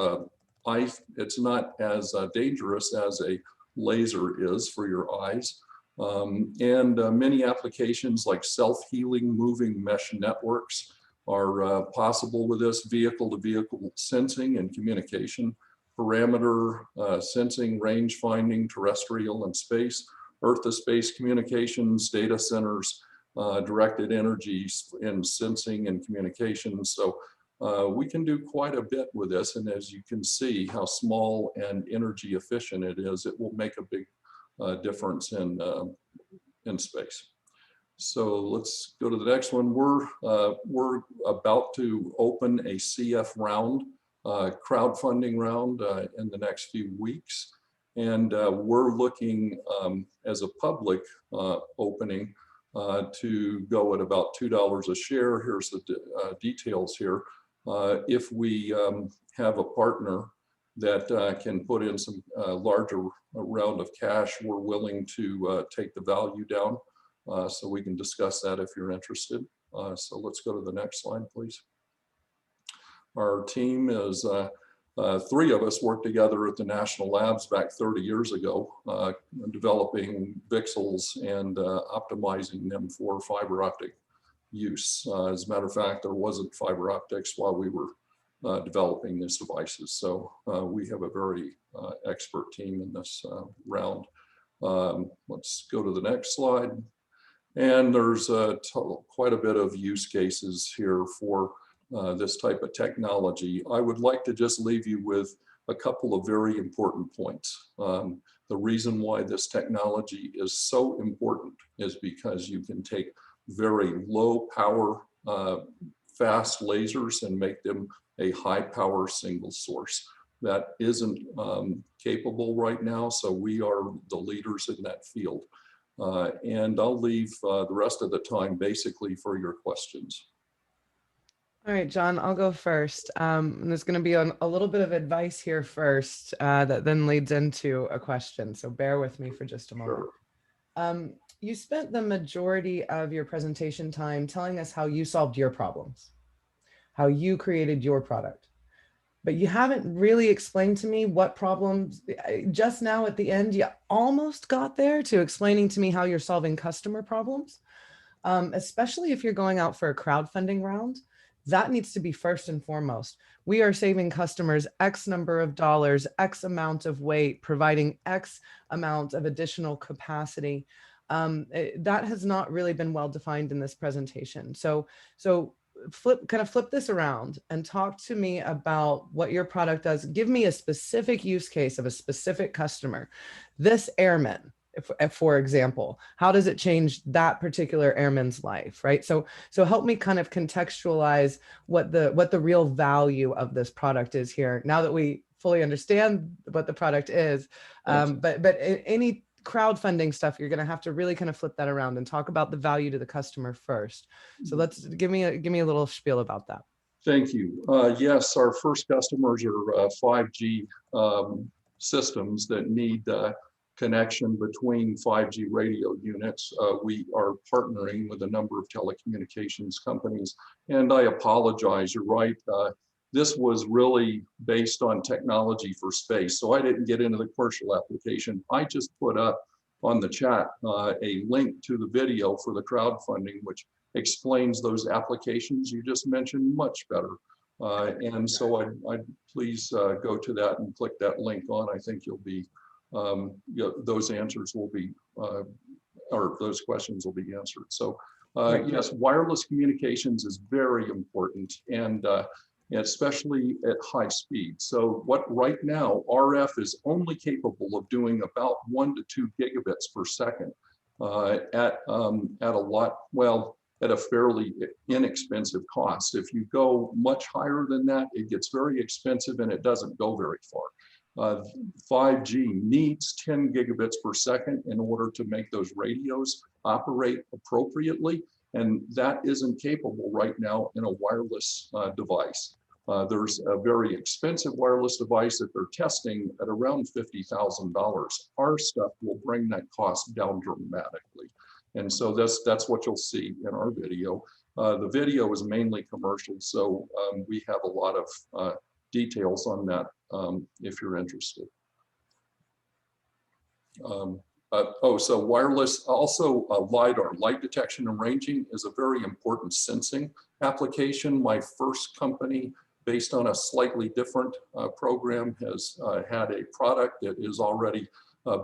dangerous as a laser is for your eyes. Many applications like self-healing moving mesh networks are possible with this. Vehicle-to-vehicle sensing and communication, parameter sensing, range finding, terrestrial and space, earth-to-space communications, data centers, directed energy and sensing and communications. So we can do quite a bit with this. And as you can see how small and energy efficient it is, it will make a big difference in space. So let's go to the next one. We're about to open a CF round, crowdfunding round in the next few weeks. And we're looking as a public opening to go at about $2 a share. Here's the details here. If we have a partner that can put in some larger round of cash, we're willing to take the value down. So we can discuss that if you're interested. So let's go to the next slide, please. Our team is, 3 of us worked together at the National Labs back 30 years ago, developing VCSELs and optimizing them for fiber optic use. As a matter of fact, there wasn't fiber optics while we were developing these devices. So we have a very expert team in this round. Let's go to the next slide. And there's quite a bit of use cases here for this type of technology. I would like to just leave you with a couple of very important points. The reason why this technology is so important is because you can take very low power, fast lasers and make them a high power single source. That isn't capable right now, so we are the leaders in that field. And I'll leave the rest of the time basically for your questions. All right, John, I'll go first. And there's going to be a little bit of advice here first that then leads into a question. So bear with me for just a moment. Sure. You spent the majority of your presentation time telling us how you solved your problems, how you created your product. But you haven't really explained to me what problems. Just now at the end, you almost got there to explaining to me how you're solving customer problems, especially if you're going out for a crowdfunding round. That needs to be first and foremost. We are saving customers X number of dollars, X amount of weight, providing X amount of additional capacity. That has not really been well defined in this presentation. So flip this around and talk to me about what your product does. Give me a specific use case of a specific customer. This airman, for example, how does it change that particular airman's life, right? So help me kind of contextualize what the real value of this product is here. Now that we fully understand what the product is, but any crowdfunding stuff, you're going to have to really kind of flip that around and talk about the value to the customer first. So let's give me a little spiel about that. Thank you. Yes, our first customers are 5G systems that need connection between 5G radio units. We are partnering with a number of telecommunications companies, and I apologize, you're right. This was really based on technology for space, so I didn't get into the commercial application. I just put up on the chat a link to the video for the crowdfunding, which explains those applications you just mentioned much better. And so I'd please go to that and click that link on. I think you'll be those answers will be, or those questions will be answered. So Right. yes, wireless communications is very important, and especially at high speed. So what right now, RF is only capable of doing about 1 to 2 gigabits per second at a lot, well, at a fairly inexpensive cost. If you go much higher than that, it gets very expensive and it doesn't go very far. 5G needs 10 gigabits per second in order to make those radios operate appropriately, and that isn't capable right now in a wireless device. There's a very expensive wireless device that they're testing at around $50,000. Our stuff will bring that cost down dramatically. And so that's what you'll see in our video. The video is mainly commercial, so we have a lot of details on that if you're interested. So wireless, also LiDAR, light detection and ranging, is a very important sensing application. My first company, based on a slightly different program, has had a product that is already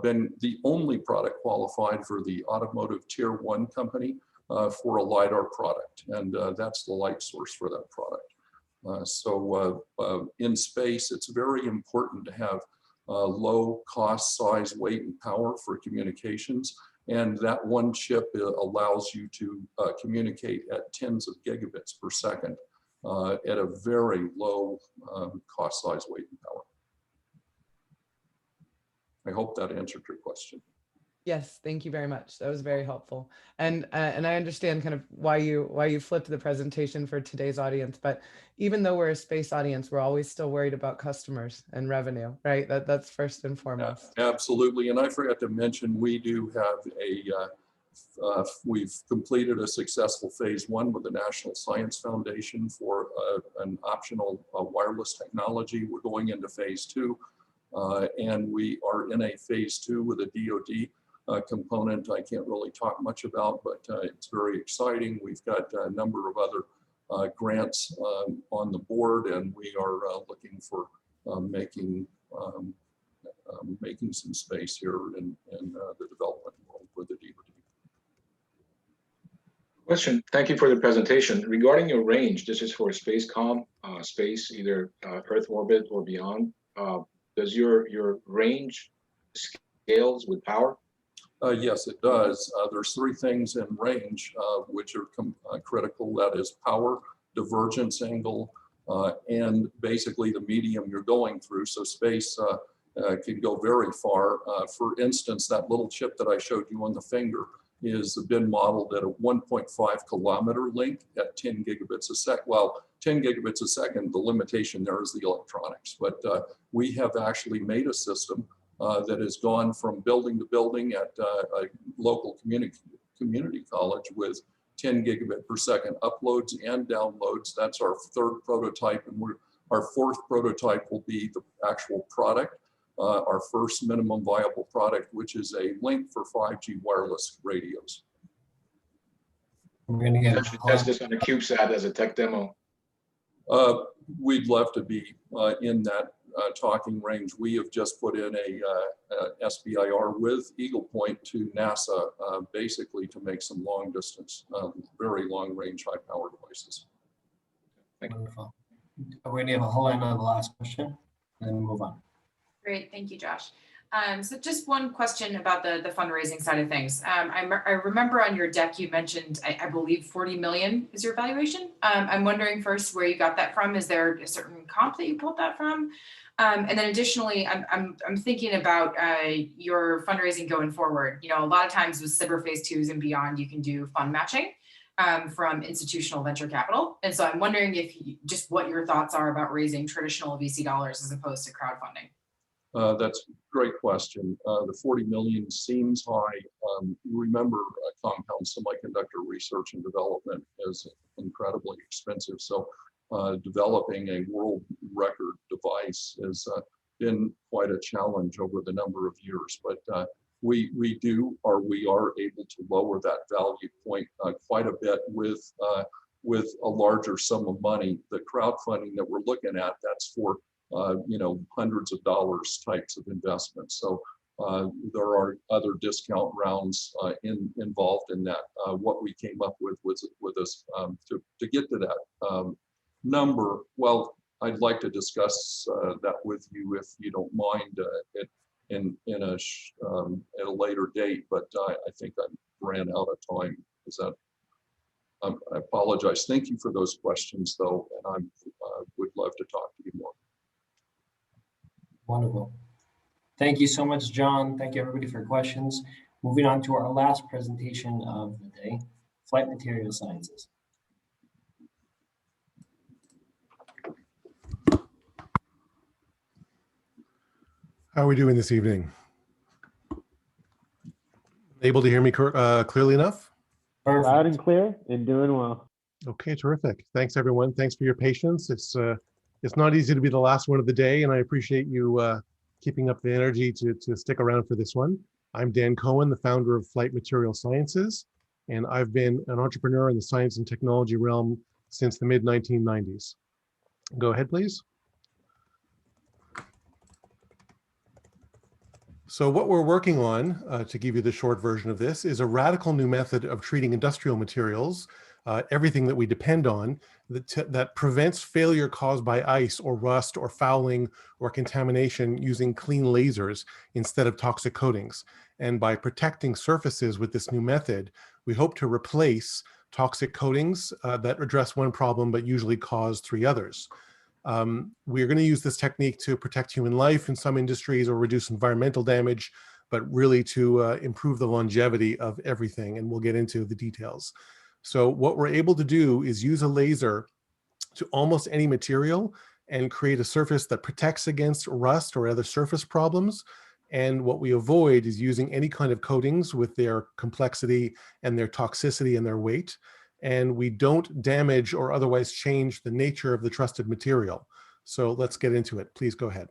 been the only product qualified for the automotive tier 1 company for a LiDAR product. And that's the light source for that product. So in space, it's very important to have low cost, size, weight, and power for communications. And that one chip allows you to communicate at tens of gigabits per second at a very low cost, size, weight, and power. I hope that answered your question. Yes, thank you very much. That was very helpful. And I understand kind of why you flipped the presentation for today's audience. But even though we're a space audience, we're always still worried about customers and revenue, right? That's first and foremost. Absolutely. And I forgot to mention, we do have we've completed a successful phase 1 with the National Science Foundation for an optional wireless technology. We're going into phase 2. And we are in a phase 2 with a DoD component I can't really talk much about, but it's very exciting. We've got a number of other grants on the board, and we are looking for making some space here in the development world with the DoD. Question. Thank you for the presentation. Regarding your range, this is for space comm, space, either Earth orbit or beyond. Does your range scales with power? Yes, it does. There's 3 things in range which are critical. That is power, divergence angle, and basically the medium you're going through. So space can go very far. For instance, that little chip that I showed you on the finger is been modeled at a 1.5 kilometer link at 10 gigabits a second. Well, 10 gigabits a second, the limitation there is the electronics. But we have actually made a system that has gone from building to building at a local community college with 10 gigabit per second uploads and downloads. That's our 3rd prototype, and our 4th prototype will be the actual product. Our first minimum viable product, which is a link for 5G wireless radios. We're going to test this on a CubeSat as a tech demo. We'd love to be in that talking range. We have just put in a SBIR with Eagle Point to NASA, basically to make some long distance, very long range, high power devices. Wonderful. We're going to have a whole end on the last question and then move on. Great, thank you, Josh. So just one question about the fundraising side of things. I remember on your deck you mentioned, I believe 40 million is your valuation. I'm wondering first where you got that from. Is there a certain comp that you pulled that from? And then additionally, I'm thinking about your fundraising going forward. You know, a lot of times with SBIR phase 2s and beyond, you can do fund matching from institutional venture capital. And so I'm wondering if just what your thoughts are about raising traditional VC dollars as opposed to crowdfunding. That's a great question. The 40 million seems high. Remember, compound semiconductor research and development is incredibly expensive. So developing a world record device has been quite a challenge over the number of years. But we are able to lower that value point quite a bit with a larger sum of money. The crowdfunding that we're looking at, that's for hundreds of dollars types of investments. So there are other discount rounds involved in that. What we came up with was to get to that number. Well, I'd like to discuss that with you if you don't mind at a later date, but I think I ran out of time. Is that? I apologize. Thank you for those questions, though, and I would love to talk to you more. Wonderful. Thank you so much, John. Thank you, everybody, for your questions. Moving on to our last presentation of the day, Flight Material Sciences. How are we doing this evening? Able to hear me clearly enough? Perfect. Loud and clear and doing well. Okay, terrific. Thanks, everyone. Thanks for your patience. It's not easy to be the last one of the day, and I appreciate you keeping up the energy to stick around for this one. I'm Dan Cohen, the founder of Flight Material Sciences, and I've been an entrepreneur in the science and technology realm since the mid-1990s. Go ahead, please. So what we're working on, to give you the short version of this, is a radical new method of treating industrial materials, everything that we depend on, that prevents failure caused by ice or rust or fouling or contamination using clean lasers instead of toxic coatings. And by protecting surfaces with this new method, we hope to replace toxic coatings that address one problem but usually cause 3 others. We're going to use this technique to protect human life in some industries or reduce environmental damage, but really to improve the longevity of everything, and we'll get into the details. So what we're able to do is use a laser to almost any material and create a surface that protects against rust or other surface problems. And what we avoid is using any kind of coatings with their complexity and their toxicity and their weight. And we don't damage or otherwise change the nature of the trusted material. So let's get into it. Please go ahead.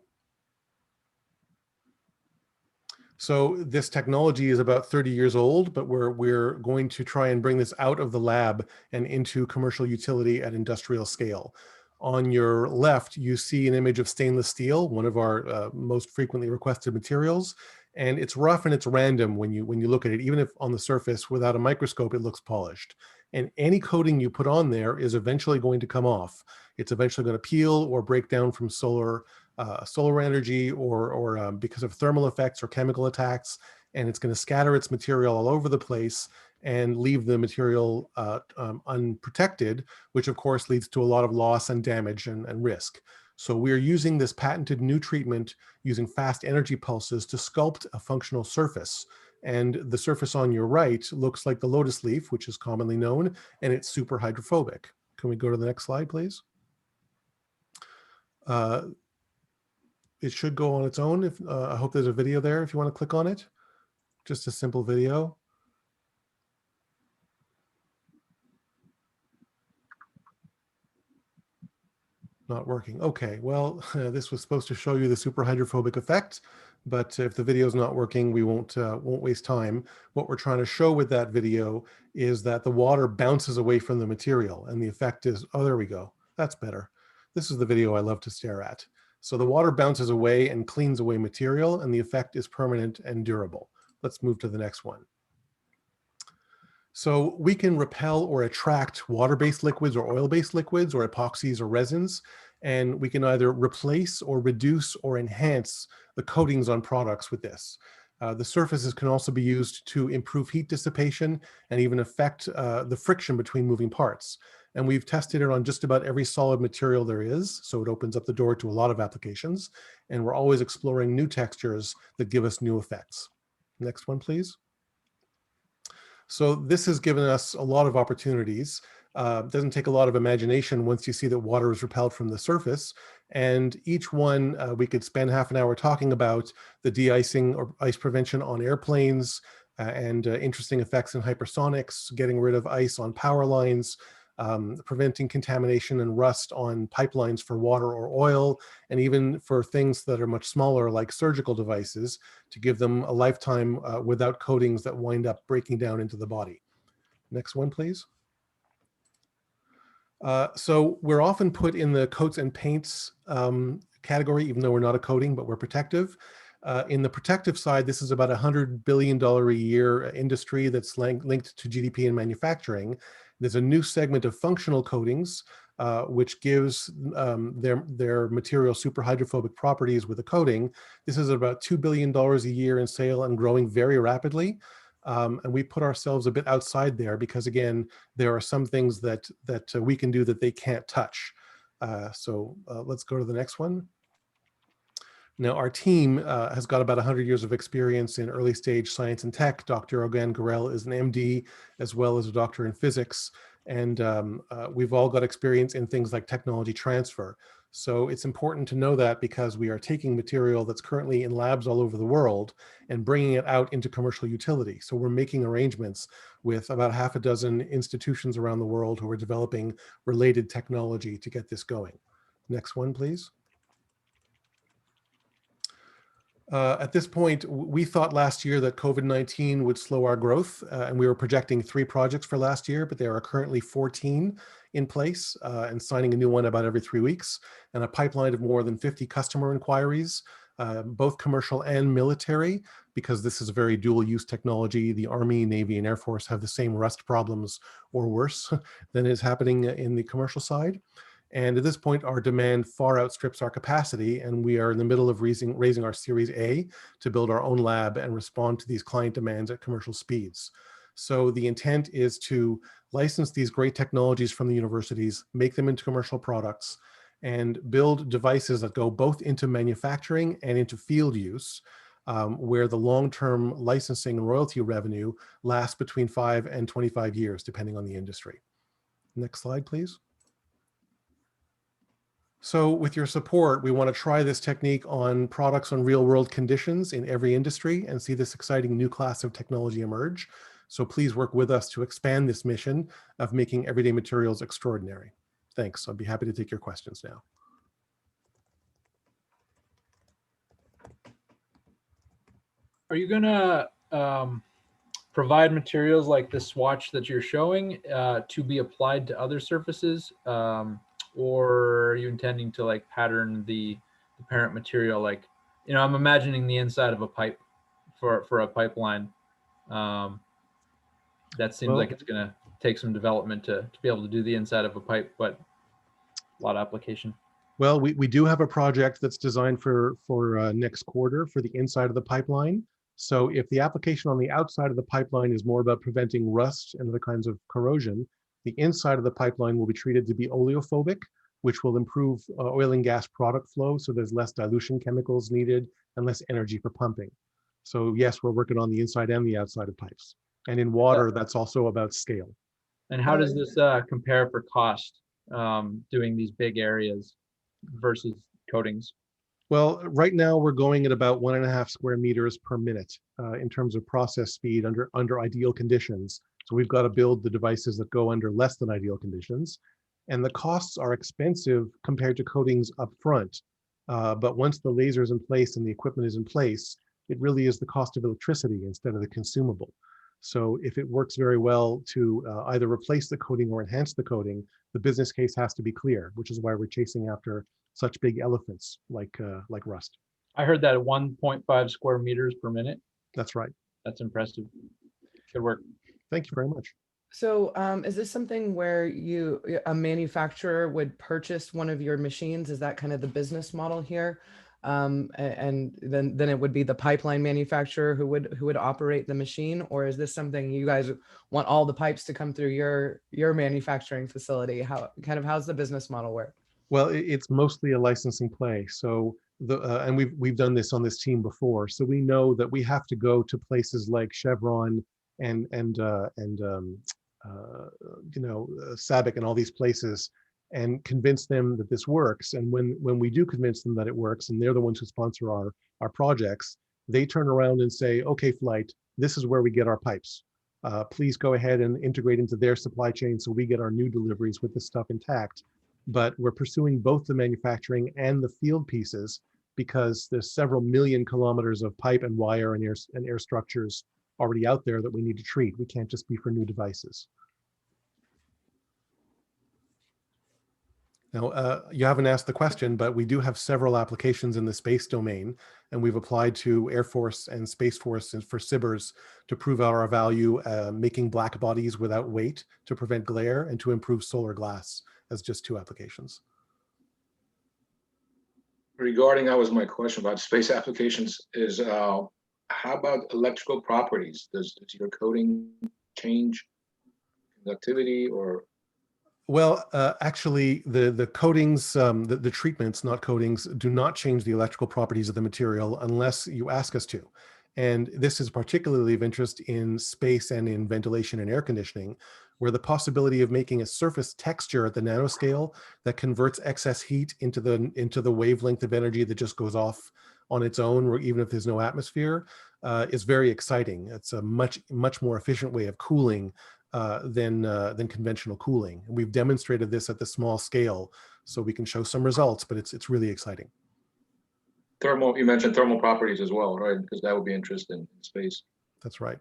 So this technology is about 30 years old, but we're going to try and bring this out of the lab and into commercial utility at industrial scale. On your left, you see an image of stainless steel, one of our most frequently requested materials. And it's rough and it's random when you look at it. Even if on the surface without a microscope, it looks polished. And any coating you put on there is eventually going to come off. It's eventually going to peel or break down from solar energy or because of thermal effects or chemical attacks, and it's going to scatter its material all over the place and leave the material unprotected, which of course leads to a lot of loss and damage and risk. So we're using this patented new treatment using fast energy pulses to sculpt a functional surface. And the surface on your right looks like the lotus leaf, which is commonly known, and it's super hydrophobic. Can we go to the next slide, please? It should go on its own. I hope there's a video there if you want to click on it. Just a simple video. Not working. Okay, well, this was supposed to show you the super hydrophobic effect, but if the video is not working, we won't waste time. What we're trying to show with that video is that the water bounces away from the material, and the effect is, oh, there we go. That's better. This is the video I love to stare at. So the water bounces away and cleans away material, and the effect is permanent and durable. Let's move to the next one. So we can repel or attract water-based liquids or oil-based liquids or epoxies or resins, and we can either replace or reduce or enhance the coatings on products with this. The surfaces can also be used to improve heat dissipation and even affect the friction between moving parts. And we've tested it on just about every solid material there is, so it opens up the door to a lot of applications, and we're always exploring new textures that give us new effects. Next one, please. So this has given us a lot of opportunities. It doesn't take a lot of imagination once you see that water is repelled from the surface. And each one, we could spend half an hour talking about the de-icing or ice prevention on airplanes and interesting effects in hypersonics, getting rid of ice on power lines, preventing contamination and rust on pipelines for water or oil, and even for things that are much smaller like surgical devices to give them a lifetime without coatings that wind up breaking down into the body. Next one, please. So we're often put in the coats and paints category, even though we're not a coating, but we're protective. In the protective side, this is about $100 billion a year industry that's linked to GDP and manufacturing. There's a new segment of functional coatings, which gives their material super hydrophobic properties with a coating. This is about $2 billion a year in sale and growing very rapidly. And we put ourselves a bit outside there because, again, there are some things that we can do that they can't touch. So let's go to the next one. Now, our team has got about 100 years of experience in early stage science and tech. Dr. Ogan Gorel is an MD, as well as a doctor in physics. And we've all got experience in things like technology transfer. So it's important to know that because we are taking material that's currently in labs all over the world and bringing it out into commercial utility. So we're making arrangements with about half a dozen institutions around the world who are developing related technology to get this going. Next one, please. At this point, we thought last year that COVID-19 would slow our growth, and we were projecting 3 projects for last year, but there are currently 14 in place and signing a new one about every 3 weeks, and a pipeline of more than 50 customer inquiries, both commercial and military, because this is a very dual-use technology. The Army, Navy, and Air Force have the same rust problems or worse than is happening in the commercial side. And at this point, our demand far outstrips our capacity, and we are in the middle of raising our Series A to build our own lab and respond to these client demands at commercial speeds. So the intent is to license these great technologies from the universities, make them into commercial products, and build devices that go both into manufacturing and into field use, where the long-term licensing and royalty revenue lasts between 5 and 25 years, depending on the industry. Next slide, please. So with your support, we want to try this technique on products on real world conditions in every industry and see this exciting new class of technology emerge. So please work with us to expand this mission of making everyday materials extraordinary. Thanks. I'll be happy to take your questions now. Are you gonna provide materials like the swatch that you're showing to be applied to other surfaces? Or are you intending to like pattern the parent material? Like, you know, I'm imagining the inside of a pipe for a pipeline. That seems like it's going to take some development to be able to do the inside of a pipe, but a lot of application. Well, we do have a project that's designed for next quarter for the inside of the pipeline. So if the application on the outside of the pipeline is more about preventing rust and other kinds of corrosion, the inside of the pipeline will be treated to be oleophobic, which will improve oil and gas product flow. So there's less dilution chemicals needed and less energy for pumping. So yes, we're working on the inside and the outside of pipes. And in water, that's also about scale. And how does this compare for cost, doing these big areas versus coatings? Well, right now we're going at about 1.5 square meters per minute in terms of process speed under ideal conditions. So we've got to build the devices that go under less than ideal conditions. And the costs are expensive compared to coatings up front. But once the laser is in place and the equipment is in place, it really is the cost of electricity instead of the consumable. So if it works very well to either replace the coating or enhance the coating, the business case has to be clear, which is why we're chasing after such big elephants like rust. I heard that at 1.5 square meters per minute. That's right. That's impressive. Good work. Thank you very much. So is this something where a manufacturer would purchase one of your machines? Is that kind of the business model here? And then it would be the pipeline manufacturer who would operate the machine? Or is this something you guys want all the pipes to come through your manufacturing facility? How's the business model work? Well, it's mostly a licensing play. So and we've done this on this team before. So we know that we have to go to places like Chevron and SABIC and all these places and convince them that this works. And when we do convince them that it works, and they're the ones who sponsor our projects, they turn around and say, okay, Flight, this is where we get our pipes. Please go ahead and integrate into their supply chain so we get our new deliveries with this stuff intact. But we're pursuing both the manufacturing and the field pieces because there's several million kilometers of pipe and wire and air structures already out there that we need to treat. We can't just be for new devices. Now, you haven't asked the question, but we do have several applications in the space domain, and we've applied to Air Force and Space Force and for SBIRs to prove out our value, making black bodies without weight to prevent glare and to improve solar glass as just 2 applications. Regarding, that was my question about space applications, is how about electrical properties? Does your coating change conductivity or? Well, actually, the coatings, the treatments, not coatings, do not change the electrical properties of the material unless you ask us to. And this is particularly of interest in space and in ventilation and air conditioning, where the possibility of making a surface texture at the nanoscale that converts excess heat into the wavelength of energy that just goes off on its own, or even if there's no atmosphere, is very exciting. It's a much more efficient way of cooling than conventional cooling. And we've demonstrated this at the small scale, so we can show some results, but it's really exciting. Thermal, you mentioned thermal properties as well, right? Because that would be interesting in space. That's right.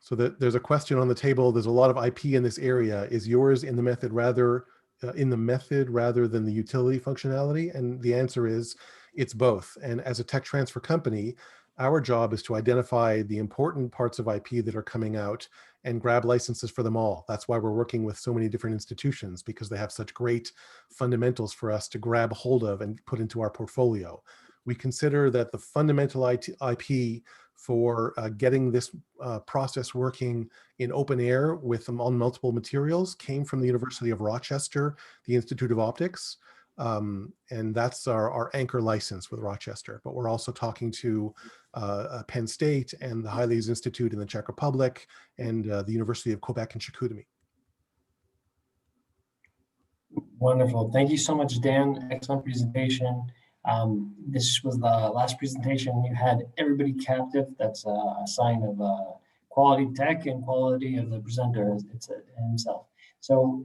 So there's a question on the table. There's a lot of IP in this area. Is yours in the method rather than the utility functionality? And the answer is it's both. And as a tech transfer company, our job is to identify the important parts of IP that are coming out and grab licenses for them all. That's why we're working with so many different institutions, because they have such great fundamentals for us to grab hold of and put into our portfolio. We consider that the fundamental IP for getting this process working in open air with them on multiple materials came from the University of Rochester, the Institute of Optics. And that's our anchor license with Rochester. But we're also talking to Penn State and the Hyles Institute in the Czech Republic and the University of Quebec in Chicoutimi. Wonderful. Thank you so much, Dan. Excellent presentation. This was the last presentation. You had everybody captive. That's a sign of quality tech and quality of the presenter himself. So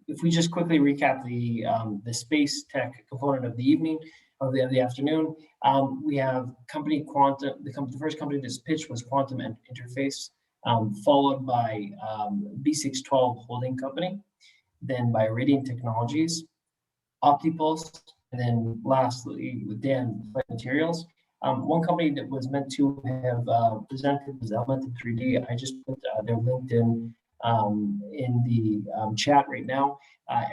if we just quickly recap the space tech component of the evening, of the afternoon, we have company Quantum. The first company that's pitched was Quantum Interface, followed by B612 Holding Company, then by Radiant Technologies, Optic Pulse, and then lastly with Dan, Plant Materials. One company that was meant to have presented was Elemented 3D. I just put their LinkedIn in the chat right now.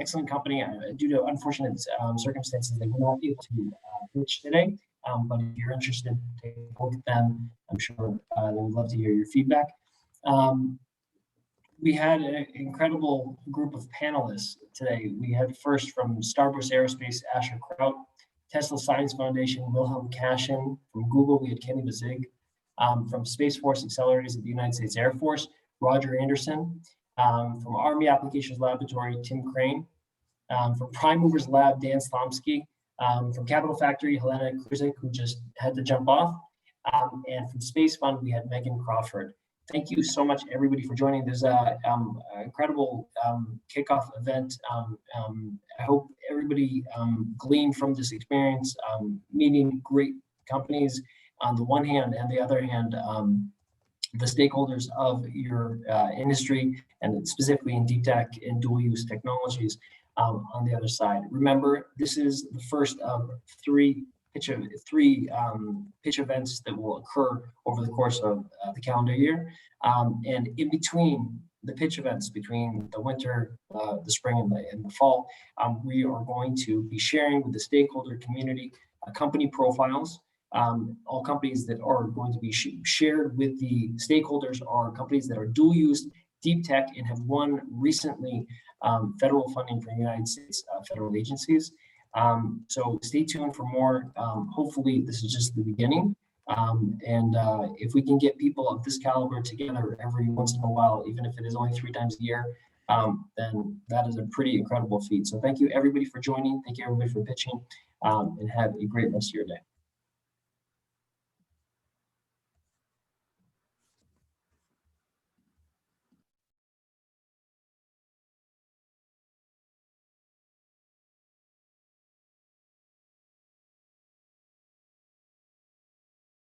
Excellent company. Due to unfortunate circumstances, they were not able to pitch today. But if you're interested, take a look at them. I'm sure they would love to hear your feedback. We had an incredible group of panelists today. We had first from Starburst Aerospace, Asher Kraut, Tesla Science Foundation, Wilhelm Cashin. From Google, we had Kenny Bazig. From Space Force Accelerators at the United States Air Force, Roger Anderson. From Army Applications Laboratory, Tim Crane. From Prime Movers Lab, Dan Slomsky. From Capital Factory, Helena Kruzik, who just had to jump off. And from Space Fund, we had Megan Crawford. Thank you so much, everybody, for joining. There's an incredible kickoff event. I hope everybody gleaned from this experience, meeting great companies on the one hand, and the other hand, the stakeholders of your industry, and specifically in deep tech and dual use technologies on the other side. Remember, this is the first of three pitch events that will occur over the course of the calendar year. And in between the pitch events, between the winter, the spring, and the fall, we are going to be sharing with the stakeholder community company profiles. All companies that are going to be shared with the stakeholders are companies that are dual use, deep tech, and have won recently federal funding from United States federal agencies. So stay tuned for more. Hopefully this is just the beginning. And if we can get people of this caliber together every once in a while, even if it is only 3 times a year, then that is a pretty incredible feat. So thank you everybody for joining. Thank you everybody for pitching, and have a great rest of your day.